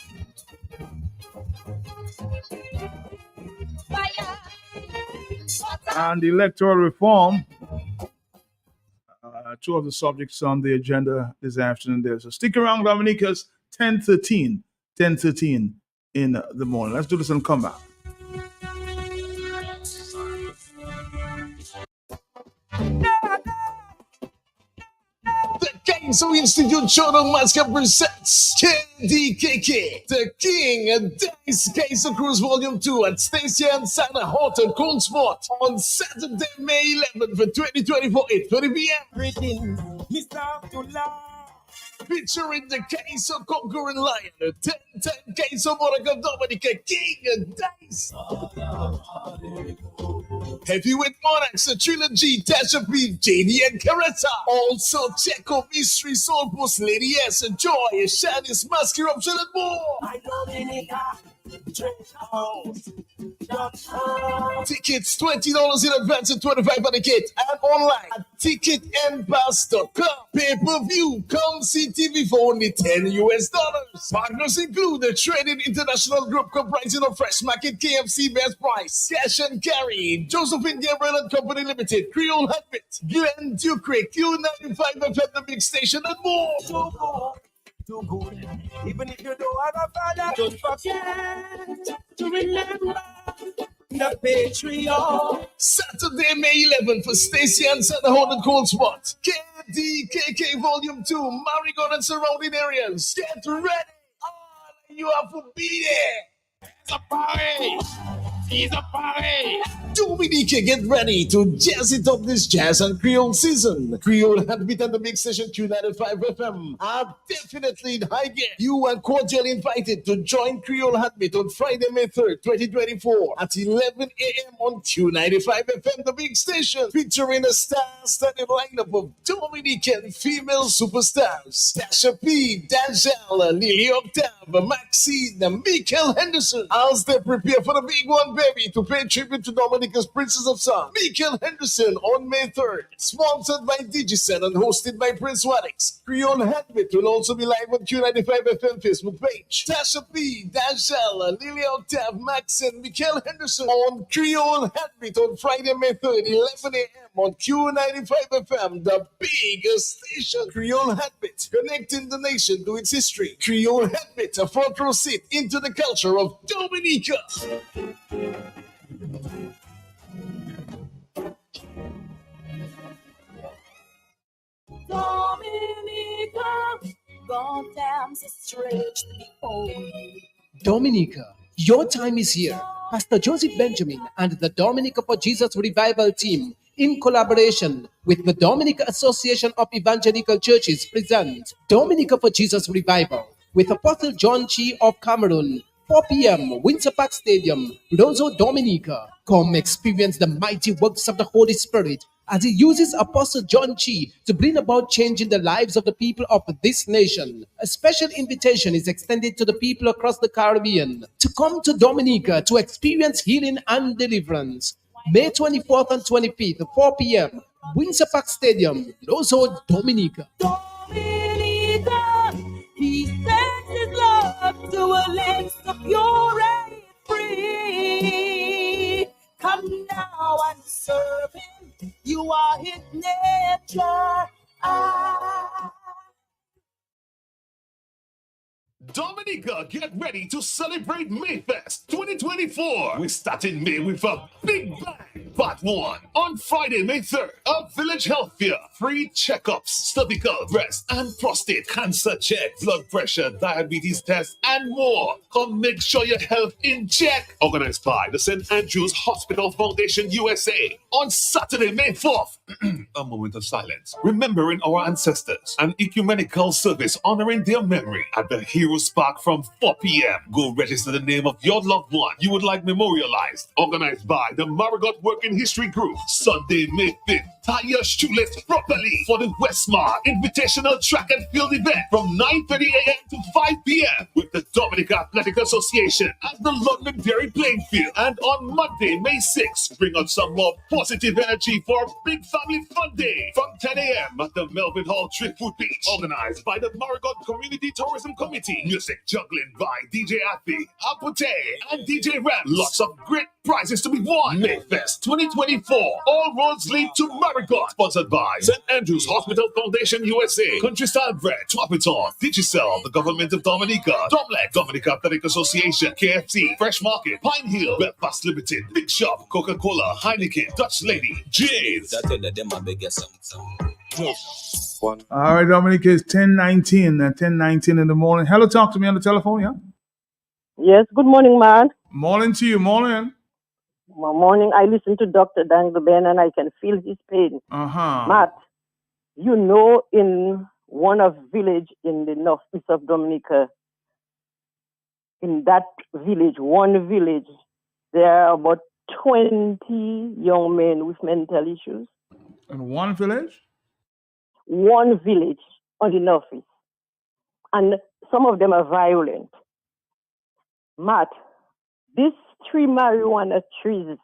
B: And electoral reform. Two of the subjects on the agenda this afternoon there. So stick around, Dominicans. 10:13 in the morning. Let's do this and come back.
V: The Kaiso Institute Show Maska presents KDKK, The King and Dice Kaiso Cruise Volume 2 at Stacia and Santa Hotel Cold Spot on Saturday, May 11th, 2024, 8:20 p.m. Mr. Abdullah. Featuring the Kaiso Conquering Lion, 10-10 Kaiso Monaco Dominica King and Dice. Heavyweight Monarchs, a trilogy, Tasha P, JD and Caretta. Also, Checo Mystery Soul Post, Lady S, and Joy, Shanice Mask Eruption and more. ticketnpass.com. Tickets $20 in advance and $25 on the kit, and online at ticketnpass.com. Pay-per-view, come see TV for only $10 US. Partners include the Traded International Group comprising of Fresh Market, KFC, Best Price, Cash and Carry, Josephine Gabriel and Company Limited, Creole Habit, Glenn Duke, Q95 FM, the big station, and more. Too good. Even if you don't have a father, don't forget to remember the Patreon. Saturday, May 11th for Stacey and Santa Horn Cold Spot. KDKK Volume 2, Marigot and surrounding areas. Get ready. All you have to be there. It's a party. It's a party. Dominica, get ready to jazz it up this jazz and Creole season. Creole Heartbeat and the big station Q95 FM are definitely in high gear. You are cordially invited to join Creole Heartbeat on Friday, May 3rd, 2024 at 11 a.m. on Q95 FM, the big station, featuring a star-studded lineup of Dominican female superstars. Tasha P, Dajal, Lily Octave, Maxine, Michael Henderson, as they prepare for the big one, baby, to pay tribute to Dominica's Princess of Song, Michael Henderson, on May 3rd. Sponsored by Digicel and hosted by Prince Wadix. Creole Heartbeat will also be live on Q95 FM Facebook page. Tasha P, Dajal, Lily Octave, Max, and Michael Henderson on Creole Heartbeat on Friday, May 3rd, 11 a.m. on Q95 FM, the biggest station. Creole Heartbeat, connecting the nation to its history. Creole Heartbeat, a front row seat into the culture of Dominica.
J: Dominica, God damn so strange to behold.
K: Dominica, your time is here. Pastor Joseph Benjamin and the Dominica for Jesus Revival team, in collaboration with the Dominica Association of Evangelical Churches, present Dominica for Jesus Revival with Apostle John Chi of Cameroon. 4 p.m. Windsor Park Stadium, Roseau, Dominica. Come experience the mighty works of the Holy Spirit as he uses Apostle John Chi to bring about change in the lives of the people of this nation. A special invitation is extended to the people across the Caribbean to come to Dominica to experience healing and deliverance. May 24th and 25th, 4 p.m. Windsor Park Stadium, Roseau, Dominica.
J: Dominica, he sent his love to a land so pure and free. Come now and serve him. You are his nature.
E: Dominica, get ready to celebrate Mayfest 2024. We start in May with a Big Bang Part 1 on Friday, May 3rd. A Village Health Fair, free checkups, cervical, breast, and prostate cancer check, blood pressure, diabetes test, and more. Come make sure your health in check. Organized by the St. Andrews Hospital Foundation USA on Saturday, May 4th. A moment of silence, remembering our ancestors. An ecumenical service honoring their memory at the Heroes Park from 4 p.m. Go register the name of your loved one you would like memorialized. Organized by the Marigot Working History Group. Sunday, May 5th. Tie your shoelace properly for the Westmar Invitational Track and Field event from 9:30 a.m. to 5 p.m. with the Dominica Athletic Association at the Londonderry Playing Field. And on Monday, May 6th, bring out some more positive energy for a Big Family Fun Day from 10 a.m. at the Melvin Hall Trickfoot Beach. Organized by the Marigot Community Tourism Committee. Music juggling by DJ Afi, Apute, and DJ Ram. Lots of great prizes to be won. Mayfest 2024. All roads lead to Marigot. Sponsored by St. Andrews Hospital Foundation USA, Country Style Bread, Twapiton, Digicel, the Government of Dominica, Domlec, Dominica Athletic Association, KFC, Fresh Market, Pine Hill, Belfast Limited, Big Shop, Coca-Cola, Heineken, Dutch Lady, Jay's.
B: All right, Dominica, it's 10:19 in the morning. Hello, talk to me on the telephone, yeah?
P: Yes, good morning, man.
B: Morning to you, morning.
P: Morning, I listen to Dr. Dangle Ben and I can feel his pain. Matt, you know, in one of village in the northeast of Dominica, in that village, one village, there are about 20 young men with mental issues.
B: In one village?
P: One village on the northeast. And some of them are violent. Matt, this 3 marijuana trees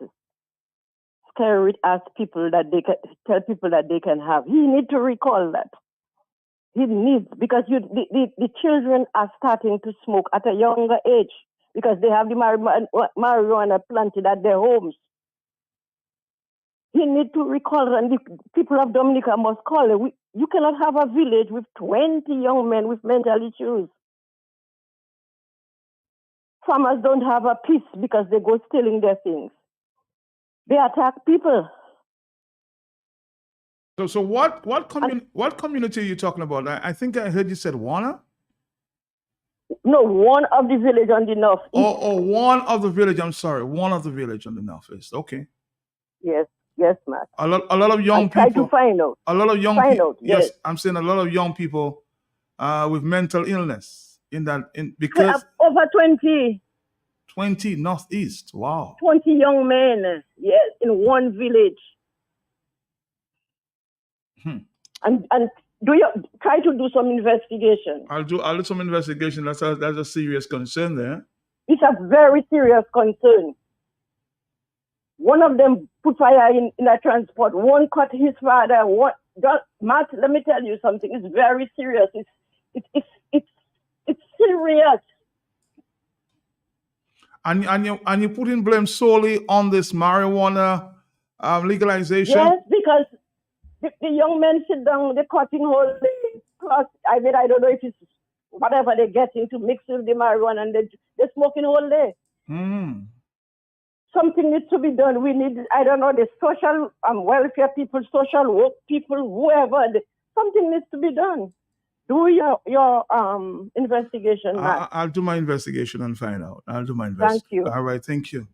P: scare it as people that they can tell people that they can have. He need to recall that. He needs, because the children are starting to smoke at a younger age because they have the marijuana planted at their homes. He need to recall, and the people of Dominica must call it. You cannot have a village with 20 young men with mental issues. Farmers don't have a peace because they go stealing their things. They attack people.
B: So what community are you talking about? I think I heard you said Warner?
P: No, one of the village on the north.
B: Oh, one of the village. I'm sorry, one of the village on the northeast. Okay.
P: Yes, Matt.
B: A lot of young
P: try
B: people.
P: To find out.
B: A lot of young people.
P: Yes,
B: I'm saying a lot of young people with mental illness because
P: over 20.
B: 20 northeast. Wow.
P: 20 young men. Yes, in one village. And do you try to do some investigation?
B: I'll do some investigation. That's a serious concern there.
P: It's a very serious concern. One of them put fire in a transport. One cut his father. Matt, let me tell you something. It's very serious. It's serious.
B: And you putting blame solely on this marijuana legalization?
P: Yes, because the young men sit down, they're cutting holes. Plus, I don't know if it's whatever they get into mix with the marijuana, and they're smoking all day. Something needs to be done. We need, the social welfare people, social work people, whoever. Something needs to be done. Do your investigation, Matt.
B: I'll do my investigation and find out. I'll do my investigation.
P: Thank you.
B: All right, thank you.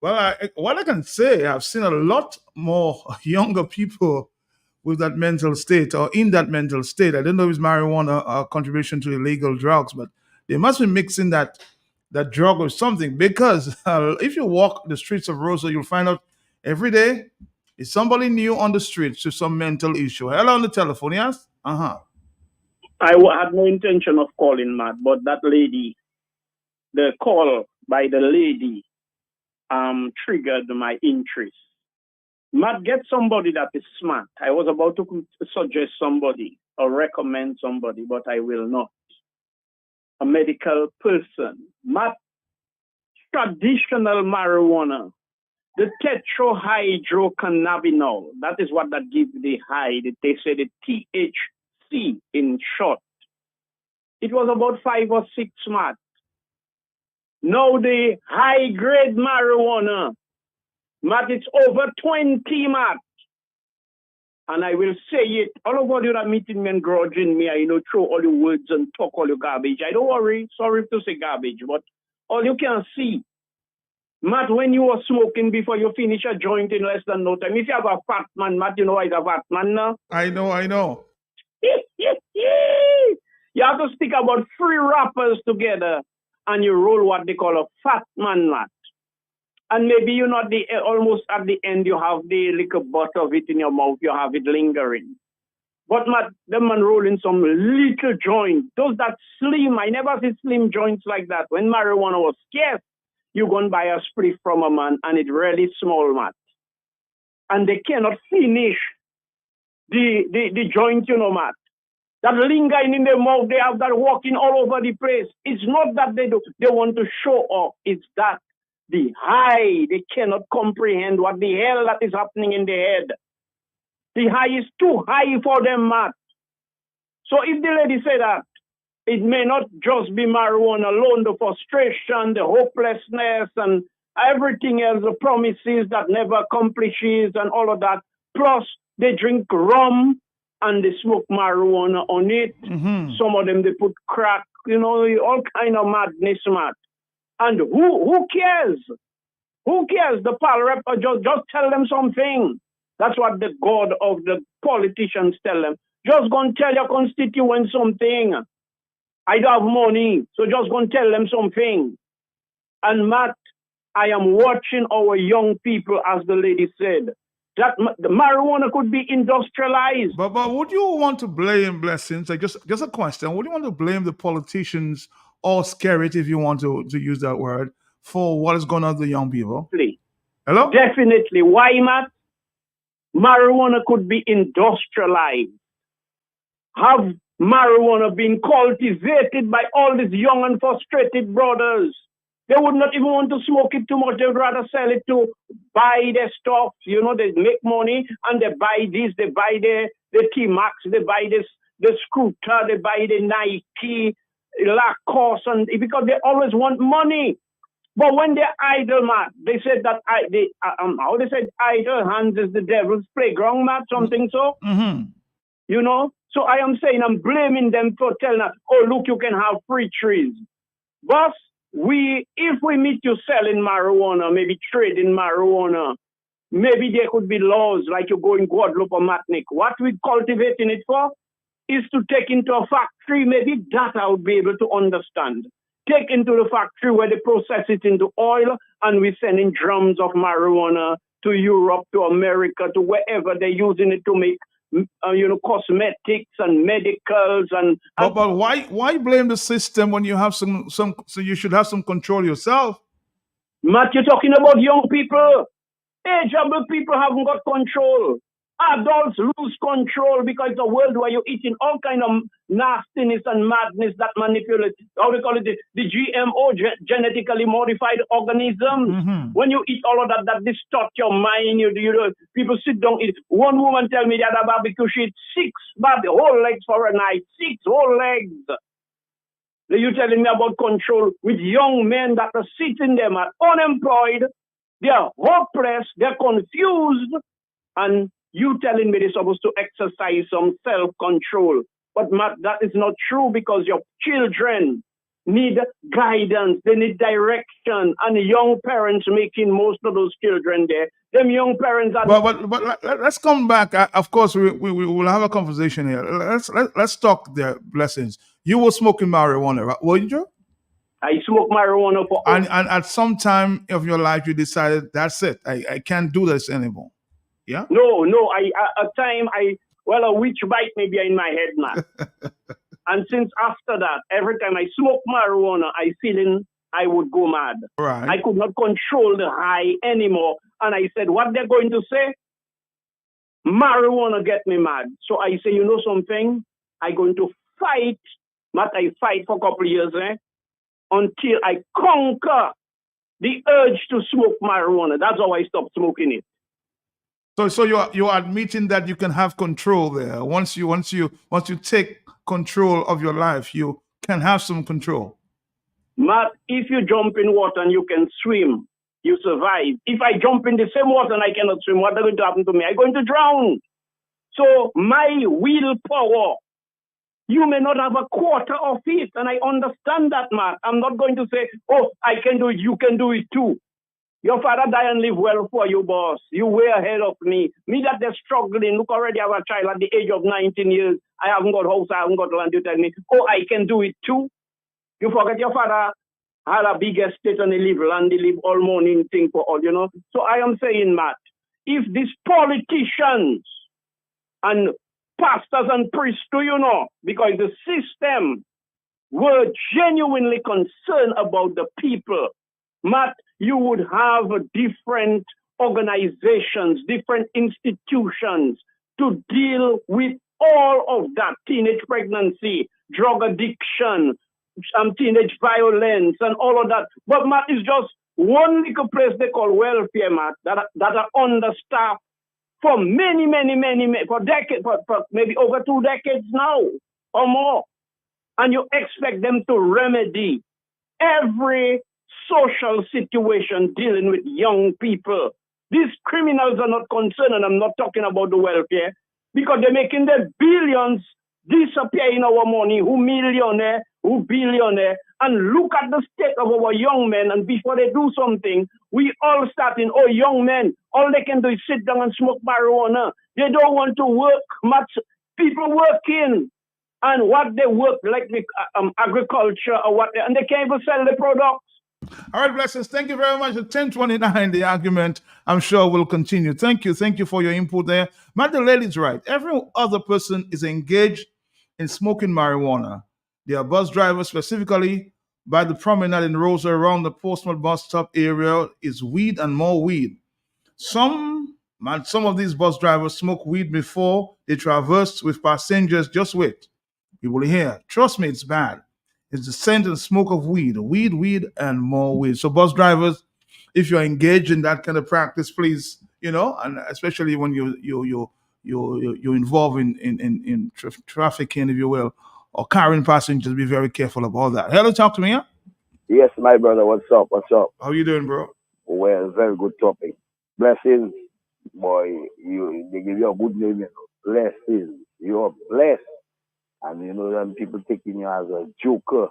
B: Well, what I can say, I've seen a lot more younger people with that mental state or in that mental state. I don't know if it's marijuana or contribution to illegal drugs, but they must be mixing that drug with something, because if you walk the streets of Roseau, you'll find out every day is somebody new on the streets with some mental issue. Hello on the telephone, yes? I
S: had no intention of calling, Matt, but that lady, the call by the lady triggered my interest. Matt, get somebody that is smart. I was about to suggest somebody or recommend somebody, but I will not. A medical person. Matt, traditional marijuana, the tetrahydrocannabinol, that is what that gives the high. They say the THC in short. It was about 5 or 6, Matt. Now the high-grade marijuana, Matt, it's over 20, Matt. And I will say it. All of you that meeting me and grudging me, throw all your words and talk all your garbage. I don't worry. Sorry to say garbage, but all you can see, Matt, when you were smoking before you finish a joint in less than no time, if you have a fat man, Matt, you know he's a fat man now.
B: I know.
S: You have to stick about 3 wrappers together and you roll what they call a fat man, Matt. And maybe you're not almost at the end, you have the little butt of it in your mouth, you have it lingering. But the man rolling some little joint, those that slim, I never see slim joints like that. When marijuana was scarce, you go and buy a spliff from a man and it really small, Matt. And they cannot finish the joint, Matt. That lingering in their mouth, they have that walking all over the place. It's not that they want to show off, it's that the high, they cannot comprehend what the hell that is happening in their head. The high is too high for them, Matt. So if the lady said that, it may not just be marijuana alone, the frustration, the hopelessness, and everything else, the promises that never accomplishes and all of that. Plus, they drink rum and they smoke marijuana on it. Some of them, they put crack, all kind of madness, Matt. And who cares? Who cares? The pal rep, just tell them something. That's what the God of the politicians tell them. Just go and tell your constituents something. I don't have money, so just go and tell them something. And Matt, I am watching our young people, as the lady said, that the marijuana could be industrialized.
B: But would you want to blame Blessings? Like just a question. Would you want to blame the politicians or scare it, if you want to use that word, for what is going on with the young people. Hello?
S: Definitely. Why, Matt? Marijuana could be industrialized. Have marijuana been cultivated by all these young and frustrated brothers? They would not even want to smoke it too much. They would rather sell it to buy their stuff. You know, they make money and they buy this, they buy the T-Max, they buy this, the scooter, they buy the Nike, Lacoste, and because they always want money. But when they're idle, Matt, they said that how they said idle hands is the devil's playground, Matt, something so.
B: Mm-hmm.
S: You know? So I am saying I'm blaming them for telling us, oh, look, you can have free trees. Boss, if we meet you selling marijuana, maybe trading marijuana, maybe there could be laws like you go in Guadeloupe or Matnik. What we cultivating it for is to take into a factory. Maybe that I would be able to understand. Take into the factory where they process it into oil and we send in drums of marijuana to Europe, to America, to wherever they're using it to make cosmetics and medicals
B: but why blame the system when you have some so you should have some control yourself?
S: Matt, you're talking about young people. Ageable people haven't got control. Adults lose control because it's a world where you're eating all kind of nastiness and madness that manipulate, how they call it, the GMO, genetically modified organisms.
B: Mm-hmm.
S: When you eat all of that distort your mind. People sit down, eat. One woman tell me that at a barbecue, she eat 6 whole legs for a night. 6 whole legs. You're telling me about control with young men that are sitting there, man, unemployed. They are hopeless. They're confused. And you telling me they're supposed to exercise some self-control. But Matt, that is not true because your children need guidance. They need direction. And young parents making most of those children there. Them young parents are...
B: But let's come back. Of course, we will have a conversation here. Let's talk their blessings. You were smoking marijuana, right? Weren't you?
S: I smoke marijuana for...
B: And at some time of your life, you decided, that's it. I can't do this anymore. Yeah?
S: No. A witch bite may be in my head, man. And since after that, every time I smoke marijuana, I would go mad.
B: Right.
S: I could not control the high anymore. And I said, what they're going to say? Marijuana get me mad. So I say, you know something? I'm going to fight. Matt, I fight for a couple of years, until I conquer the urge to smoke marijuana. That's how I stopped smoking it.
B: So you're admitting that you can have control there. Once you take control of your life, you can have some control.
S: Matt, if you jump in water and you can swim, you survive. If I jump in the same water and I cannot swim, what's going to happen to me? I'm going to drown. So my willpower, you may not have a quarter of it, and I understand that, Matt. I'm not going to say, oh, I can do it, you can do it too. Your father died and live well for you, boss. You way ahead of me. Me that they're struggling. Look, already have a child at the age of 19 years. I haven't got house, I haven't got land. You tell me, oh, I can do it too. You forget your father had a big estate and he live land, he live all morning thing for all, So I am saying, Matt, if these politicians and pastors and priests do, because the system were genuinely concerned about the people, Matt, you would have different organizations, different institutions to deal with all of that teenage pregnancy, drug addiction, teenage violence, and all of that. But, Matt, it's just one little place they call welfare, Matt, that are understaffed for many, for decades, for maybe over 2 decades now or more. And you expect them to remedy every social situation dealing with young people. These criminals are not concerned, and I'm not talking about the welfare, because they're making their billions disappear in our money, who millionaire, who billionaire, and look at the state of our young men, and before they do something, we all starting, young men, all they can do is sit down and smoke marijuana. They don't want to work much. People working, and what they work, like the agriculture or what, and they can't even sell the products.
B: All right, blessings. Thank you very much. At 10:29, the argument, I'm sure, will continue. Thank you. Thank you for your input there. Matt, the lady's right. Every other person is engaged in smoking marijuana. They are bus drivers specifically by the promenade in Rosa around the Portsmouth bus stop area is weed and more weed. Some of these bus drivers smoke weed before they traverse with passengers. Just wait. You will hear. Trust me, it's bad. It's the scent and smoke of weed. Weed, and more weed. So bus drivers, if you're engaged in that kind of practice, please, and especially when you're involved in trafficking, if you will, or carrying passengers, be very careful about that. Hello, talk to me, yeah?
O: Yes, my brother. What's up?
B: How you doing, bro?
O: Well, very good topic. Blessings, boy. They give you a good name. Blessings. You're blessed. And them people taking you as a joker.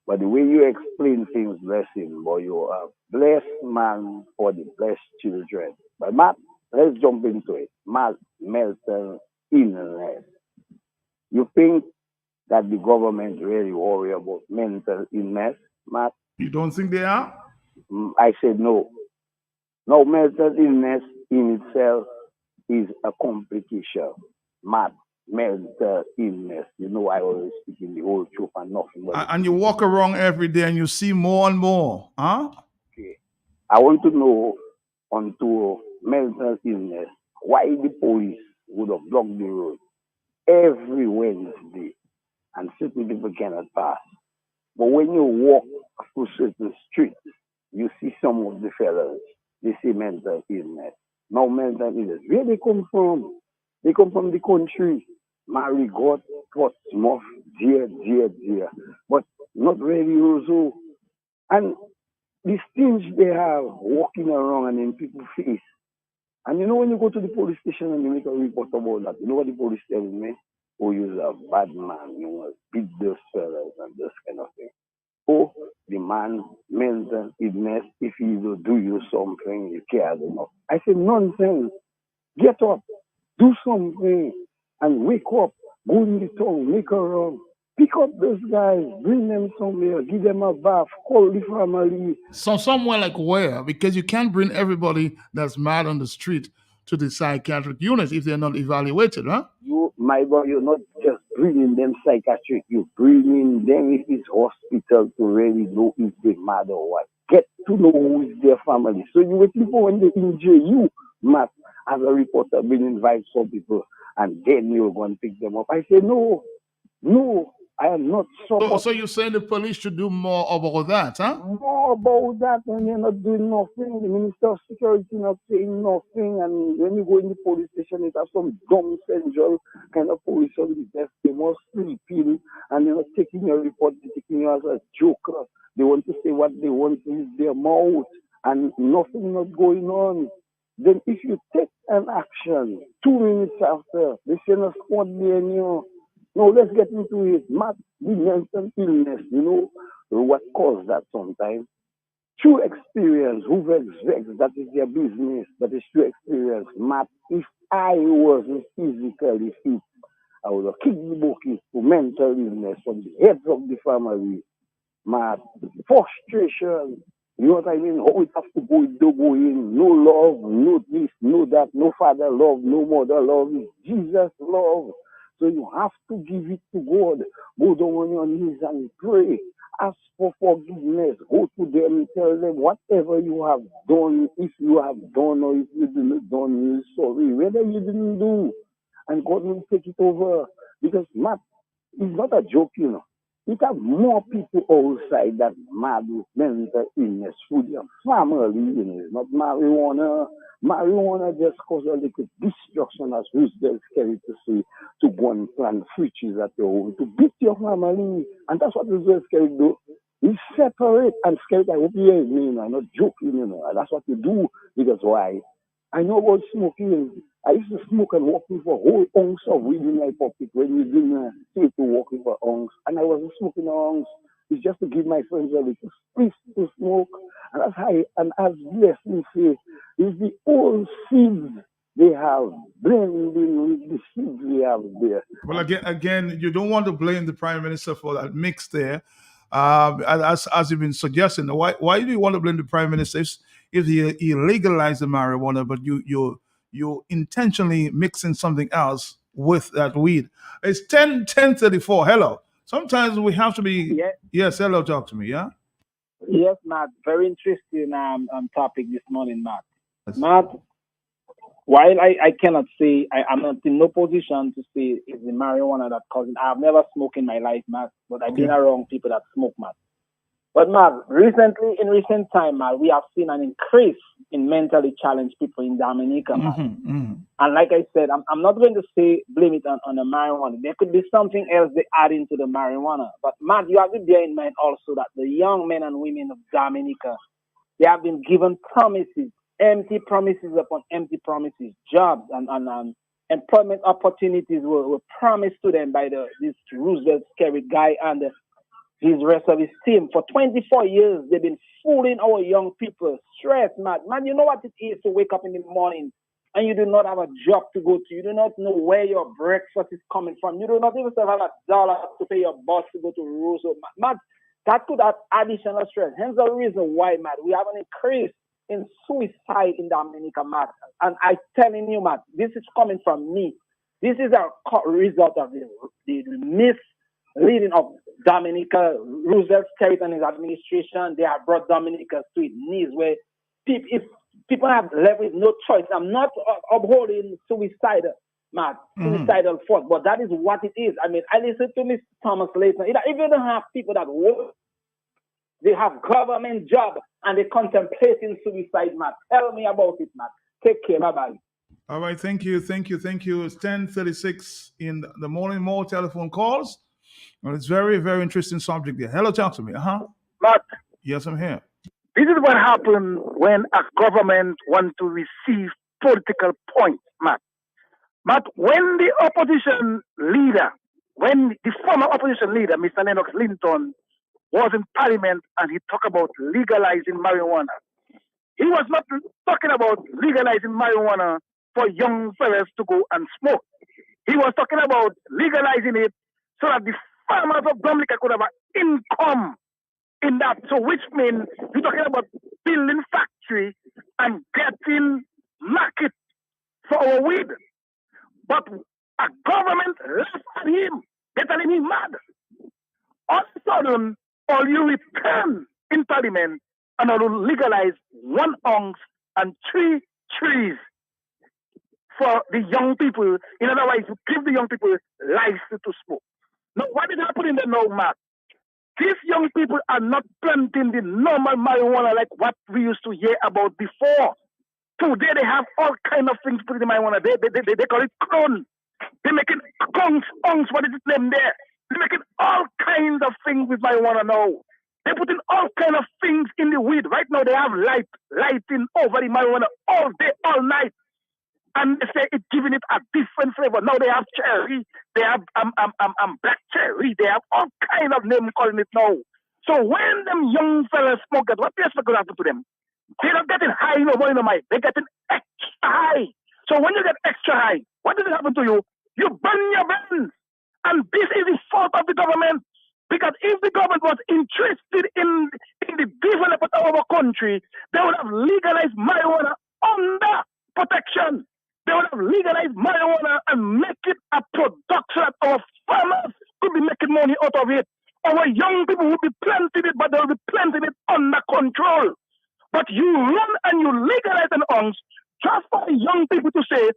O: But the way you explain things, blessing, boy, you are a blessed man for the blessed children. But Matt, let's jump into it. Matt, mental illness. You think that the government really worry about mental illness, Matt?
B: You don't think they are?
O: I said no. No, mental illness in itself is a complication. Matt, mental illness. I always speak in the whole truth and nothing but
B: and you walk around every day and you see more and more, huh?
O: Okay. I want to know onto mental illness, why the police would have blocked the road every Wednesday and certain people cannot pass. But when you walk through certain streets, you see some of the fellas, they see mental illness. Now mental illness, where they come from? They come from the country. Marigot, Portsmouth, dear. But not really also. And the things they have walking around and in people's face. And when you go to the police station and you make a report about that, you know what the police tell me? Oh, you're a bad man, you want to beat those fellas and this kind of thing. Oh, the man, mental illness, if he will do you something, you care enough. I say, nonsense. Get up, do something, and wake up, go in the town, make a run. Pick up those guys, bring them somewhere, give them a bath, call the family.
B: So somewhere like where? Because you can't bring everybody that's mad on the street to the psychiatric unit if they're not evaluated, huh?
O: My boy, you're not just bringing them psychiatric, you're bringing them if it's hospital to really know if they're mad or what. Get to know who is their family. So you waiting for when they injure you, Matt, as a reporter, bring invite some people, and then you're going to pick them up. I say, no, I am not
B: So you're saying the police should do more about that, huh?
O: More about that, and they're not doing nothing. The Minister of Security not saying nothing, and when you go in the police station, it has some dumb central kind of police on the desk. They must sleeping, and they're not taking your report, they're taking you as a joker. They want to say what they want to use their mouth, and nothing not going on. Then if you take an action 2 minutes after, they say no squad there anymore. No, let's get into it. Matt, the mental illness, what caused that sometimes? True experience, who vex, that is their business, that is true experience. Matt, if I wasn't physically fit, I would have kicked the bucket for mental illness from the heads of the family. Matt, frustration, you know what I mean? How it has to go, it don't go in. No love, no this, no that, no father love, no mother love. It's Jesus love. So you have to give it to God. Go down on your knees and pray. Ask for forgiveness. Go to them, tell them whatever you have done, if you have done or if you didn't done, you're sorry. Whether you didn't do, and God will take it over. Because Matt is not a joke, It have more people outside that mad with mental illness through their family, It's not marijuana. Marijuana just causes a little destruction, as Roosevelt scary to say, to go and plant fruits at your home, to beat your family. And that's what Roosevelt scary do. He separate and scary. I hope you hear me, I'm not joking, And that's what you do. Because why? I know about smoking. I used to smoke and walking for whole ounce of weed in my pocket when you didn't say to walking for ounce. And I wasn't smoking an ounce. It's just to give my friends a little space to smoke. And as as blessing say, it's the old seeds they have blending with the seeds we have there.
B: Well, again, you don't want to blame the Prime Minister for that mix there. As you've been suggesting, why do you want to blame the Prime Minister if he legalized the marijuana, but you intentionally mixing something else with that weed? It's 10:34. Hello. Sometimes we have to be.
O: Yeah.
B: Yes. Hello. Talk to me. Yeah.
Q: Yes, Matt. Very interesting topic this morning, Matt. Matt, while I cannot say, I'm not in no position to say it's the marijuana that causing. I've never smoked in my life, Matt, but I've been around people that smoke, Matt. But Matt, in recent time, Matt, we have seen an increase in mentally challenged people in Dominica, Matt. And like I said, I'm not going to say blame it on the marijuana. There could be something else they add into the marijuana. But Matt, you have to bear in mind also that the young men and women of Dominica, they have been given promises, empty promises upon empty promises, jobs and employment opportunities were promised to them by this Roosevelt Scary guy and his rest of his team. For 24 years, they've been fooling our young people. Stress, man. Man, you know what it is to wake up in the morning and you do not have a job to go to. You do not know where your breakfast is coming from. You do not even have $1 to pay your boss to go to Roosevelt. Man, that could add additional stress. Hence the reason why, man, we have an increase in suicide in Dominica, man. And I'm telling you, man, this is coming from me. This is a result of the misleading of Dominica. Roosevelt Scary and his administration, they have brought Dominica to its knees where if people have left with no choice. I'm not upholding suicidal thought, but that is what it is. I mean, I listened to Mr. Thomas Layton. If you don't have people that work, they have government job and they contemplating suicide, Matt. Tell me about it, Matt. Take care. Bye-bye.
B: All right. Thank you. It's 10:36 in the morning. More telephone calls. Well, it's very, very interesting subject there. Hello, talk to me.
I: Matt.
B: Yes, I'm here.
I: This is what happens when a government wants to receive political points, Matt. But when the former opposition leader, Mr. Lennox Linton, was in Parliament and he talked about legalizing marijuana, he was not talking about legalizing marijuana for young fellas to go and smoke. He was talking about legalizing it so that the farmers of Dominica could have an income in that. So which means you're talking about building factory and getting market for our weed. But a government laughed at him. They're telling him mad. All of a sudden, all you return in Parliament and will legalize 1 ounce and 3 trees for the young people. In other words, you give the young people license to smoke. Now, what is happening there now, Matt? These young people are not planting the normal marijuana like what we used to hear about before. Today, they have all kind of things put in the marijuana. They call it clone. They're making conks, what is its name there? They're making all kinds of things with marijuana now. They're putting all kind of things in the weed. Right now, they have lighting over the marijuana all day, all night. And they say it's giving it a different flavor. Now they have cherry, they have black cherry, they have all kind of name calling it now. So when them young fellas smoke that, what do you expect to happen to them? They're not getting high no more in the mind. They're getting extra high. So when you get extra high, what does it happen to you? You burn your veins. And this is the fault of the government. Because if the government was interested in the development of our country, they would have legalized marijuana under protection. They would have legalized marijuana and make it a production that our farmers could be making money out of it. Our young people will be planting it, but they will be planting it under control. But you run and you legalize an ounce just for the young people to say,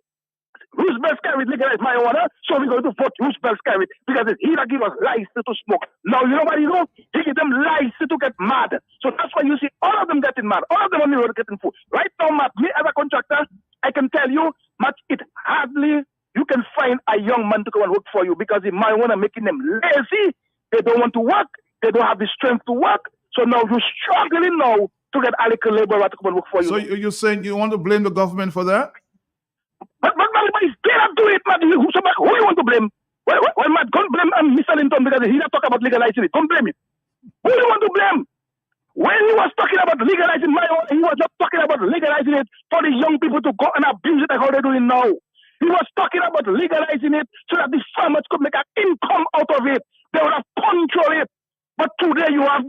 I: Roosevelt Scary legalized marijuana, so we're going to vote Roosevelt Scary because he that give us license to smoke. Now, you know what he do? He give them license to get mad. So that's why you see all of them getting mad. All of them on the road getting food. Right now, Matt, me as a contractor, I can tell you, Matt, it hardly you can find a young man to come and work for you because the marijuana making them lazy. They don't want to work. They don't have the strength to work. So now you're struggling now to get a little laborer to come and work for you.
B: So you're saying you want to blame the government for that?
I: But if they don't do it, Matt, who you want to blame? Well, Matt, don't blame Mr. Linton because he not talk about legalizing it. Don't blame him. Who do you want to blame? When he was talking about legalizing marijuana, he was not talking about legalizing it for the young people to go and abuse it like how they're doing now. He was talking about legalizing it so that the farmers could make an income out of it. They would have control it. But today you have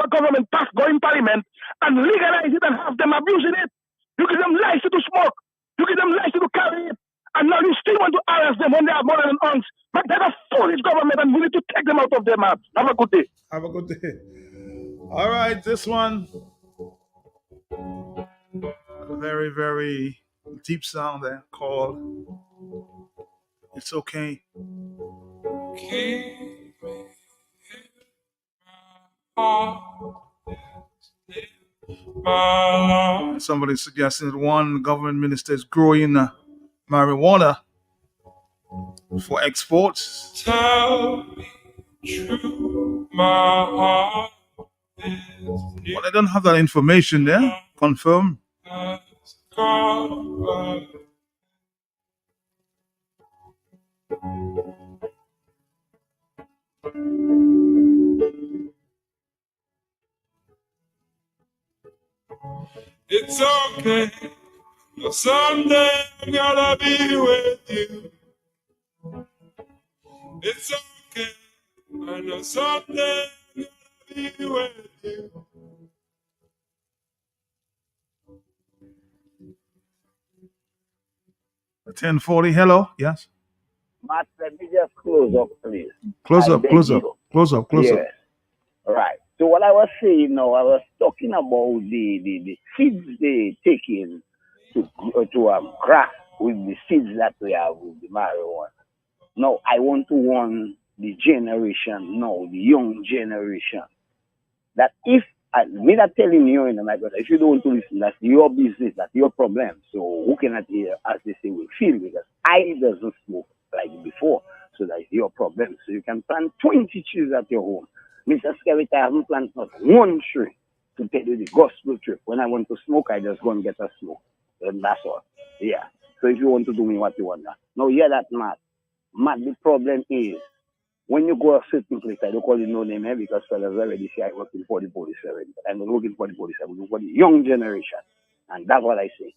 I: a government pass going Parliament and legalize it and have them abusing it. You give them license to smoke. You give them license to carry it. And now you still want to arrest them when they have more than an ounce. But they're a foolish government and we need to take them out of their mouth. Have a good day.
B: Have a good day. All right, this one, a very, very deep sound there called It's Okay. Somebody suggested one government minister is growing marijuana for exports.
H: Tell me true, my heart
B: But I don't have that information there. Confirm.
H: has gone. It's okay. Someday I'm gonna be with you. It's okay. I know someday I'm gonna be with you.
B: 1040. Hello. Yes.
R: Matt, let me just close up, please.
B: Close
R: I
B: up.
R: beg
B: Close
R: you.
B: up. Close up. Close up.
R: Yes. Right. So what I was saying now, I was talking about the seeds they taking to graft with the seeds that we have with the marijuana. Now, I want to warn the generation now, the young generation, that if, me not telling you, my brother, if you don't want to listen, that's your business, that's your problem. So who cannot hear, as they say, will feel, because I doesn't smoke like before. So that's your problem. So you can plant 20 trees at your home. Mr. Skerritt, I haven't planted not one tree to tell you the gospel truth. When I want to smoke, I just go and get a smoke. And that's all. Yeah. So if you want to do me what you want. Now, hear that, Matt. Matt, the problem is, when you go a certain place, I don't call it no name here because fellas already say I working for the police already. But I'm not working for the police, I'm working for the young generation. And that's what I say.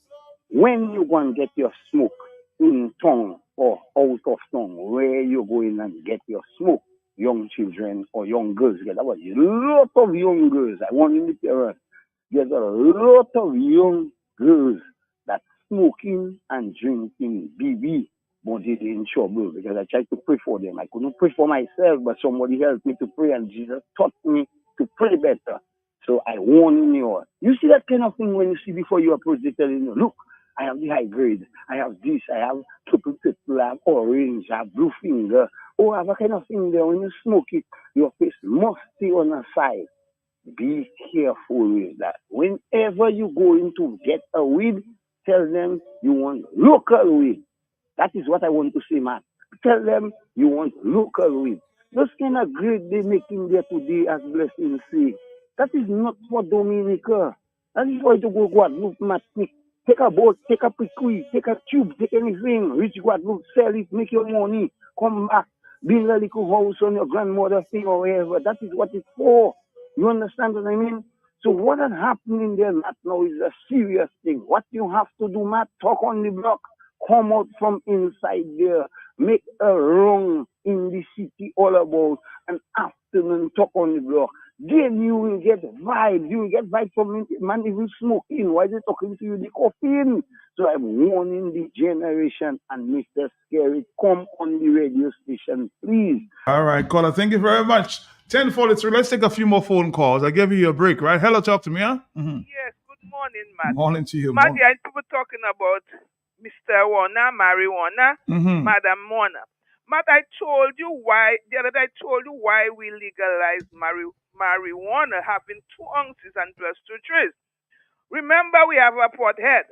R: When you go and get your smoke in town or out of town, where you go in and get your smoke, young children or young girls, because there was a lot of young girls. I want in the parents. There's a lot of young girls that smoking and drinking BB. But they in trouble because I tried to pray for them. I couldn't pray for myself, but somebody helped me to pray, and Jesus taught me to pray better. So I warn you. You see that kind of thing when you see before you approach, they telling you, look, I have the high grade, I have this, I have triple, I have orange, I have blue finger. Oh, I have a kind of thing there. When you smoke it, your face must stay on the side. Be careful with that. Whenever you go in to get a weed, tell them you want local weed. That is what I want to say, man. Tell them you want local weed. Those kind of grade they making there today, as blessing say, that is not for Dominica. That is for you to go Guadeloupe, Martinique. Take a boat, take a piquet, take a tube, take anything. Reach Guadeloupe, sell it, make your money, come back, build a little house on your grandmother's thing or wherever. That is what it's for. You understand what I mean? So what is happening there, Matt, now is a serious thing. What you have to do, Matt, talk on the block. Come out from inside there, make a run in the city all about an afternoon talk on the block. Then you will get vibes. You will get vibes from man even smoking. Why they talking to you? The coffee. So I'm warning the generation and Mr. Scary, come on the radio station, please.
B: All right, caller. Thank you very much. 10:43. Let's take a few more phone calls. I gave you a break, right? Hello, talk to me, huh? Mm-hmm.
W: Yes, good morning, Matt.
B: Morning to you.
W: Matt, I people talking about Mr. Warner, marijuana, Madam Warner. Matt, I told you why, the other day I told you why we legalized marijuana having 2 ounces and plus 2 trees. Remember, we have a Port Head.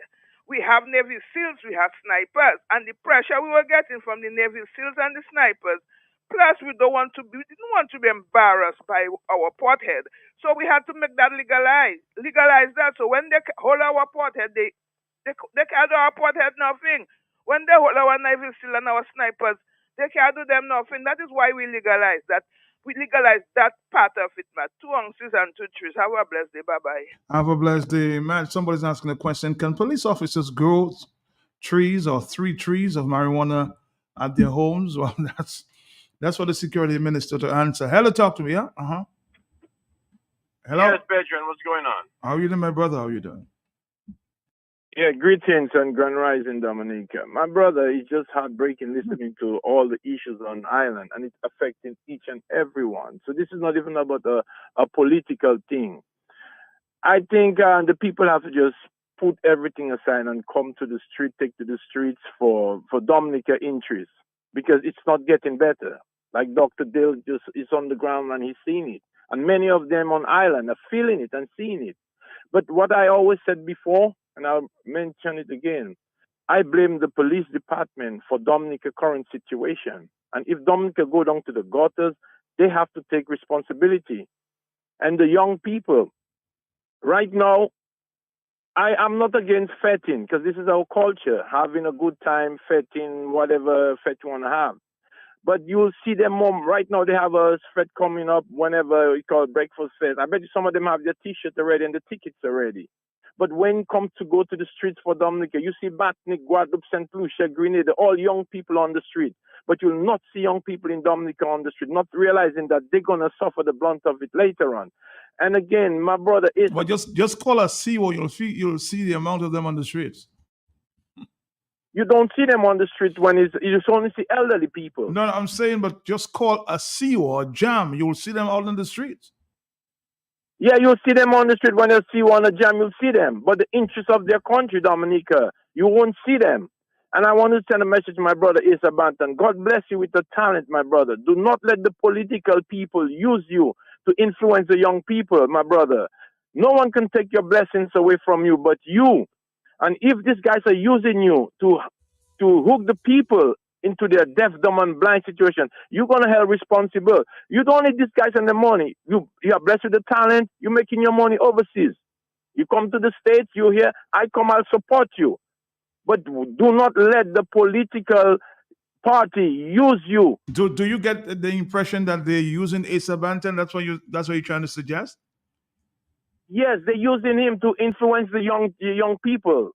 W: We have Navy SEALs, we have snipers, and the pressure we were getting from the Navy SEALs and the snipers. Plus, we didn't want to be embarrassed by our Port Head. So we had to make that legalize that. So when they hold our Port Head, they can't do our Port Head nothing. When they hold our Navy SEAL and our snipers, they can't do them nothing. That is why we legalize that. We legalize that part of it, Matt. 2 ounces and 2 trees. Have a blessed day. Bye-bye.
B: Have a blessed day. Matt, somebody's asking a question. Can police officers grow trees or 3 trees of marijuana at their homes? Well, that's for the security minister to answer. Hello, talk to me, yeah? Uh-huh. Hello?
X: Yes, Bedrin, what's going on?
B: How are you doing, my brother? How are you doing?
C: Yeah, greetings and grand rising, Dominica. My brother, it's just heartbreaking listening to all the issues on island, and it's affecting each and everyone. So this is not even about a political thing. I think the people have to just put everything aside and come to the street, take to the streets for Dominica interest, because it's not getting better. Like Dr. Dale just is on the ground and he's seeing it. And many of them on island are feeling it and seeing it. But what I always said before, and I'll mention it again, I blame the police department for Dominica current situation. And if Dominica go down to the gutters, they have to take responsibility. And the young people, right now, I am not against fetting, because this is our culture, having a good time, fetting, whatever fet you want to have. But you'll see them more, right now they have a fete coming up whenever we call breakfast fest. I bet you some of them have their t-shirt already and the tickets already. But when it comes to go to the streets for Dominica, you see Batnik, Guadeloupe, St. Lucia, Grenada, all young people on the street. But you'll not see young people in Dominica on the street, not realizing that they're going to suffer the blunt of it later on. And again, my brother is...
B: But just call a SeaWorld, you'll see the amount of them on the streets.
C: You don't see them on the street when you just only see elderly people.
B: No, I'm saying, but just call a SeaWorld, Jam, you'll see them out on the streets.
C: Yeah, you'll see them on the street. When you see one a jam, you'll see them. But the interest of their country, Dominica, you won't see them. And I want to send a message to my brother, Asa Banton. God bless you with the talent, my brother. Do not let the political people use you to influence the young people, my brother. No one can take your blessings away from you but you. And if these guys are using you to hook the people into their deaf, dumb, and blind situation, you're going to held responsible. You don't need these guys and the money. You are blessed with the talent. You're making your money overseas. You come to the States, you're here. I come, I'll support you. But do not let the political party use you.
B: Do you get the impression that they're using Asa Banton? That's what you're trying to suggest?
C: Yes, they're using him to influence the young people.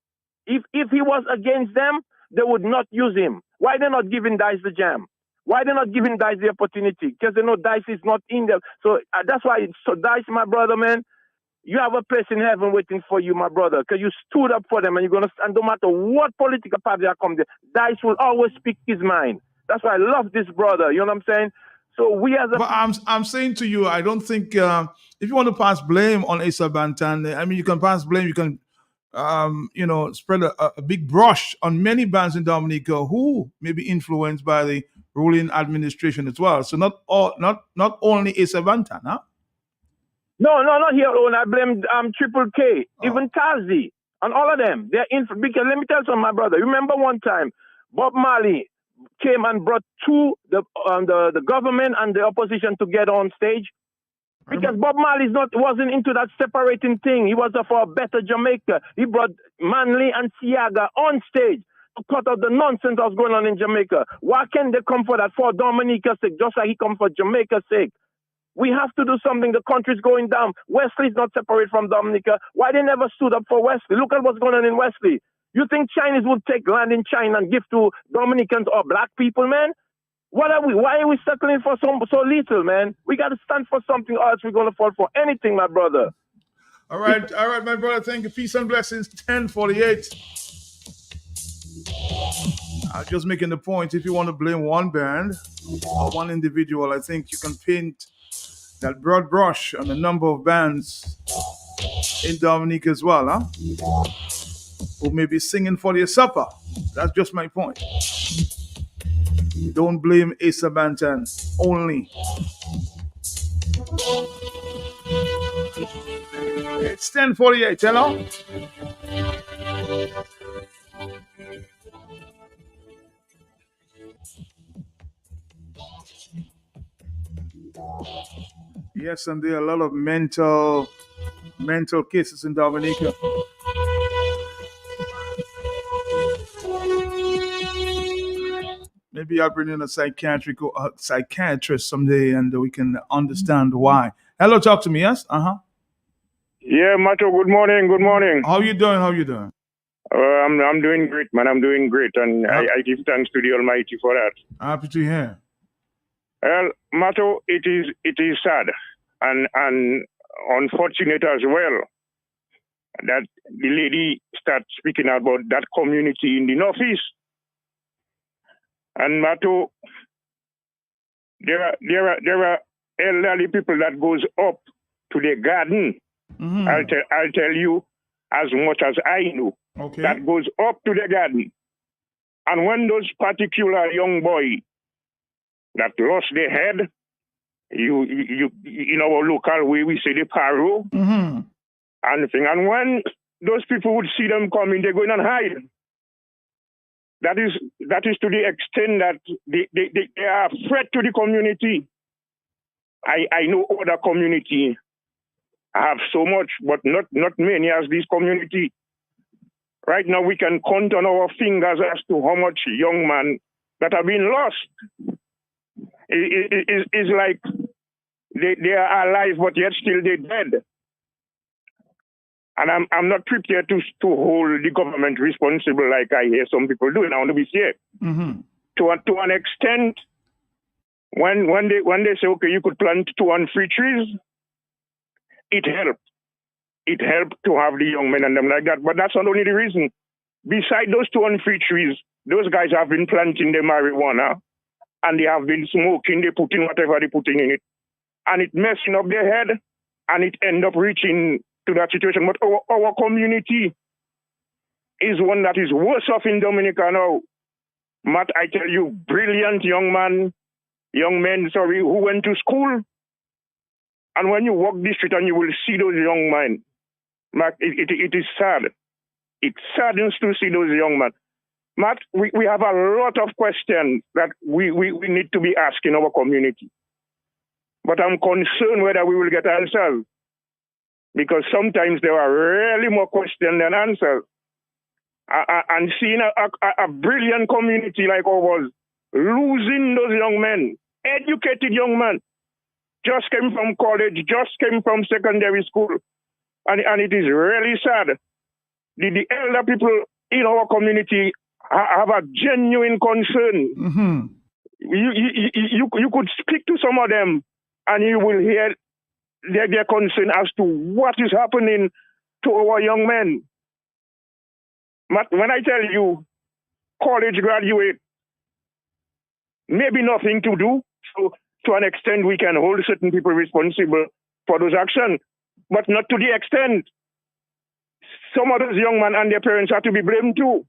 C: If he was against them, they would not use him. Why they not giving Dice the jam? Why they not giving Dice the opportunity? Because they know Dice is not in them. So that's why. So Dice, my brother, man, you have a place in heaven waiting for you, my brother, because you stood up for them, and you're gonna. And no matter what political party that comes there, Dice will always speak his mind. That's why I love this brother. You know what I'm saying? So we as a.
B: But I'm saying to you, I don't think if you want to pass blame on Asa Banton, I mean, you can pass blame. You can. Spread a big brush on many bands in Dominica who may be influenced by the ruling administration as well. So not only Asa Banton, huh?
C: No, not here alone. I blame Triple K, even Tazi, and all of them. They're because let me tell you something, my brother. Remember one time, Bob Marley came and brought the government and the opposition together on stage. Because Bob Marley wasn't into that separating thing. He was for a better Jamaica. He brought Manley and Siaga on stage to cut out the nonsense that was going on in Jamaica. Why can't they come for that for Dominica's sake, just like he come for Jamaica's sake? We have to do something. The country's going down. Wesley's not separate from Dominica. Why they never stood up for Wesley? Look at what's going on in Wesley. You think Chinese would take land in China and give to Dominicans or black people, man? What are we? Why are we settling for so little, man? We got to stand for something, or else we're going to fall for anything, my brother.
B: All right, my brother. Thank you. Peace and blessings. 10:48. I'm just making the point. If you want to blame one band or one individual, I think you can paint that broad brush on a number of bands in Dominica as well, huh? Who may be singing for their supper. That's just my point. Don't blame Asa Banton only. It's 10:48, hello? Yes, and there are a lot of mental cases in Dominica. Maybe I'll bring in a psychiatrist someday, and we can understand why. Hello, talk to me. Yes.
I: Yeah, Mato. Good morning. Good morning.
B: How you doing?
I: I'm doing great, man. I'm doing great, and I give thanks to the Almighty for that.
B: Happy to hear.
I: Well, Mato, it is sad and unfortunate as well
D: that the lady started speaking about that community in the Northeast. And Mato, there are elderly people that goes up to the garden.
B: Mm-hmm.
D: I'll tell you as much as I know.
B: Okay.
D: That goes up to the garden. And when those particular young boy that lost their head, you in our local way we say the paro,
B: Mm-hmm.
D: and when those people would see them coming, they're going and hide. That is to the extent that they are a threat to the community. I know other community have so much, but not many as this community. Right now we can count on our fingers as to how much young men that have been lost. It's like they are alive, but yet still they're dead. And I'm not prepared to hold the government responsible like I hear some people doing. I want to be safe.
B: Mm-hmm.
D: To an extent, when they say, okay, you could plant 2 and 3 trees, it helped. It helped to have the young men and them like that. But that's not only the reason. Beside those 2 and 3 trees, those guys have been planting the marijuana and they have been smoking, they put in whatever they put in it. And it messing up their head and it end up reaching to that situation. But our community is one that is worse off in Dominica now. Matt, I tell you, brilliant young men, who went to school. And when you walk the street and you will see those young men, Matt, it is sad. It saddens to see those young men. Matt, we have a lot of questions that we need to be asking our community. But I'm concerned whether we will get answers. Because sometimes there are really more questions than answers. And seeing a brilliant community like ours losing those young men, educated young men, just came from college, just came from secondary school. And it is really sad. The elder people in our community have a genuine concern.
B: Mm-hmm.
D: You could speak to some of them and you will hear their concern as to what is happening to our young men. When I tell you, college graduate, maybe nothing to do. So to an extent, we can hold certain people responsible for those actions, but not to the extent. Some of those young men and their parents have to be blamed too.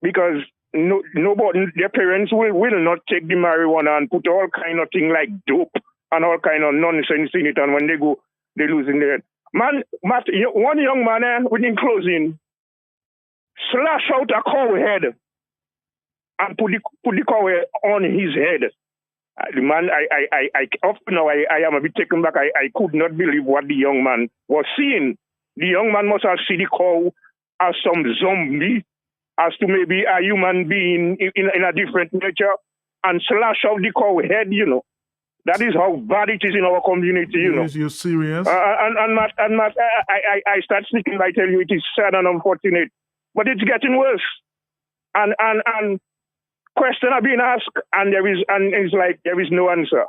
D: Because nobody, their parents will not take the marijuana and put all kind of thing like dope and all kind of nonsense in it, and when they go, they losing their head. Matt, one young man, within closing, slash out a cow head and put the cow on his head. The man, I often now I am a bit taken back. I could not believe what the young man was seeing. The young man must have seen the cow as some zombie, as to maybe a human being in a different nature, and slash out the cow head, That is how bad it is in our community,
B: Yes, you're serious?
D: And Matt, I start speaking, I tell you, it is sad and unfortunate. But it's getting worse. And questions are being asked, and it's like there is no answer.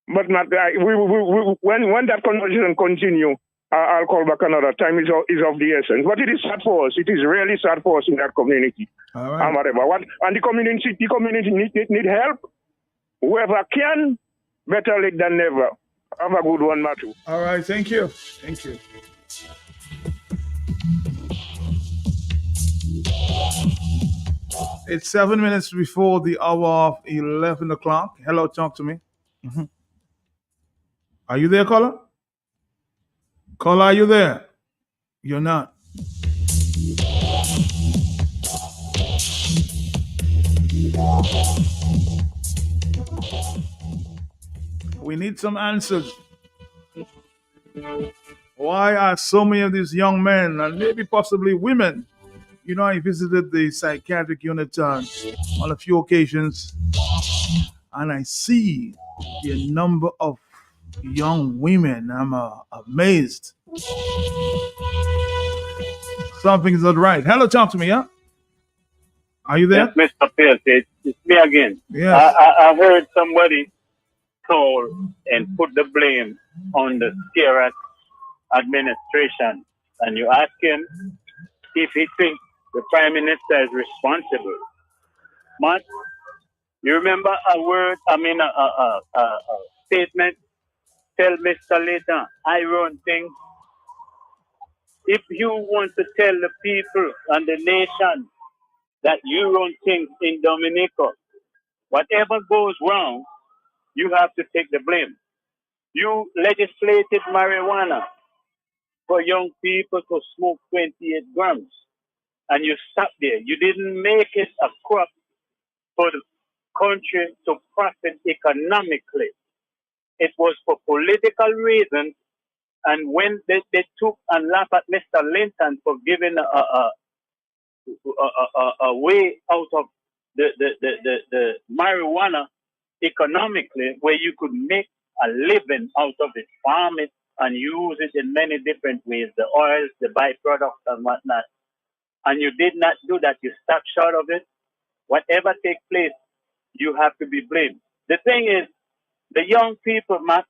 D: But Matt, when that conversation continue, I'll call back another time. Is of the essence. But it is sad for us. It is really sad for us in that community.
B: All right.
D: And the community need help. Whoever can, better late than never. Have a good one, Matthew.
B: All right, thank you. Thank you. It's 7 minutes before the hour of 11 o'clock. Hello, talk to me. Mm-hmm. Are you there, caller? Caller, are you there? You're not. We need some answers. Why are so many of these young men and maybe possibly women? I visited the psychiatric unit on a few occasions, and I see the number of young women. I'm amazed. Something's not right. Hello, talk to me, yeah? Are you there?
F: Yes, Mr. Pierce, it's me again.
B: Yes.
F: I heard somebody told and put the blame on the Sierra
A: administration and you ask him if he thinks the Prime Minister is responsible. Matt, you remember a word, a statement, tell Mr. Leighton, I run things. If you want to tell the people and the nation that you run things in Dominica, whatever goes wrong, you have to take the blame. You legislated marijuana for young people to smoke 28 grams, and you stopped there. You didn't make it a crop for the country to profit economically. It was for political reasons, and when they took and laughed at Mr. Linton for giving a way out of the marijuana economically, where you could make a living out of it, farm it, and use it in many different ways, the oils, the byproducts, and whatnot. And you did not do that. You stopped short of it. Whatever takes place, you have to be blamed. The thing is, the young people, Matt,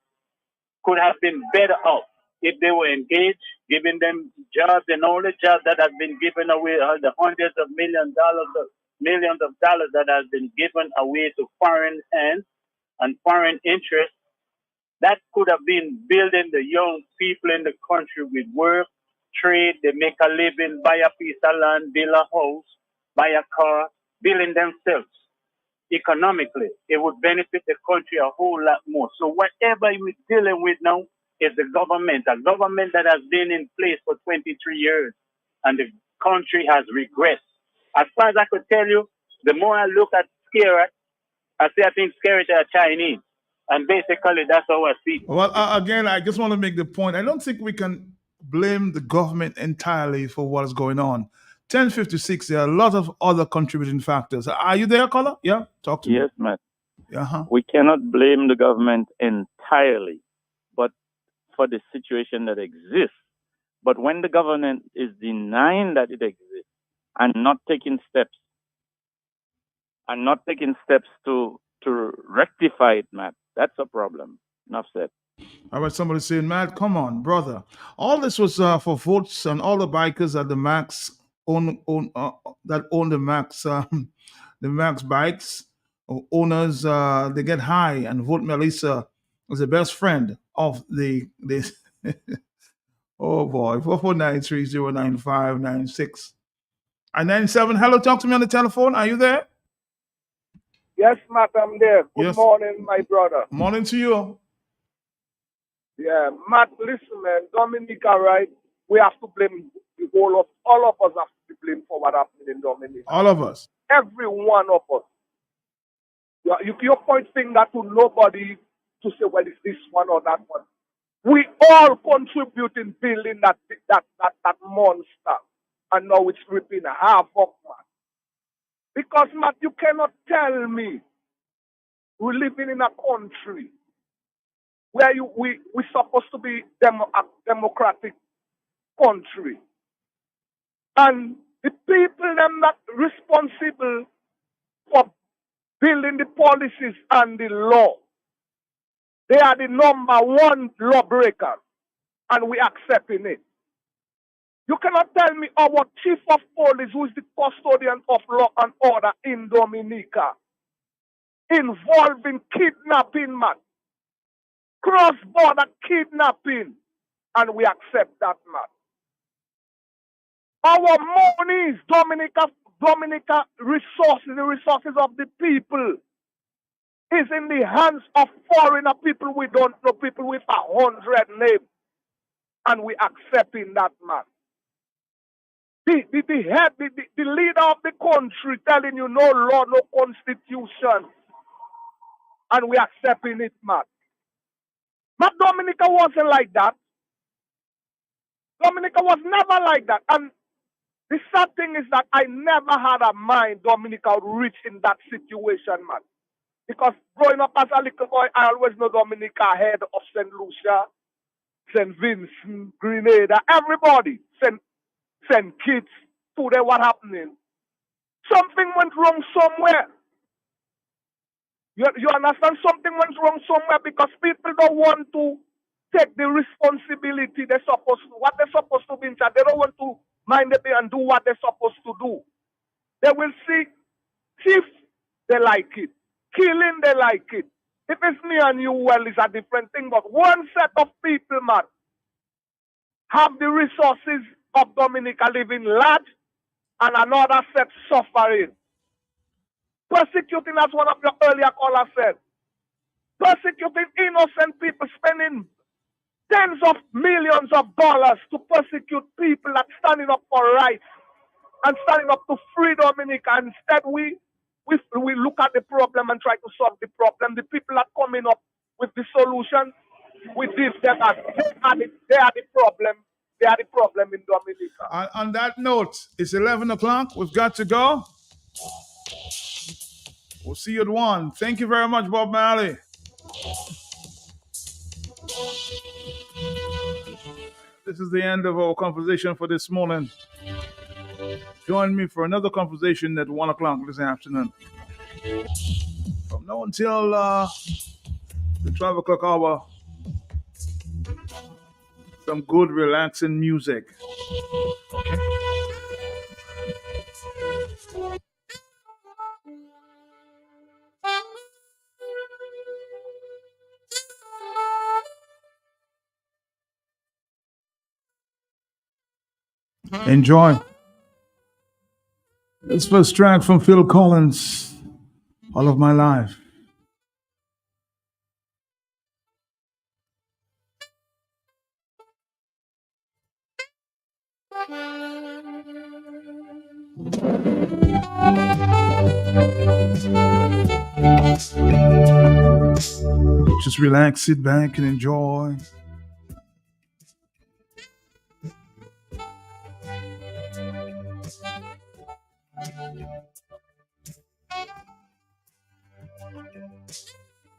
A: could have been better off if they were engaged, giving them jobs and all the jobs that have been given away, all the hundreds of millions of dollars that has been given away to foreign hands and foreign interests. That could have been building the young people in the country with work, trade, they make a living, buy a piece of land, build a house, buy a car, building themselves. Economically, it would benefit the country a whole lot more. So whatever we're dealing with now is the government, a government that has been in place for 23 years, and the country has regressed. As far as I could tell you, the more I look at Skerrit, I think Skerrit are Chinese. And basically, that's how I see it.
B: Well, again, I just want to make the point. I don't think we can blame the government entirely for what is going on. 1056, there are a lot of other contributing factors. Are you there, caller? Yeah, talk to me.
T: Yes, Matt.
B: Uh-huh.
T: We cannot blame the government entirely, but for the situation that exists. But when the government is denying that it exists and not taking steps, to rectify it, Matt, that's a problem. Enough said.
B: All right, somebody saying, Matt, come on, brother. All this was for votes, and all the bikers at the Max that own the Max bikes owners. They get high and vote Melissa as the best friend of the. Oh boy, 449309596 and 97. Hello, talk to me on the telephone. Are you there?
U: Yes, Matt, I'm there. Good
B: Yes.
U: morning, my brother.
B: Morning to you.
U: Yeah, Matt, listen, man. Dominica, right? We have to blame all of us have to be blamed for what happened in Dominica.
B: All of us.
U: Every one of us. You're pointing that to nobody to say, well, it's this one or that one. We all contribute in building that monster. And now it's ripping half of man. Because, Matt, you cannot tell me we're living in a country where we're supposed to be a democratic country. And the people them not responsible for building the policies and the law. They are the number one lawbreaker, and we accepting it. You cannot tell me our chief of police, who is the custodian of law and order in Dominica, involved in kidnapping, man. Cross-border kidnapping, and we accept that, man. Our money is Dominica resources, the resources of the people, is in the hands of foreigner people we don't know, people with 100 names, and we accepting that, man. The leader of the country telling you no law, no constitution, and we accepting it, man. But Dominica wasn't like that. Dominica was never like that. And the sad thing is that I never had a mind Dominica would reach in that situation, man. Because growing up as a little boy, I always know Dominica ahead of St. Lucia, St. Vincent, Grenada, everybody, St. Kitts, today what happening? Something went wrong somewhere. You understand? Something went wrong somewhere because people don't want to take the responsibility they're supposed to, what they're supposed to be in charge. They don't want to mind it and do what they're supposed to do. They will see thief, they like it. Killing, they like it. If it's me and you, well, it's a different thing. But one set of people, man, have the resources of Dominica living large and another set suffering. Persecuting, as one of your earlier callers said. Persecuting innocent people, spending tens of millions of dollars to persecute people that standing up for rights and standing up to free Dominica. Instead, we look at the problem and try to solve the problem. The people that coming up with the solution, we give them as they are the problem. They are the problem in Dominica.
B: On that note, it's 11 o'clock. We've got to go. We'll see you at 1. Thank you very much, Bob Marley. This is the end of our conversation for this morning. Join me for another conversation at 1 o'clock this afternoon. From now until the 12 o'clock hour, some good relaxing music. Okay. Enjoy. This first track from Phil Collins, All of My Life. Just relax, sit back, and enjoy.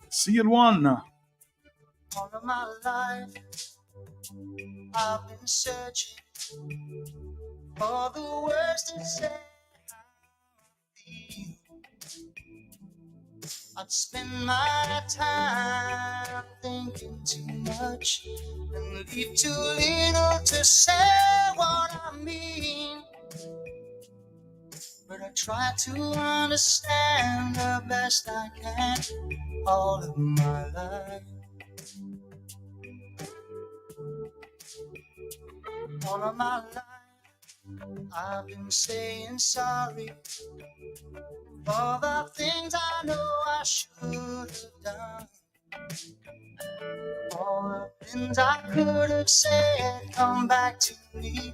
B: See you at 1 now.
G: All of my life, I've been searching for the words to say. I'd spend my time thinking too much and leave too little to say what I mean. But I try to understand the best I can all of my life. All of my life, I've been saying sorry for the things I know I should have done. All the things I could have said come back to me.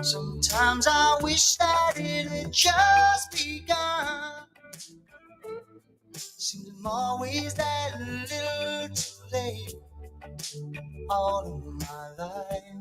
G: Sometimes I wish that it had just begun. Seems I'm always that little too late all of my life.